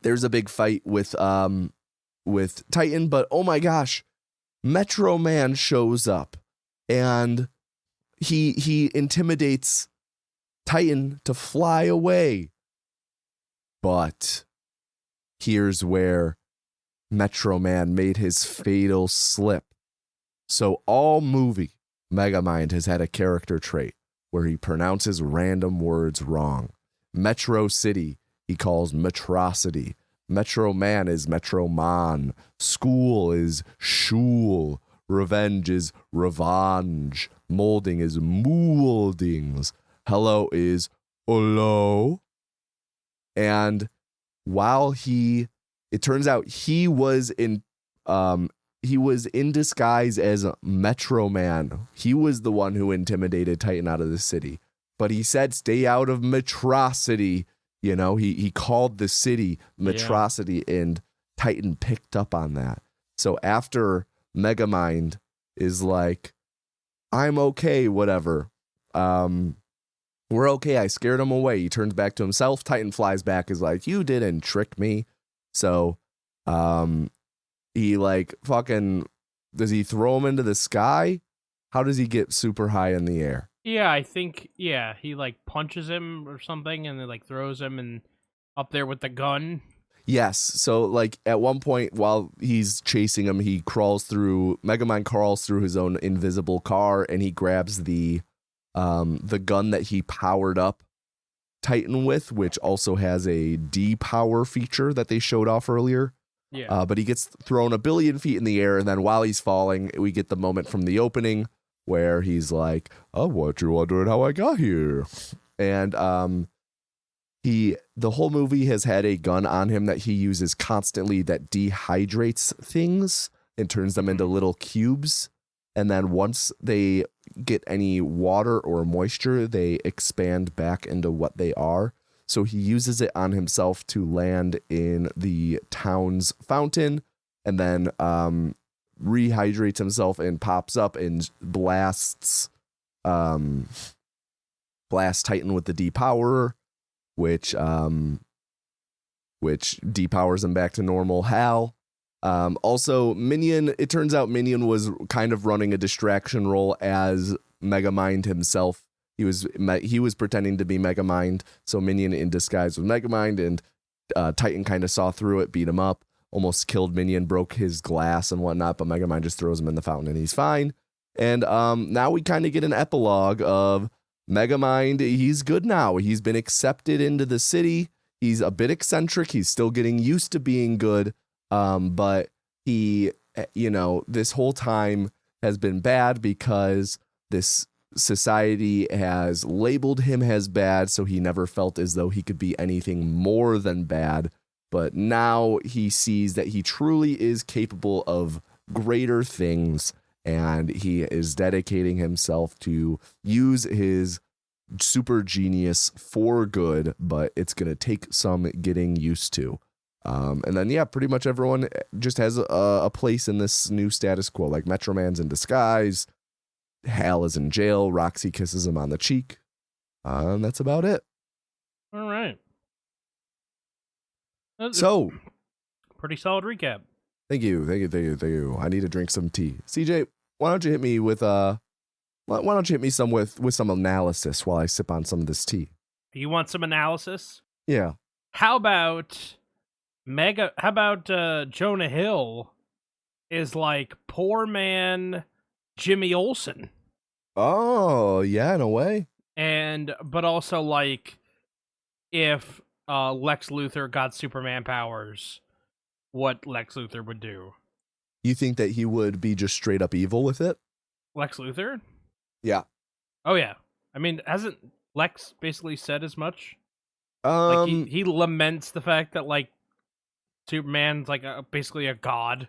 there's a big fight with Titan, but oh my gosh, Metro Man shows up and he intimidates Titan to fly away. But here's where Metro Man made his fatal slip. So all movie, Megamind has had a character trait where he pronounces random words wrong. Metro City, he calls Metrocity. Metro Man is Metroman. School is Shul. Revenge is Revange. Molding is Mouldings. Hello is hello. And while it turns out he was in disguise as Metro Man. He was the one who intimidated Titan out of the city. But he said, stay out of Metrocity. You know, he called the city Metrocity, and Titan picked up on that. So after Megamind is like, I'm okay, whatever. We're okay. I scared him away. He turns back to himself. Titan flies back, is like, you didn't trick me. So, he like fucking, does he throw him into the sky? How does he get super high in the air? Yeah, I think, he like punches him or something and then like throws him and up there with the gun. Yes. So like at one point while he's chasing him, Megamind crawls through his own invisible car and he grabs the gun that he powered up Titan with, which also has a D-power feature that they showed off earlier. Yeah. But he gets thrown 1 billion feet in the air, and then while he's falling, we get the moment from the opening where he's like, "Oh, what you wondering how I got here?" And the whole movie has had a gun on him that he uses constantly that dehydrates things and turns them into little cubes. And then once they get any water or moisture, they expand back into what they are. So he uses it on himself to land in the town's fountain and then rehydrates himself and pops up and blasts Titan with the depowerer, which depowers him back to normal Hal. Also, Minion, it turns out Minion was kind of running a distraction role as Megamind himself. He was pretending to be Megamind, so Minion in disguise was Megamind, and Titan kind of saw through it, beat him up, almost killed Minion, broke his glass and whatnot, but Megamind just throws him in the fountain and he's fine. And now we kind of get an epilogue of Megamind. He's good now. He's been accepted into the city. He's a bit eccentric. He's still getting used to being good. But he, this whole time has been bad because this society has labeled him as bad, so he never felt as though he could be anything more than bad. But now he sees that he truly is capable of greater things, and he is dedicating himself to use his super genius for good, but it's going to take some getting used to. And then, pretty much everyone just has a place in this new status quo. Like Metro Man's in disguise, Hal is in jail, Roxy kisses him on the cheek, and that's about it. All right. So, pretty solid recap. Thank you. I need to drink some tea. CJ, why don't you hit me with some analysis while I sip on some of this tea? You want some analysis? Yeah. How about Jonah Hill is like poor man Jimmy Olsen? Oh, yeah, in a way. But also like if Lex Luthor got Superman powers, what Lex Luthor would do. You think that he would be just straight up evil with it? Lex Luthor? Yeah. Oh yeah. I mean, hasn't Lex basically said as much? Like he laments the fact that like Superman's like basically a god.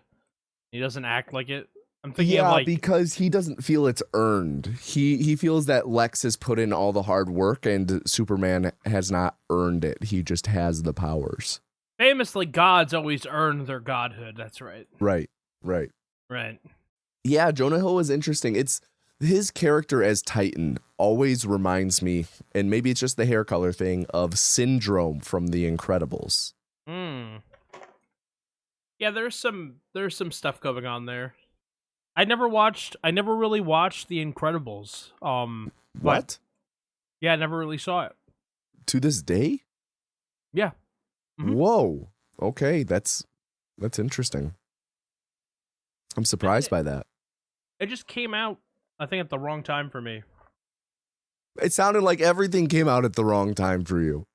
He doesn't act like it. I'm thinking of like, because he doesn't feel it's earned. He feels that Lex has put in all the hard work and Superman has not earned it. He just has the powers. Famously, gods always earn their godhood. That's right. Right. Yeah, Jonah Hill is interesting. It's his character as Titan always reminds me, and maybe it's just the hair color thing, of Syndrome from The Incredibles. Yeah, there's some stuff going on there. I never really watched The Incredibles. What? Yeah, I never really saw it. To this day? Yeah. Mm-hmm. Whoa. Okay, that's interesting. I'm surprised by that. It just came out, I think, at the wrong time for me. It sounded like everything came out at the wrong time for you.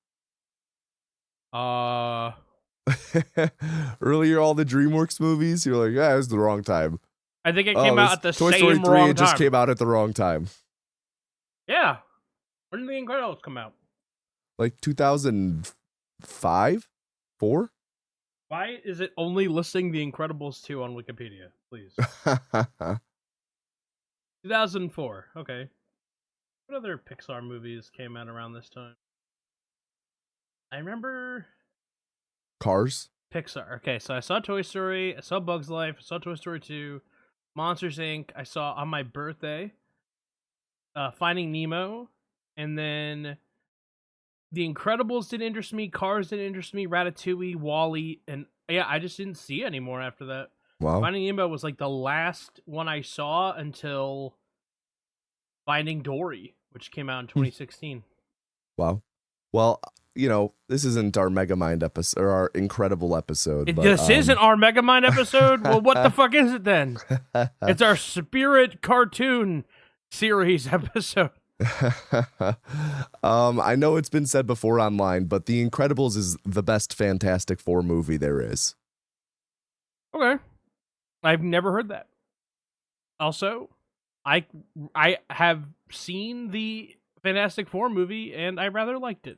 Earlier, all the DreamWorks movies, you're like, yeah, it was the wrong time. I think it came out at the Toy same Story 3, wrong it just time. came out at the wrong time. Yeah. When did The Incredibles come out? like 2005, 4. Why is it only listing The Incredibles 2 on Wikipedia? Please. 2004. Okay. What other Pixar movies came out around this time? I remember Cars. Pixar. Okay, so I saw Toy Story, I saw Bug's Life, I saw Toy Story 2, Monsters Inc. I saw on my birthday, Finding Nemo, and then The Incredibles didn't interest me, Cars didn't interest me, Ratatouille, Wall-E, and yeah, I just didn't see any more after that. Wow. Finding Nemo was like the last one I saw until Finding Dory, which came out in 2016. Wow. Well, this isn't our Megamind episode or our Incredible episode. This isn't our Megamind episode? Well, what the fuck is it then? It's our Spirit cartoon series episode. I know it's been said before online, but The Incredibles is the best Fantastic Four movie there is. Okay. I've never heard that. Also, I have seen the Fantastic Four movie, and I rather liked it.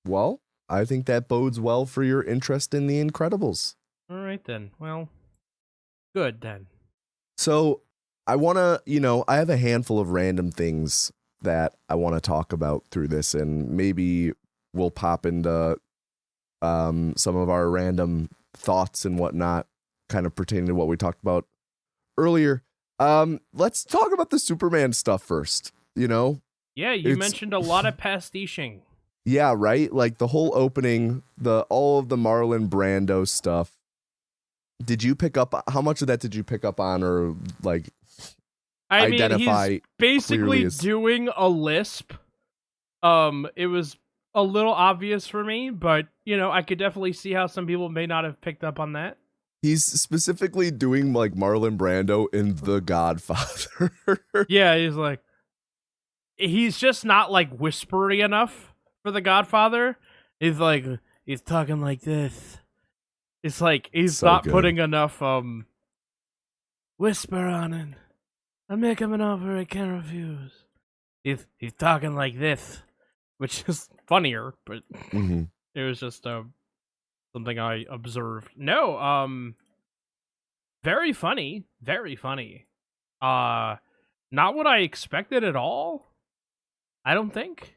Well, I think that bodes well for your interest in The Incredibles. All right, then. Well, good, then. So, I want to, I have a handful of random things that I want to talk about through this, and maybe we'll pop into some of our random thoughts and whatnot, kind of pertaining to what we talked about earlier. Let's talk about the Superman stuff first, Yeah, you mentioned a lot of pastiching. Yeah, right? Like the whole opening, all of the Marlon Brando stuff. Did you pick up, how much of that did you pick up on, or like identify? He's basically doing a lisp. It was a little obvious for me, but I could definitely see how some people may not have picked up on that. He's specifically doing like Marlon Brando in The Godfather. Yeah, he's just not like whispery enough for The Godfather. He's talking like this. It's like he's so not good. Putting enough whisper on it. I make him an offer I can't refuse. He's talking like this, which is funnier, but it was just something I observed. No, very funny, very funny. Not what I expected at all. I don't think.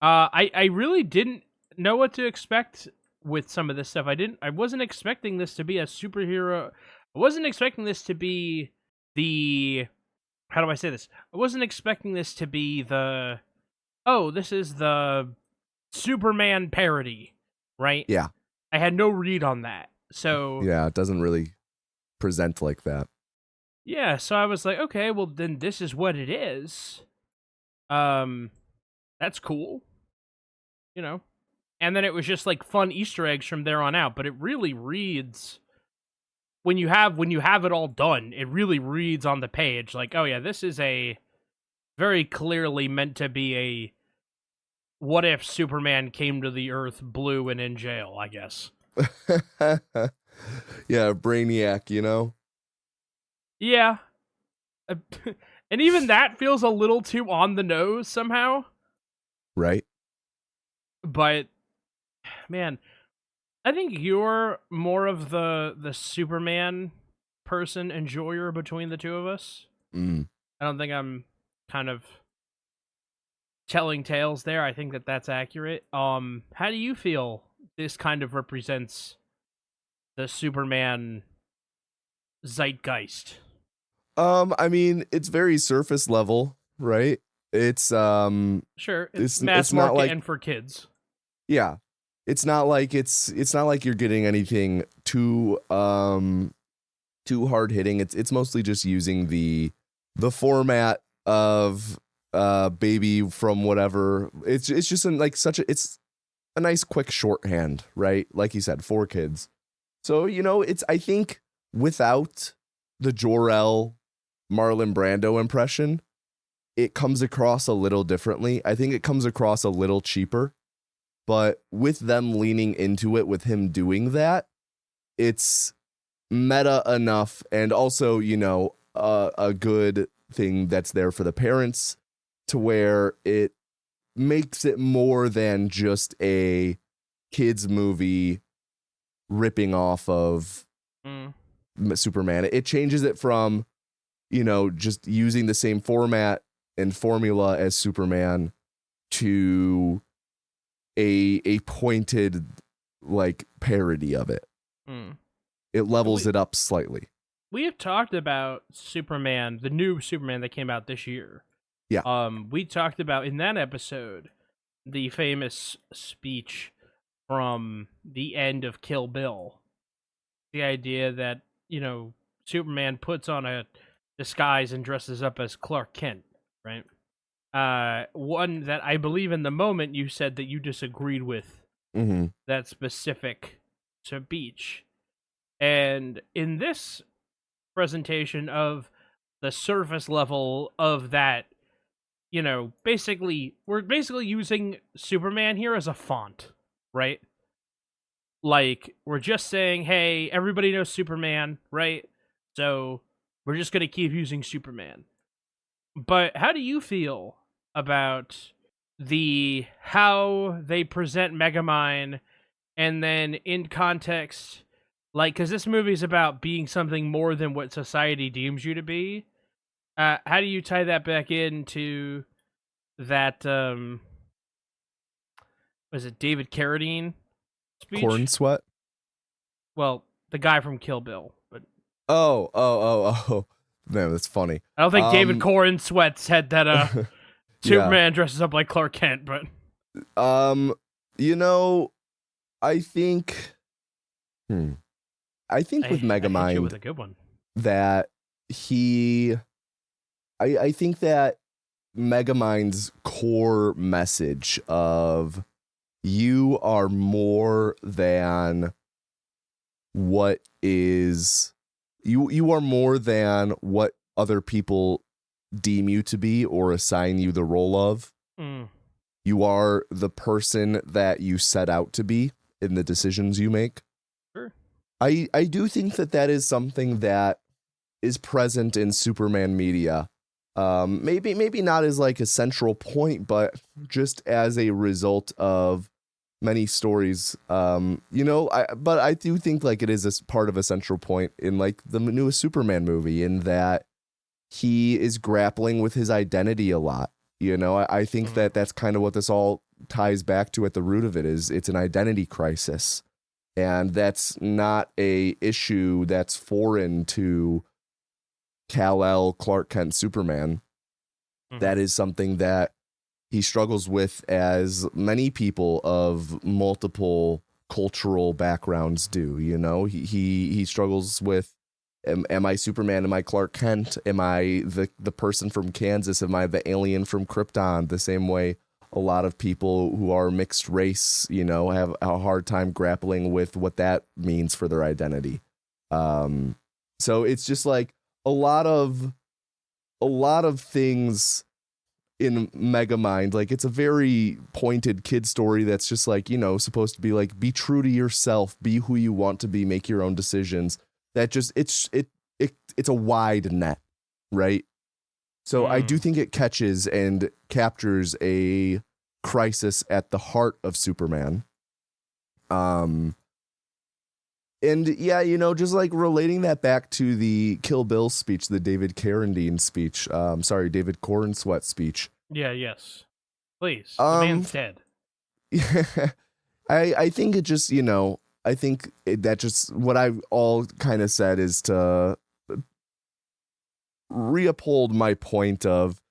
I really didn't know what to expect with some of this stuff. I wasn't expecting this to be a superhero. I wasn't expecting this to be how do I say this? I wasn't expecting this to be this is the Superman parody, right? Yeah. I had no read on that. So yeah, it doesn't really present like that. Yeah, so I was like, okay, well then this is what it is. That's cool. And then it was just like fun Easter eggs from there on out, but it really reads when you have it all done, it really reads on the page like, oh yeah, this is a very clearly meant to be a what if Superman came to the Earth blue and in jail, I guess. Yeah, Brainiac, Yeah. And even that feels a little too on the nose somehow. Right. But man, I think you're more of the Superman person enjoyer between the two of us. I don't think I'm kind of telling tales there. I think that's accurate. How do you feel this kind of represents the Superman zeitgeist? I mean, it's very surface level, right? It's sure, it's mass market not like, and for kids. Yeah. It's not like you're getting anything too hard hitting. It's mostly just using the format of baby from whatever. It's just it's a nice quick shorthand, right? Like you said, for kids. So, I think without the Jor-El Marlon Brando impression, it comes across a little differently. I think it comes across a little cheaper. But with them leaning into it, with him doing that, it's meta enough, and also, a good thing that's there for the parents, to where it makes it more than just a kids movie ripping off of Superman. It changes it from, just using the same format and formula as Superman to a pointed like parody of it. It levels it up slightly. We have talked about Superman, the new Superman that came out this year. Yeah. We talked about in that episode the famous speech from the end of Kill Bill. The idea that, Superman puts on a disguise and dresses up as Clark Kent, right? One that I believe in the moment you said that you disagreed with that specific speech. And in this presentation of the surface level of that, we're basically using Superman here as a font, right? Like, we're just saying, hey, everybody knows Superman, right? So we're just going to keep using Superman. But how do you feel about how they present Megamind, and then in context, like, because this movie is about being something more than what society deems you to be. How do you tie that back into that, was it David Carradine speech? Corn Sweat? Well, the guy from Kill Bill. But Oh. Man, that's funny. I don't think David Corn Sweat said that Superman dresses up like Clark Kent, but... I think... I think with Megamind with a good one. that I think that Megamind's core message of you are more than what is you are more than what other people deem you to be or assign you the role of. You are the person that you set out to be in the decisions you make. Sure. I do think that is something that is present in Superman media. Maybe not as like a central point, but just as a result of many stories. But I do think like it is a part of a central point in like the newest Superman movie, in that he is grappling with his identity a lot. I think that that's kind of what this all ties back to at the root of it is it's an identity crisis. And that's not a issue that's foreign to Kal-El, Clark Kent, Superman. That is something that he struggles with, as many people of multiple cultural backgrounds do. He struggles with, am I Superman? Am I Clark Kent? Am I the person from Kansas? Am I the alien from Krypton? The same way a lot of people who are mixed race, have a hard time grappling with what that means for their identity. So it's just like a lot of things in Megamind. Like, it's a very pointed kid story that's just like, supposed to be like, be true to yourself, be who you want to be, make your own decisions. That just it's a wide net, right? So I do think it catches and captures a crisis at the heart of Superman. And yeah, just like relating that back to the Kill Bill speech, the David Carradine speech, David Corn Sweat speech. Yeah, yes. Please. The man's dead. I think it just, I think that just what I've all kind of said is to reuphold my point of,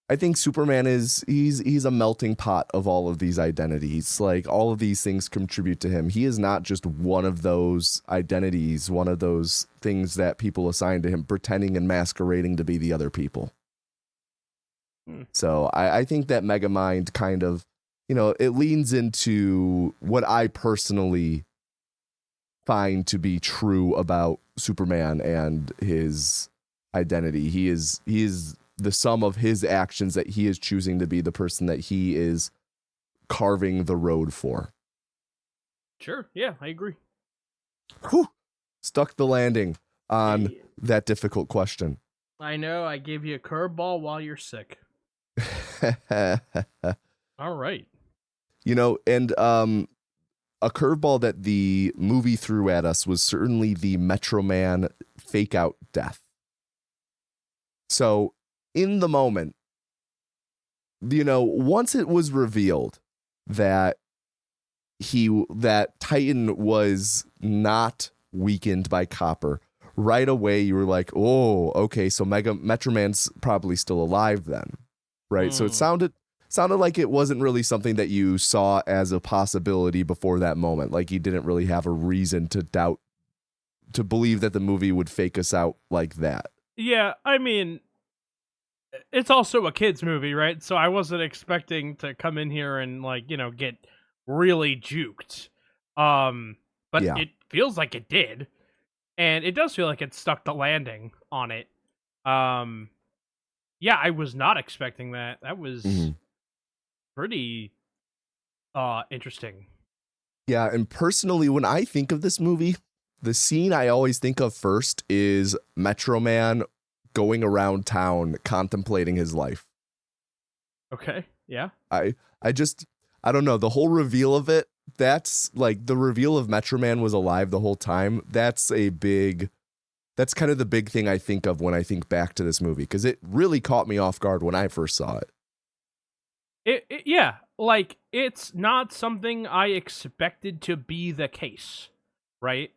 I think Superman he's a melting pot of all of these identities. Like, all of these things contribute to him. He is not just one of those identities, one of those things that people assign to him, pretending and masquerading to be the other people. So I think that Megamind kind of, it leans into what I personally find to be true about Superman and his identity. He is the sum of his actions, that he is choosing to be the person that he is carving the road for. Sure. Yeah, I agree. Whew. Stuck the landing on that difficult question. I know. I gave you a curveball while you're sick. All All right. You know, and a curveball that the movie threw at us was certainly the Metro Man fake out death. So in the moment, you know, once it was revealed that that Titan was not weakened by copper, right away you were like, oh, okay, so Metro Man's probably still alive then, right? So it sounded like it wasn't really something that you saw as a possibility before that moment. Like you didn't really have a reason to believe that the movie would fake us out like that. Yeah, I mean, it's also a kid's movie, right? So I wasn't expecting to come in here and like, you know, get really juked. But Yeah. it feels like it did. And it does feel like it stuck the landing on it. Yeah, I was not expecting that. That was pretty interesting. Yeah, and personally, when I think of this movie, the scene I always think of first is Metro Man going around town contemplating his life. Okay, yeah. I don't know, the whole reveal of it, that's like the reveal of Metro Man was alive the whole time. That's kind of the big thing I think of when I think back to this movie, because it really caught me off guard when I first saw it. Yeah, like it's not something I expected to be the case, right?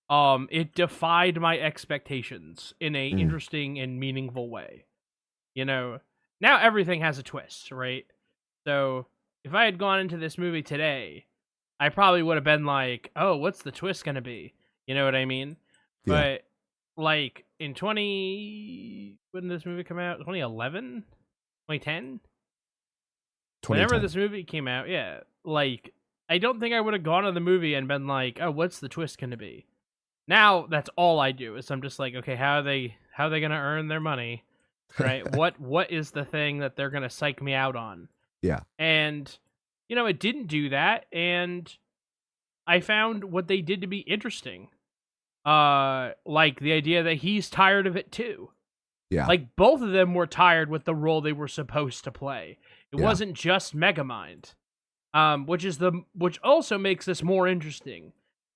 It defied my expectations in a interesting and meaningful way. You know, now everything has a twist, right? So if I had gone into this movie today, I probably would have been like, oh, what's the twist gonna be? You know what I mean? Yeah. But like in when did this movie come out? 2011? 2010? Whenever this movie came out, yeah. Like, I don't think I would have gone to the movie and been like, oh, what's the twist gonna be? Now that's all I do is I'm just like, okay, how are they gonna earn their money? Right? what is the thing that they're gonna psych me out on? Yeah. And you know, it didn't do that, and I found what they did to be interesting. Like the idea that he's tired of it too. Yeah. Like both of them were tired with the role they were supposed to play. It wasn't just Megamind. Which also makes this more interesting.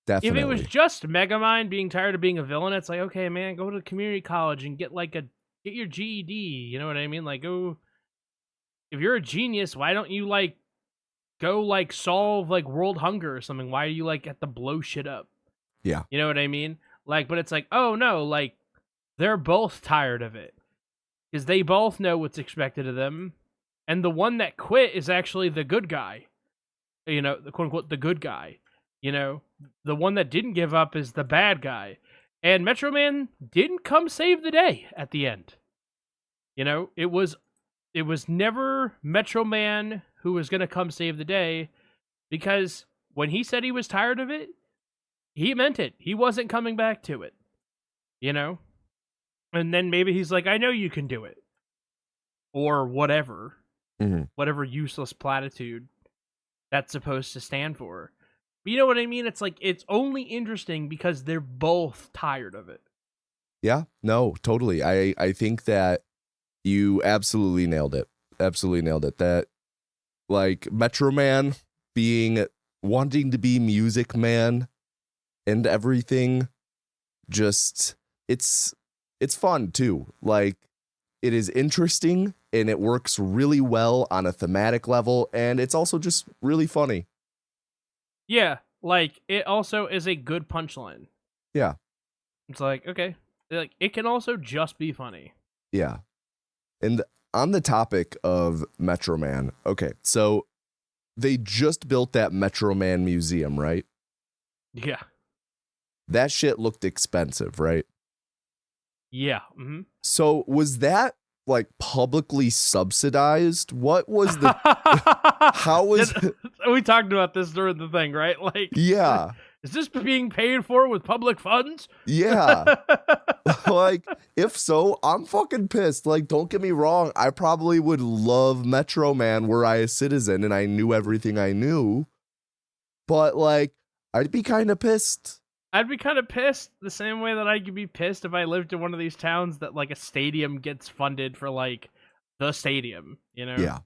Definitely. If it was just Megamind being tired of being a villain, it's like, okay, man, go to community college and get your GED. You know what I mean? Like, go. If you're a genius, why don't you go solve world hunger or something? Why do you have to blow shit up? Yeah. You know what I mean? But it's like, oh no, they're both tired of it because they both know what's expected of them, and the one that quit is actually the good guy. You know, the quote unquote the good guy. You know, the one that didn't give up is the bad guy. And Metro Man didn't come save the day at the end. You know, it was never Metro Man who was going to come save the day, because when he said he was tired of it, he meant it. He wasn't coming back to it. You know? And then maybe he's like, I know you can do it. Or whatever. Mm-hmm. Whatever useless platitude that's supposed to stand for. But you know what I mean? It's it's only interesting because they're both tired of it. Yeah, no, totally. I think that you absolutely nailed it. Absolutely nailed it. That Metro Man wanting to be Music Man and everything, just it's fun too. It is interesting and it works really well on a thematic level, and it's also just really funny. Yeah, it also is a good punchline. Yeah. It's okay. It can also just be funny. Yeah. And on the topic of Metro Man, okay, so they just built that Metro Man museum, right? Yeah. That shit looked expensive, right? Yeah. Mm-hmm. So was that publicly subsidized? What was the how was we talked about this during the thing, right? Yeah. Is this being paid for with public funds? Yeah. If so, I'm fucking pissed. Don't get me wrong, I probably would love Metro Man were I a citizen and I knew everything I knew. But I'd be kind of pissed. I'd be kind of pissed the same way that I could be pissed if I lived in one of these towns that a stadium gets funded for the stadium, you know? Yeah.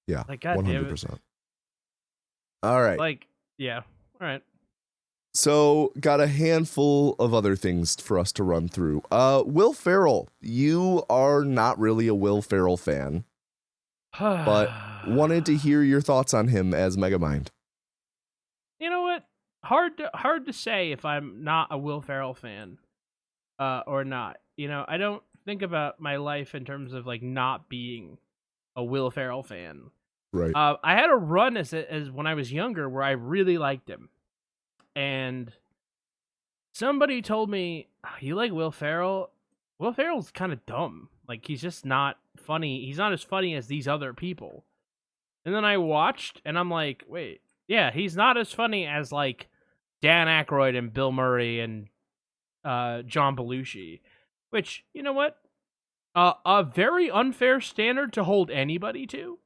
Yeah, Like, God damn it. 100%. All right. Like, yeah. All right. So, got a handful of other things for us to run through. Will Ferrell, you are not really a Will Ferrell fan, but wanted to hear your thoughts on him as Megamind. You know what? Hard to say if I'm not a Will Ferrell fan, or not. You know, I don't think about my life in terms of like not being a Will Ferrell fan. Right. I had a run as when I was younger where I really liked him, and somebody told me, "You like Will Ferrell? Will Ferrell's kind of dumb. Like, he's just not funny. He's not as funny as these other people." And then I watched, and I'm like, wait, yeah, he's not as funny as like Dan Aykroyd and Bill Murray and John Belushi. Which, you know what? A very unfair standard to hold anybody to.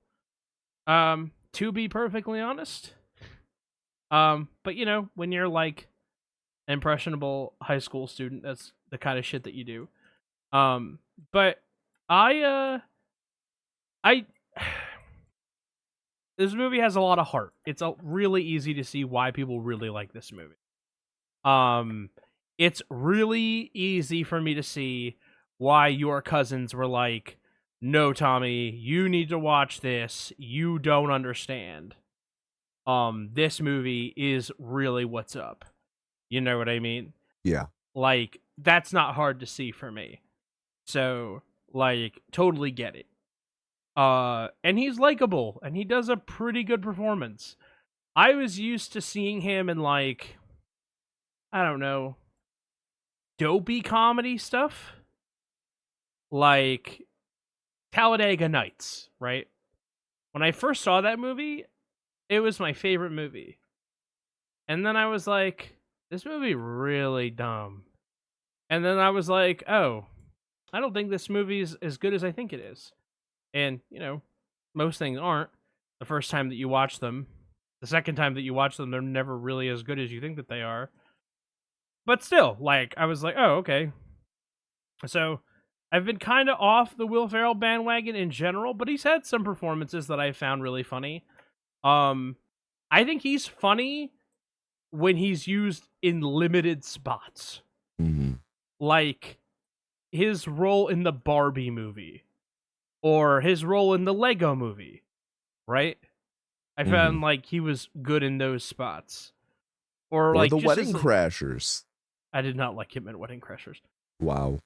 To be perfectly honest. But you know, when you're like impressionable high school student, that's the kind of shit that you do. But I this movie has a lot of heart. It's really easy to see why people really like this movie. It's really easy for me to see why your cousins were like, "No, Tommy, you need to watch this. You don't understand. This movie is really what's up." You know what I mean? Yeah. Like, that's not hard to see for me. So, like, totally get it. And he's likable, and he does a pretty good performance. I was used to seeing him in, like, I don't know, dopey comedy stuff. Like Talladega Nights, right? When I first saw that movie, it was my favorite movie. And then I was like, this movie really dumb. And then I was like, oh, I don't think this movie is as good as I think it is. And, you know, most things aren't. The first time that you watch them, the second time that you watch them, they're never really as good as you think that they are. But still, like, I was like, oh, okay. So, I've been kind of off the Will Ferrell bandwagon in general, but he's had some performances that I found really funny. I think he's funny when he's used in limited spots. Mm-hmm. Like his role in the Barbie movie or his role in the Lego movie, right? I found like he was good in those spots. Or like the just Wedding Crashers. I did not like him in Wedding Crashers. Wow.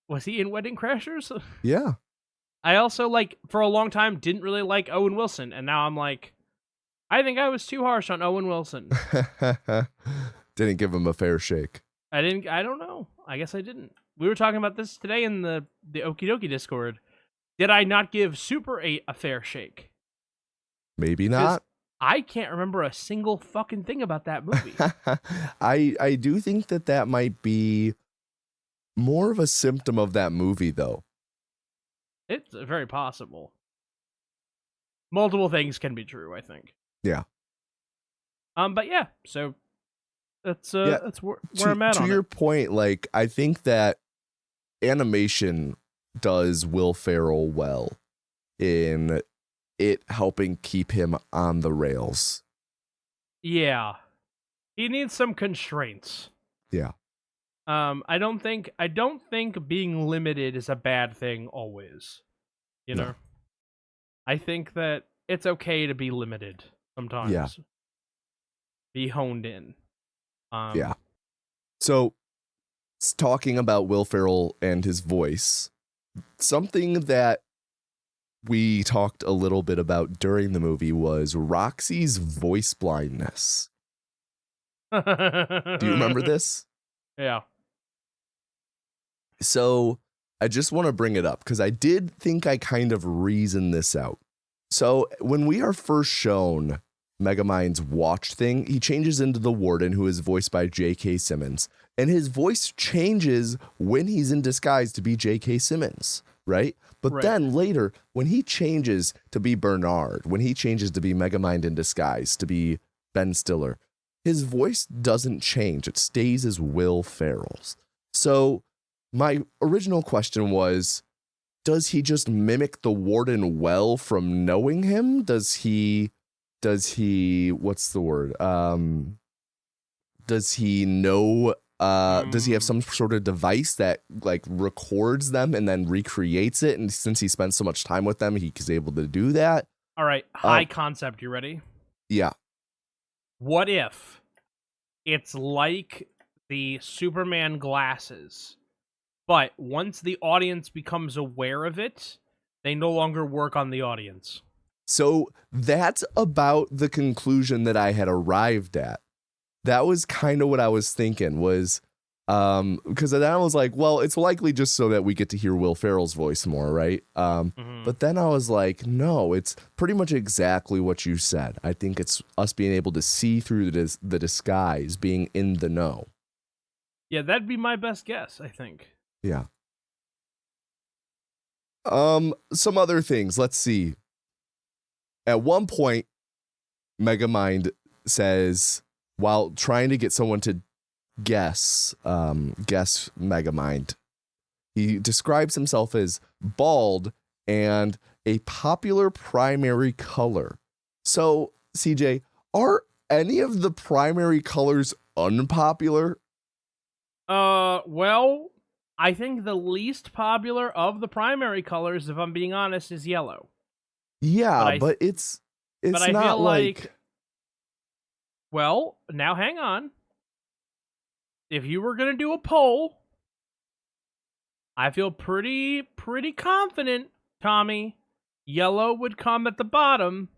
Was he in Wedding Crashers? Yeah. I also, like, for a long time, didn't really like Owen Wilson. And now I'm like, I think I was too harsh on Owen Wilson. Didn't give him a fair shake. I don't know. I guess I didn't. We were talking about this today in the Okie Dokie Discord. Did I not give Super 8 a fair shake? Maybe not. I can't remember a single fucking thing about that movie. I do think that might be more of a symptom of that movie, though. It's very possible. Multiple things can be true, I think. Yeah. But yeah, so that's where I'm at on it. To your point, like, I think that animation does Will Ferrell well in it helping keep him on the rails. Yeah. He needs some constraints. Yeah. I don't think being limited is a bad thing always. You know? No. I think that it's okay to be limited sometimes. Yeah. Be honed in. Yeah. So, talking about Will Ferrell and his voice, something that we talked a little bit about during the movie was Roxy's voice blindness. Do you remember this? Yeah. So I just want to bring it up because I did think I kind of reasoned this out. So when we are first shown Megamind's watch thing, he changes into the Warden, who is voiced by J.K. Simmons. And his voice changes when he's in disguise to be J.K. Simmons, right? But then later, when he changes to be Bernard, when he changes to be Megamind in disguise, to be Ben Stiller, his voice doesn't change. It stays as Will Ferrell's. So my original question was, does he just mimic the warden well from knowing him? Does he what's the word? Does he know does he have some sort of device that like records them and then recreates it? And since he spends so much time with them, he's able to do that. All right, high concept, you ready? Yeah. What if it's like the Superman glasses, but once the audience becomes aware of it, they no longer work on the audience? So that's about the conclusion that I had arrived at. That was kind of what I was thinking was, because then I was like, well, it's likely just so that we get to hear Will Ferrell's voice more, right? But then I was like, no, it's pretty much exactly what you said. I think it's us being able to see through the disguise, being in the know. Yeah, that'd be my best guess, I think. Yeah. Some other things. Let's see. At one point, Megamind says, while trying to get someone to guess Megamind, he describes himself as bald and a popular primary color. So, CJ, are any of the primary colors unpopular? Well, I think the least popular of the primary colors, if I'm being honest, is yellow. Yeah, but it's but I not feel like... Well, now hang on. If you were going to do a poll, I feel pretty confident, Tommy, yellow would come at the bottom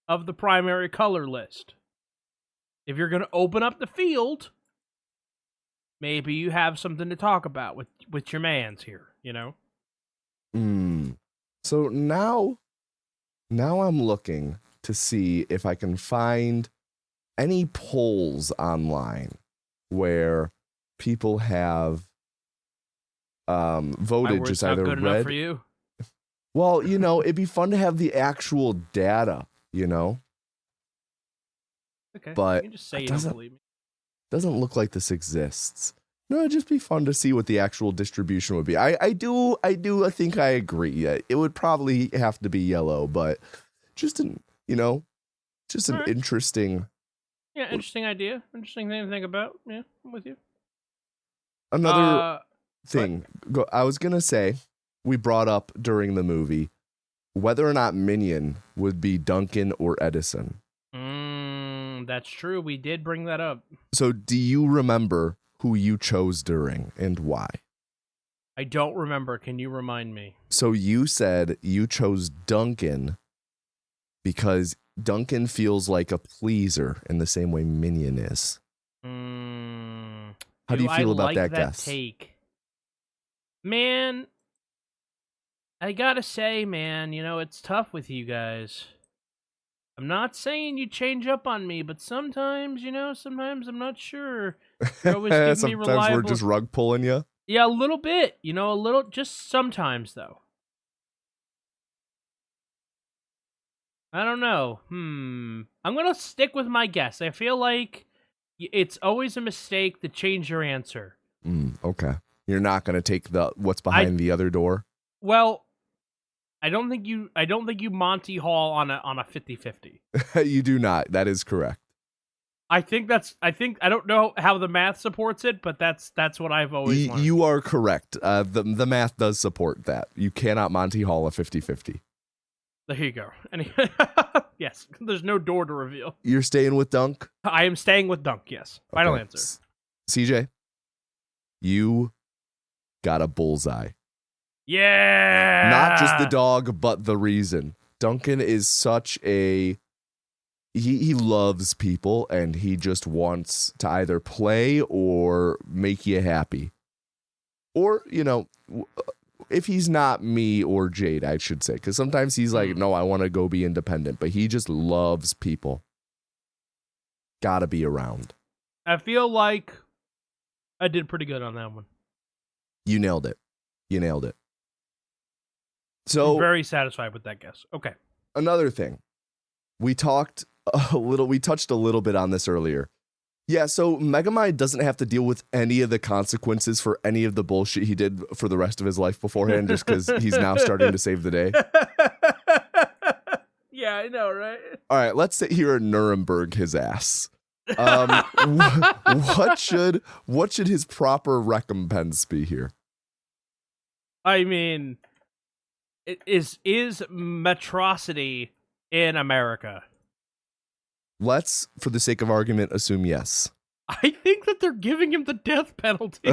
of the primary color list. If you're going to open up the field, maybe you have something to talk about with your mans here, you know? So now I'm looking to see if I can find any polls online where people have voted just either good enough for you. Well, you know, it'd be fun to have the actual data, you know. Okay, but you can just say you don't believe me. Doesn't look like this exists. No, it'd just be fun to see what the actual distribution would be. I think I agree. It would probably have to be yellow, but just an interesting. Yeah, interesting idea. Interesting thing to think about. Yeah, I'm with you. Another thing I was going to say, we brought up during the movie, whether or not Minion would be Duncan or Edison. That's true. We did bring that up. So do you remember who you chose during and why? I don't remember. Can you remind me? So you said you chose Duncan because Duncan feels like a pleaser in the same way Minion is. How do you feel about that guess? Take? Man, I gotta say, man, you know, it's tough with you guys. I'm not saying you change up on me, but sometimes, you know, sometimes I'm not sure. You're always giving me reliable... Sometimes we're just rug pulling you? Yeah, a little bit. You know, a little, just sometimes, though. I don't know. I'm gonna stick with my guess. I feel like it's always a mistake to change your answer. Okay. You're not gonna take what's behind the other door? Well, I don't think you Monty Hall on a 50-50. You do not. That is correct. I don't know how the math supports it, but that's what I've always learned. You are correct. The math does support that. You cannot Monty Hall a 50-50. There you go. Yes, there's no door to reveal. You're staying with Dunk? I am staying with Dunk, yes. Final answer. CJ, you got a bullseye. Yeah! Not just the dog, but the reason. Duncan is such a... He loves people, and he just wants to either play or make you happy. Or, you know, if he's not me or Jade, I should say. Because sometimes he's like, no, I want to go be independent. But he just loves people. Gotta be around. I feel like I did pretty good on that one. You nailed it. So I'm very satisfied with that guess. Okay. Another thing. We touched a little bit on this earlier. Yeah, so Megamind doesn't have to deal with any of the consequences for any of the bullshit he did for the rest of his life beforehand, just because he's now starting to save the day. Yeah, I know, right? All right, let's sit here and Nuremberg his ass. What should his proper recompense be here? I mean, it is metrocity in America? Let's, for the sake of argument, assume yes. I think that they're giving him the death penalty.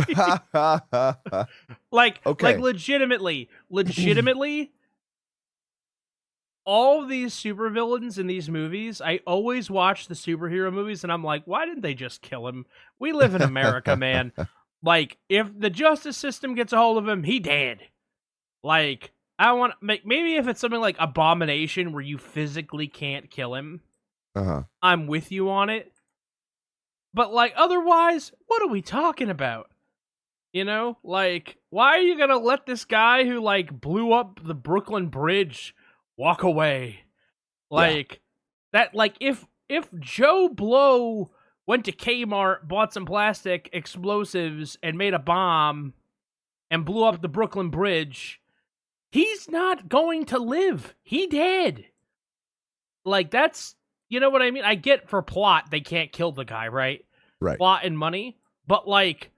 like legitimately, all of these supervillains in these movies, I always watch the superhero movies and I'm like, why didn't they just kill him? We live in America, man. Like, if the justice system gets a hold of him, he dead. Like, I want to make, maybe if it's something like Abomination where you physically can't kill him, I'm with you on it. But, like, otherwise, what are we talking about? You know? Like, why are you gonna let this guy who, like, blew up the Brooklyn Bridge walk away? Like, that, like, if Joe Blow went to Kmart, bought some plastic explosives, and made a bomb, and blew up the Brooklyn Bridge, he's not going to live. He dead. Like, that's, you know what I mean? I get for plot, they can't kill the guy, right? Right. Plot and money. But, like,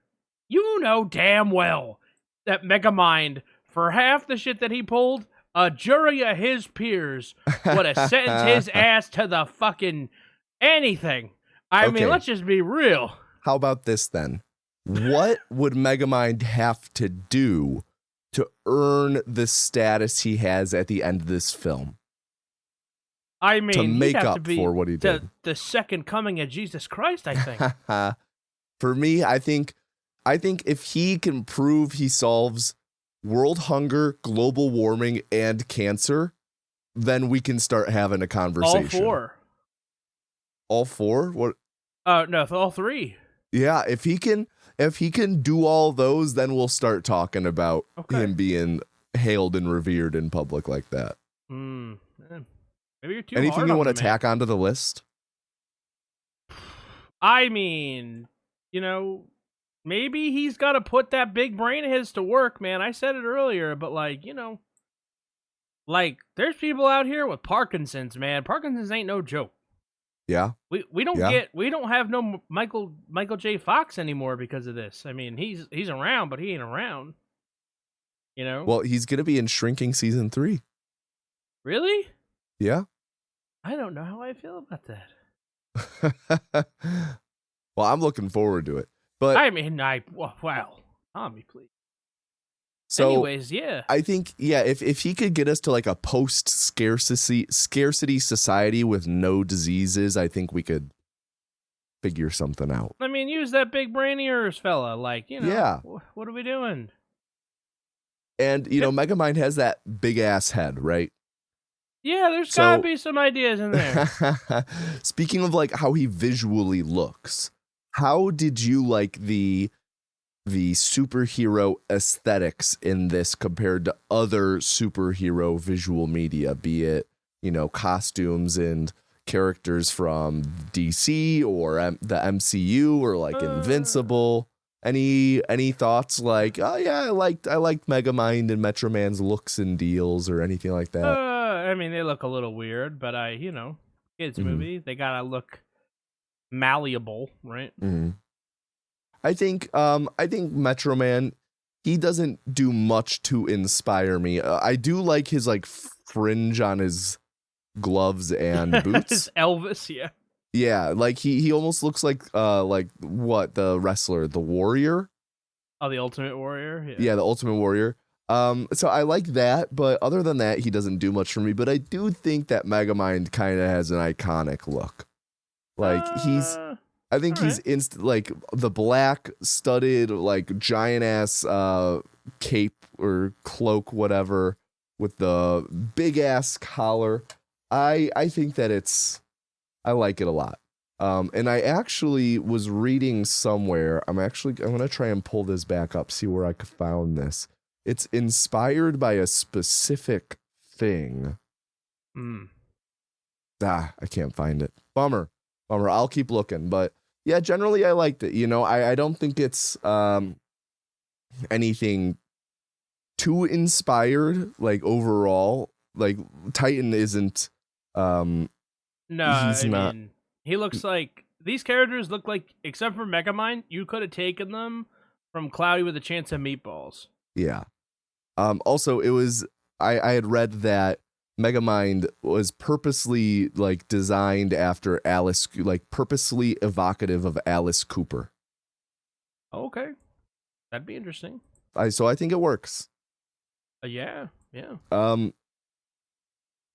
you know damn well that Megamind, for half the shit that he pulled, a jury of his peers would have sentenced his ass to the fucking anything. I mean, let's just be real. How about this, then? What would Megamind have to do to earn the status he has at the end of this film? I mean, to make up to be for what he did. The second coming of Jesus Christ, I think. For me, I think if he can prove he solves world hunger, global warming, and cancer, then we can start having a conversation. All four? What? No, all three. Yeah, if he can do all those, then we'll start talking about him being hailed and revered in public like that. Maybe you're too Anything hard you on want to the man. tack onto the list? I mean, you know, maybe he's got to put that big brain of his to work, man. I said it earlier, but, like, you know, like, there's people out here with Parkinson's, man. Parkinson's ain't no joke. Yeah. We don't have no Michael J. Fox anymore because of this. I mean, he's around, but he ain't around. You know? Well, he's gonna be in Shrinking season 3. Really? Yeah. I don't know how I feel about that. Well, I'm looking forward to it. But I mean, wow. Tommy, please. So anyways, yeah. I think, if he could get us to like a post-scarcity society with no diseases, I think we could figure something out. I mean, use that big brain of yours, fella. Like, you know, yeah. What are we doing? And, you know, Megamind has that big-ass head, right? Yeah, there's gotta be some ideas in there. Speaking of, like, how he visually looks, how did you like the superhero aesthetics in this compared to other superhero visual media, be it, you know, costumes and characters from DC or the MCU or like Invincible? Any thoughts like, oh yeah, I liked Megamind and Metro Man's looks and deals or anything like that? I mean, they look a little weird, but kids movie, they gotta look malleable, right? Mm-hmm. I think Metro Man, he doesn't do much to inspire me. I do like his like fringe on his gloves and boots. His Elvis, yeah. Yeah, like he almost looks like what, the wrestler, the Warrior? Oh, the Ultimate Warrior? Yeah, the Ultimate Warrior. So I like that, but other than that, he doesn't do much for me. But I do think that Megamind kind of has an iconic look. Like I think he's like the black studded, like giant ass cape or cloak, whatever, with the big ass collar. I think that I like it a lot. And I actually was reading somewhere. I'm gonna try and pull this back up, see where I could found this. It's inspired by a specific thing. I can't find it. Bummer. I'll keep looking, but Yeah, generally I liked it. You know, I don't think it's anything too inspired, like overall. Like Titan isn't No, he's I not. mean, he looks like these characters look like, except for Megamind, you could have taken them from Cloudy with a Chance of Meatballs. Yeah. Also, it was I had read that Megamind was purposely like designed after Alice, like purposely evocative of Alice Cooper. Okay, that'd be interesting. So I think it works. Yeah.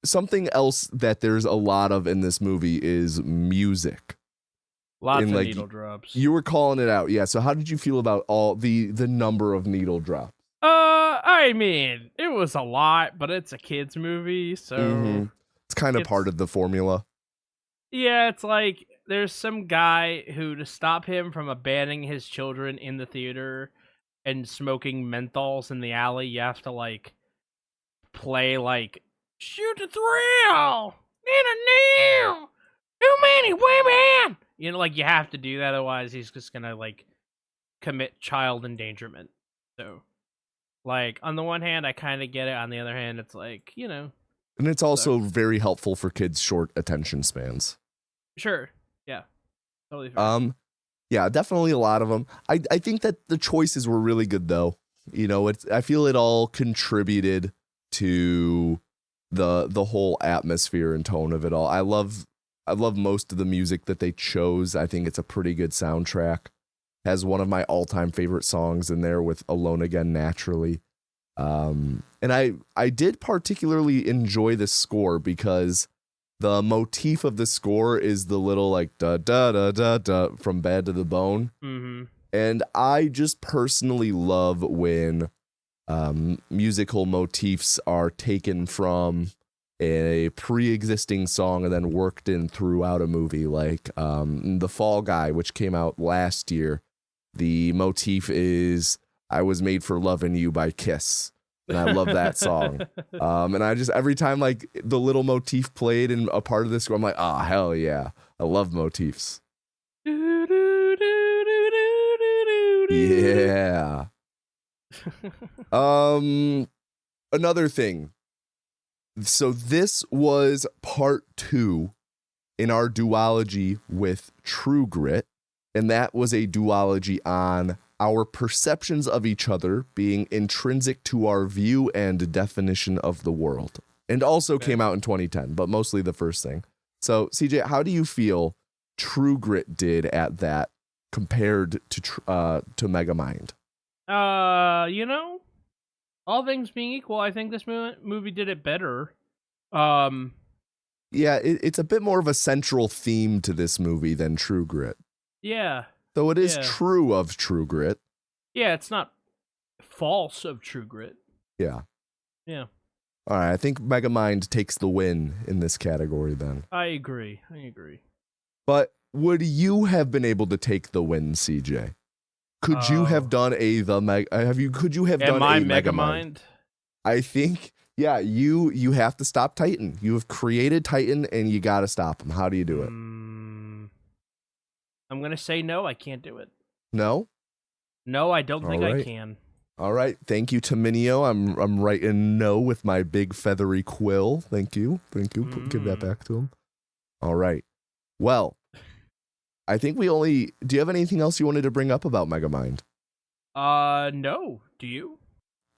Something else that there's a lot of in this movie is music. Lots In, of like, needle drops. You were calling it out, yeah. So how did you feel about all the number of needle drops? I mean, it was a lot, but it's a kids movie, so It's kind of part of the formula. Yeah, it's like there's some guy who, to stop him from abandoning his children in the theater and smoking menthols in the alley, you have to like play like shoot the thrill, new, too many women. You know, like you have to do that, otherwise he's just gonna like commit child endangerment. So, like on the one hand, I kind of get it. On the other hand, it's like, you know, And it's also very helpful for kids' short attention spans. sure, yeah, totally. Fair. Yeah, definitely a lot of them. I think that the choices were really good though. You know, I feel it all contributed to the whole atmosphere and tone of it all. I love most of the music that they chose. I think it's a pretty good soundtrack. Has one of my all-time favorite songs in there with Alone Again Naturally. And I did particularly enjoy the score because the motif of the score is the little like da da da da da from Bad to the Bone. Mm-hmm. And I just personally love when musical motifs are taken from a pre-existing song and then worked in throughout a movie, like The Fall Guy, which came out last year. The motif is I Was Made for Loving You by Kiss. And I love that song. And I just, every time like the little motif played in a part of this, I'm like, oh, hell yeah. I love motifs. Yeah. Another thing. So this was part 2 in our duology with True Grit. And that was a duology on our perceptions of each other being intrinsic to our view and definition of the world. And also came out in 2010, but mostly the first thing. So, CJ, how do you feel True Grit did at that compared to Megamind? You know, all things being equal, I think this movie did it better. Yeah, it's a bit more of a central theme to this movie than True Grit. Yeah. Though it is true of True Grit. Yeah, it's not false of True Grit. Yeah. Yeah. All right, I think Megamind takes the win in this category then. I agree. But would you have been able to take the win, CJ? Could you have done could you have done a Megamind? I think, yeah, you have to stop Titan. You have created Titan and you got to stop him. How do you do it? I'm going to say no, I can't do it. No? No, I don't think I can. All right. Thank you, Taminio. I'm writing no with my big feathery quill. Thank you. Give that back to him. All right. Well, I think do you have anything else you wanted to bring up about Megamind? No. Do you?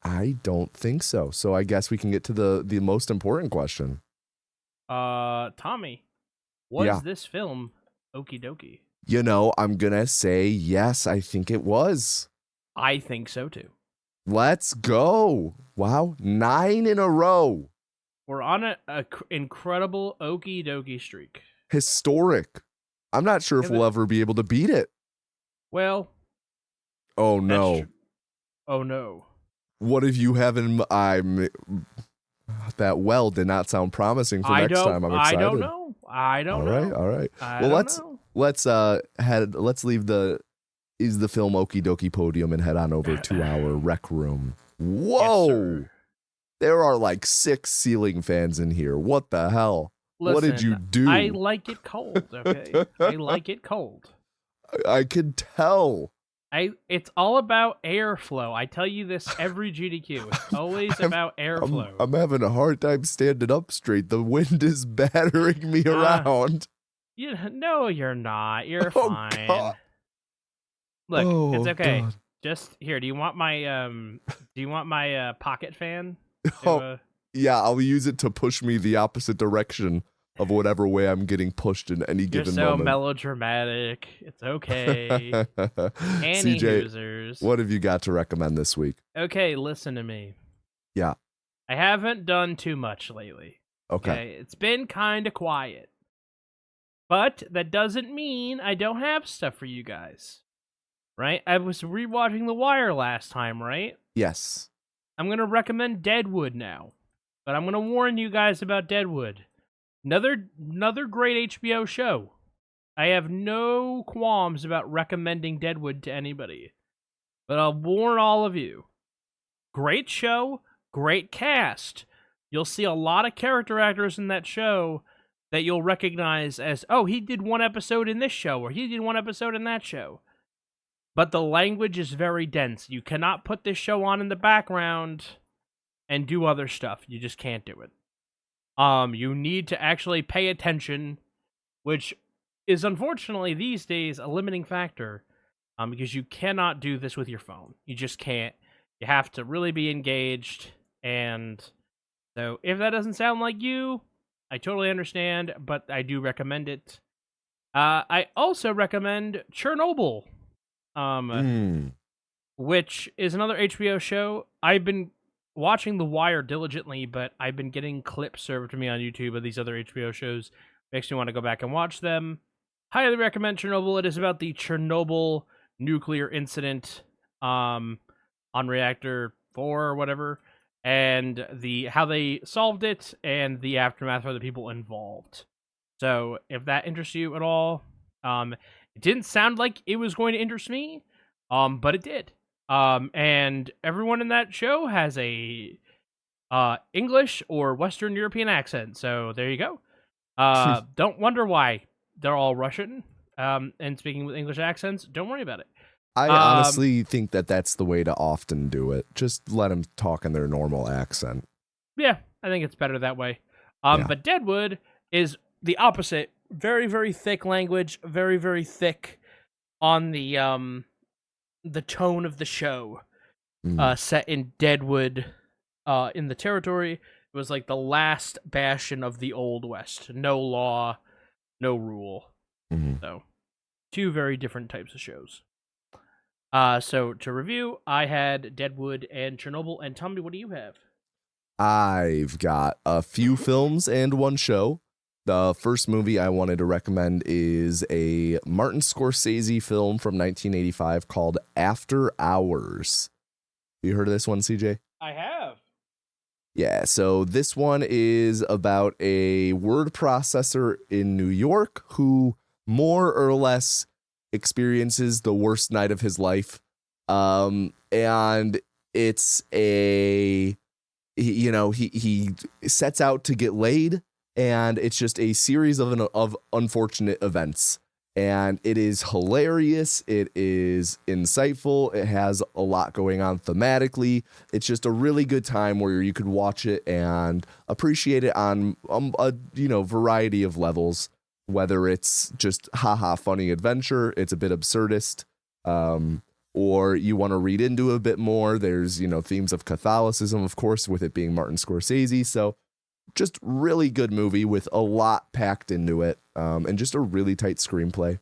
I don't think so. So I guess we can get to the most important question. Tommy, was this film okie dokie? You know, I'm going to say yes, I think it was. I think so too. Let's go. Wow, 9 in a row. We're on an incredible okie dokie streak. Historic. I'm not sure if we'll ever be able to beat it. Well. Oh, no. Oh, no. What if you haven't... That well did not sound promising for next time. I'm excited. I don't know. All right. Well, let's leave the film okie dokie podium and head on over to our rec room. Whoa! Yes, there are like 6 ceiling fans in here. What the hell? Listen, what did you do? I like it cold, okay? I like it cold. I could tell. It's all about airflow. I tell you this every GDQ. It's always about airflow. I'm having a hard time standing up straight. The wind is battering me around. No, you're not. You're Oh, fine. God. Look, it's okay. God. Just here. Do you want my pocket fan? Oh, yeah, I'll use it to push me the opposite direction of whatever way I'm getting pushed in any You're given so moment. melodramatic. It's okay. Any CJ, users. what have you got to recommend this week? Okay, listen to me. Yeah. I haven't done too much lately. Okay. It's been kind of quiet. But that doesn't mean I don't have stuff for you guys. Right? I was rewatching The Wire last time, right? Yes. I'm going to recommend Deadwood now. But I'm going to warn you guys about Deadwood. Another great HBO show. I have no qualms about recommending Deadwood to anybody. But I'll warn all of you. Great show, great cast. You'll see a lot of character actors in that show that you'll recognize as, oh, he did one episode in this show, or he did one episode in that show. But the language is very dense. You cannot put this show on in the background and do other stuff. You just can't do it. You need to actually pay attention, which is unfortunately these days a limiting factor, because you cannot do this with your phone. You just can't. You have to really be engaged, and so if that doesn't sound like you, I totally understand, but I do recommend it. I also recommend Chernobyl, which is another HBO show. I've been watching The Wire diligently, but I've been getting clips served to me on YouTube of these other HBO shows. Makes me want to go back and watch them. Highly recommend Chernobyl. It is about the Chernobyl nuclear incident on reactor 4 or whatever, and how they solved it and the aftermath for the people involved. So if that interests you at all, it didn't sound like it was going to interest me, but it did. And everyone in that show has a English or Western European accent, so there you go. Don't wonder why they're all Russian and speaking with English accents. Don't worry about it. I honestly think that that's the way to often do it. Just let them talk in their normal accent. Yeah, I think it's better that way. Yeah. But Deadwood is the opposite. Very, very thick language. Very, very thick on the tone of the show. Set in Deadwood, in the territory. It was like the last bastion of the Old West. No law, no rule. So, two very different types of shows. So to review, I had Deadwood and Chernobyl. And tell me, what do you have? I've got a few films and one show. The first movie I wanted to recommend is a Martin Scorsese film from 1985 called After Hours. You heard of this one, CJ? I have. Yeah, so this one is about a word processor in New York who more or less experiences the worst night of his life. And it's he sets out to get laid, and it's just a series of unfortunate events. And it is hilarious. It is insightful. It has a lot going on thematically. It's just a really good time where you could watch it and appreciate it on a variety of levels. Whether it's just funny adventure, it's a bit absurdist, or you want to read into it a bit more. There's themes of Catholicism, of course, with it being Martin Scorsese. So just really good movie with a lot packed into it, and just a really tight screenplay.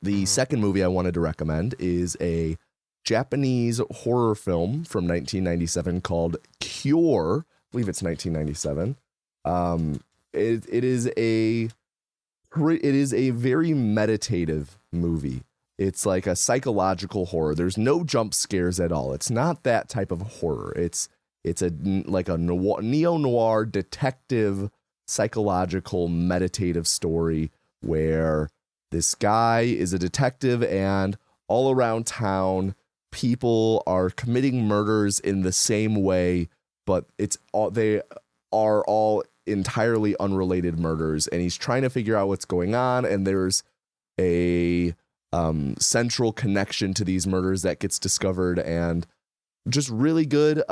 The second movie I wanted to recommend is a Japanese horror film from 1997 called Cure. I believe it's 1997. It is a very meditative movie. It's like a psychological horror. There's no jump scares at all. It's not that type of horror. It's a neo-noir detective psychological meditative story where this guy is a detective, and all around town people are committing murders in the same way, but they are all entirely unrelated murders, and he's trying to figure out what's going on. And there's a central connection to these murders that gets discovered, and just really good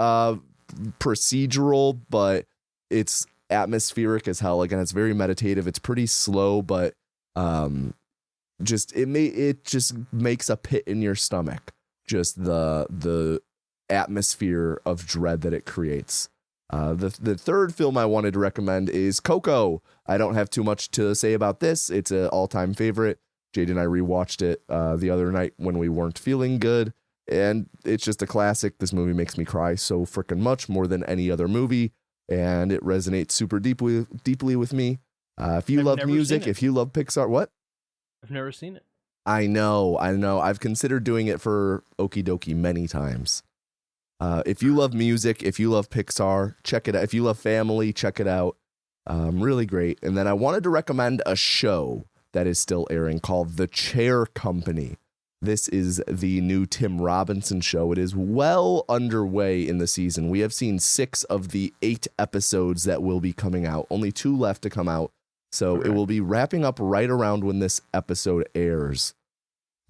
procedural, but it's atmospheric as hell. Again, it's very meditative. It's pretty slow, but it just makes a pit in your stomach. Just the atmosphere of dread that it creates. The third film I wanted to recommend is Coco. I don't have too much to say about this. It's an all-time favorite. Jade and I rewatched it the other night when we weren't feeling good, and it's just a classic. This movie makes me cry so freaking much, more than any other movie, and it resonates super deeply with me. If you love music, if you love Pixar, what? I've never seen it. I know. I've considered doing it for Okie Dokie many times. If you love music, if you love Pixar, check it out. If you love family, check it out. Really great. And then I wanted to recommend a show that is still airing called The Chair Company. This is the new Tim Robinson show. It is well underway in the season. We have seen 6 of the 8 episodes that will be coming out. Only 2 left to come out. So It will be wrapping up right around when this episode airs.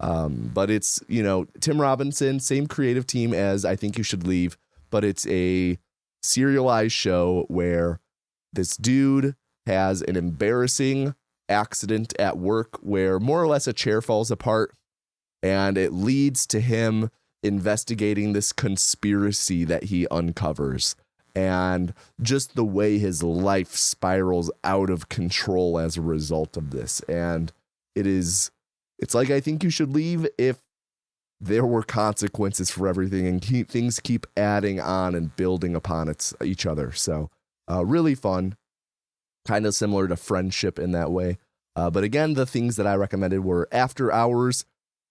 But it's, Tim Robinson, same creative team as I Think You Should Leave, but it's a serialized show where this dude has an embarrassing accident at work where more or less a chair falls apart, and it leads to him investigating this conspiracy that he uncovers, and just the way his life spirals out of control as a result of this. And it's like I Think You Should Leave if there were consequences for everything, and things keep adding on and building upon each other. So really fun, kind of similar to Friendship in that way. But again, the things that I recommended were After Hours,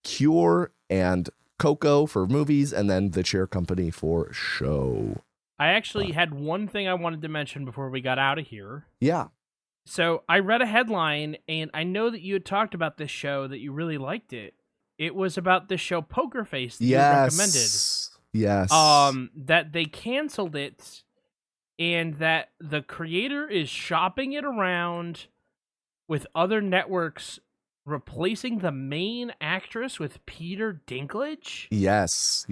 Cure, and Coco for movies, and then The Chair Company for show. I actually had one thing I wanted to mention before we got out of here. Yeah. So I read a headline, and I know that you had talked about this show, that you really liked it. It was about this show Poker Face that you recommended. Yes. That they canceled it, and that the creator is shopping it around with other networks, replacing the main actress with Peter Dinklage. Yes.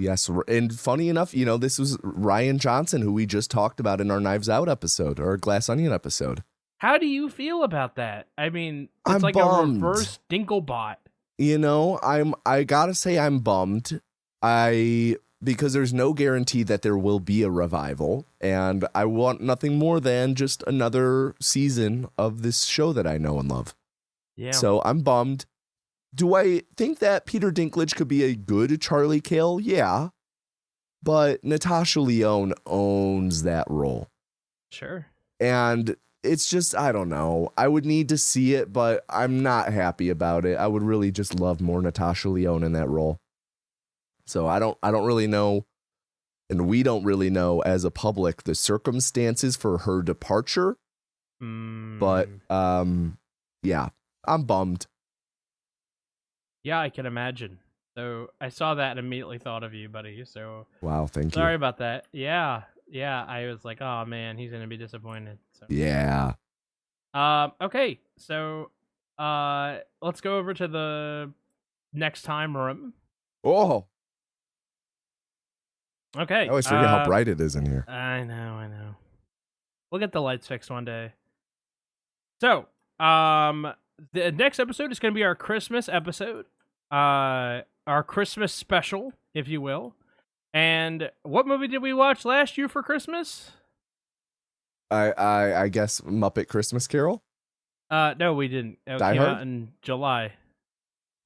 And funny enough, this was Ryan Johnson, who we just talked about in our Knives Out episode, or Glass Onion episode. How do you feel about that? I mean, it's I'm like bummed. a reverse Dinklebot. I gotta say I'm bummed. Because there's no guarantee that there will be a revival, and I want nothing more than just another season of this show that I know and love. Yeah. So I'm bummed. Do I think that Peter Dinklage could be a good Charlie Cale? Yeah. But Natasha Lyonne owns that role. Sure. And it's just, I don't know. I would need to see it, but I'm not happy about it. I would really just love more Natasha Lyonne in that role. So I don't really know, and we don't really know as a public the circumstances for her departure. But yeah, I'm bummed. Yeah, I can imagine. So I saw that and immediately thought of you, buddy. So wow, thank you. Sorry about that. Yeah. I was like, oh man, he's gonna be disappointed. So. Yeah. Okay. So let's go over to the next time room. Oh. Okay. I always forget how bright it is in here. I know. We'll get the lights fixed one day. So, the next episode is going to be our Christmas episode. Our Christmas special, if you will. And what movie did we watch last year for Christmas? I guess Muppet Christmas Carol? No, we didn't. It Die came Hard? out in July.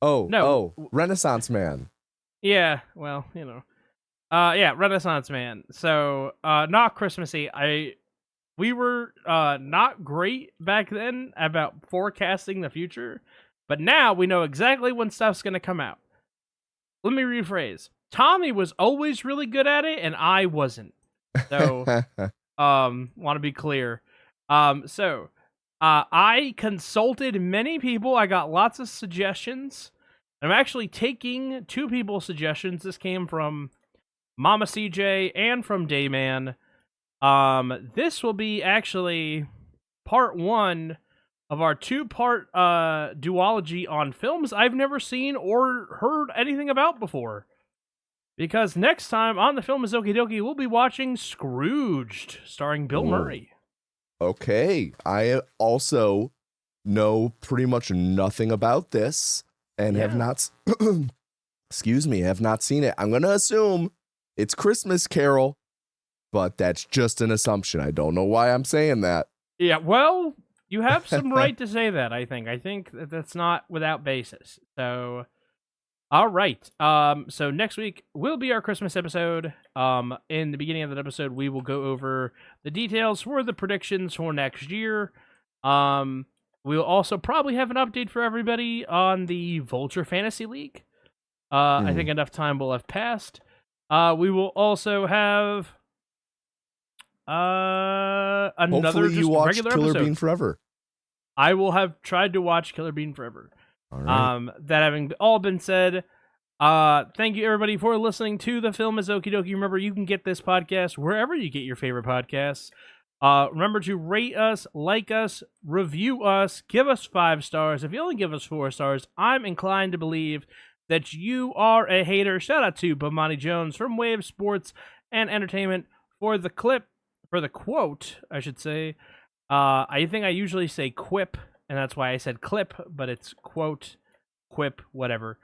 Oh, Renaissance Man. Yeah, well, yeah, Renaissance Man. So, not Christmassy. We were not great back then about forecasting the future, but now we know exactly when stuff's going to come out. Let me rephrase. Tommy was always really good at it, and I wasn't. So, want to be clear. I consulted many people. I got lots of suggestions. I'm actually taking 2 people's suggestions. This came from Mama CJ and from Dayman. This will be actually part 1 of our 2-part duology on films I've never seen or heard anything about before. Because next time on The Film is Okie Dokie, we'll be watching Scrooged, starring Bill Murray. Okay. I also know pretty much nothing about this and have not have not seen it. I'm going to assume it's Christmas Carol, but that's just an assumption. I don't know why I'm saying that. Yeah, well, you have some right to say that, I think. I think that's not without basis. So, all right. So next week will be our Christmas episode. In the beginning of that episode, we will go over the details for the predictions for next year. We'll also probably have an update for everybody on the Vulture Fantasy League. I think enough time will have passed. We will also have another Hopefully you just watch regular Killer episode. Bean Forever. I will have tried to watch Killer Bean Forever. All right. That having all been said, thank you everybody for listening to The Film is Okie Dokie. Remember, you can get this podcast wherever you get your favorite podcasts. Remember to rate us, like us, review us, give us 5 stars. If you only give us 4 stars, I'm inclined to believe that you are a hater. Shout out to Bomani Jones from Wave Sports and Entertainment for the quote, I should say. I think I usually say quip, and that's why I said clip, but it's quote, quip, whatever.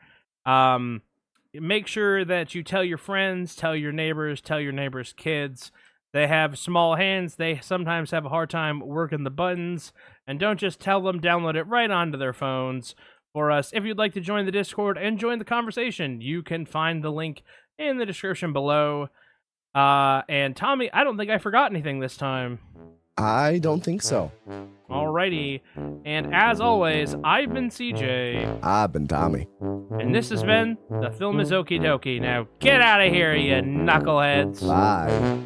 Make sure that you tell your friends, tell your neighbors' kids. They have small hands. They sometimes have a hard time working the buttons. And don't just tell them, download it right onto their phones. For us, if you'd like to join the Discord and join the conversation, you can find the link in the description below. And Tommy, I don't think I forgot anything this time. I don't think so. Alrighty. And as always, I've been CJ. I've been Tommy. And this has been The Film is Okie Dokie. Now get out of here, you knuckleheads. Bye.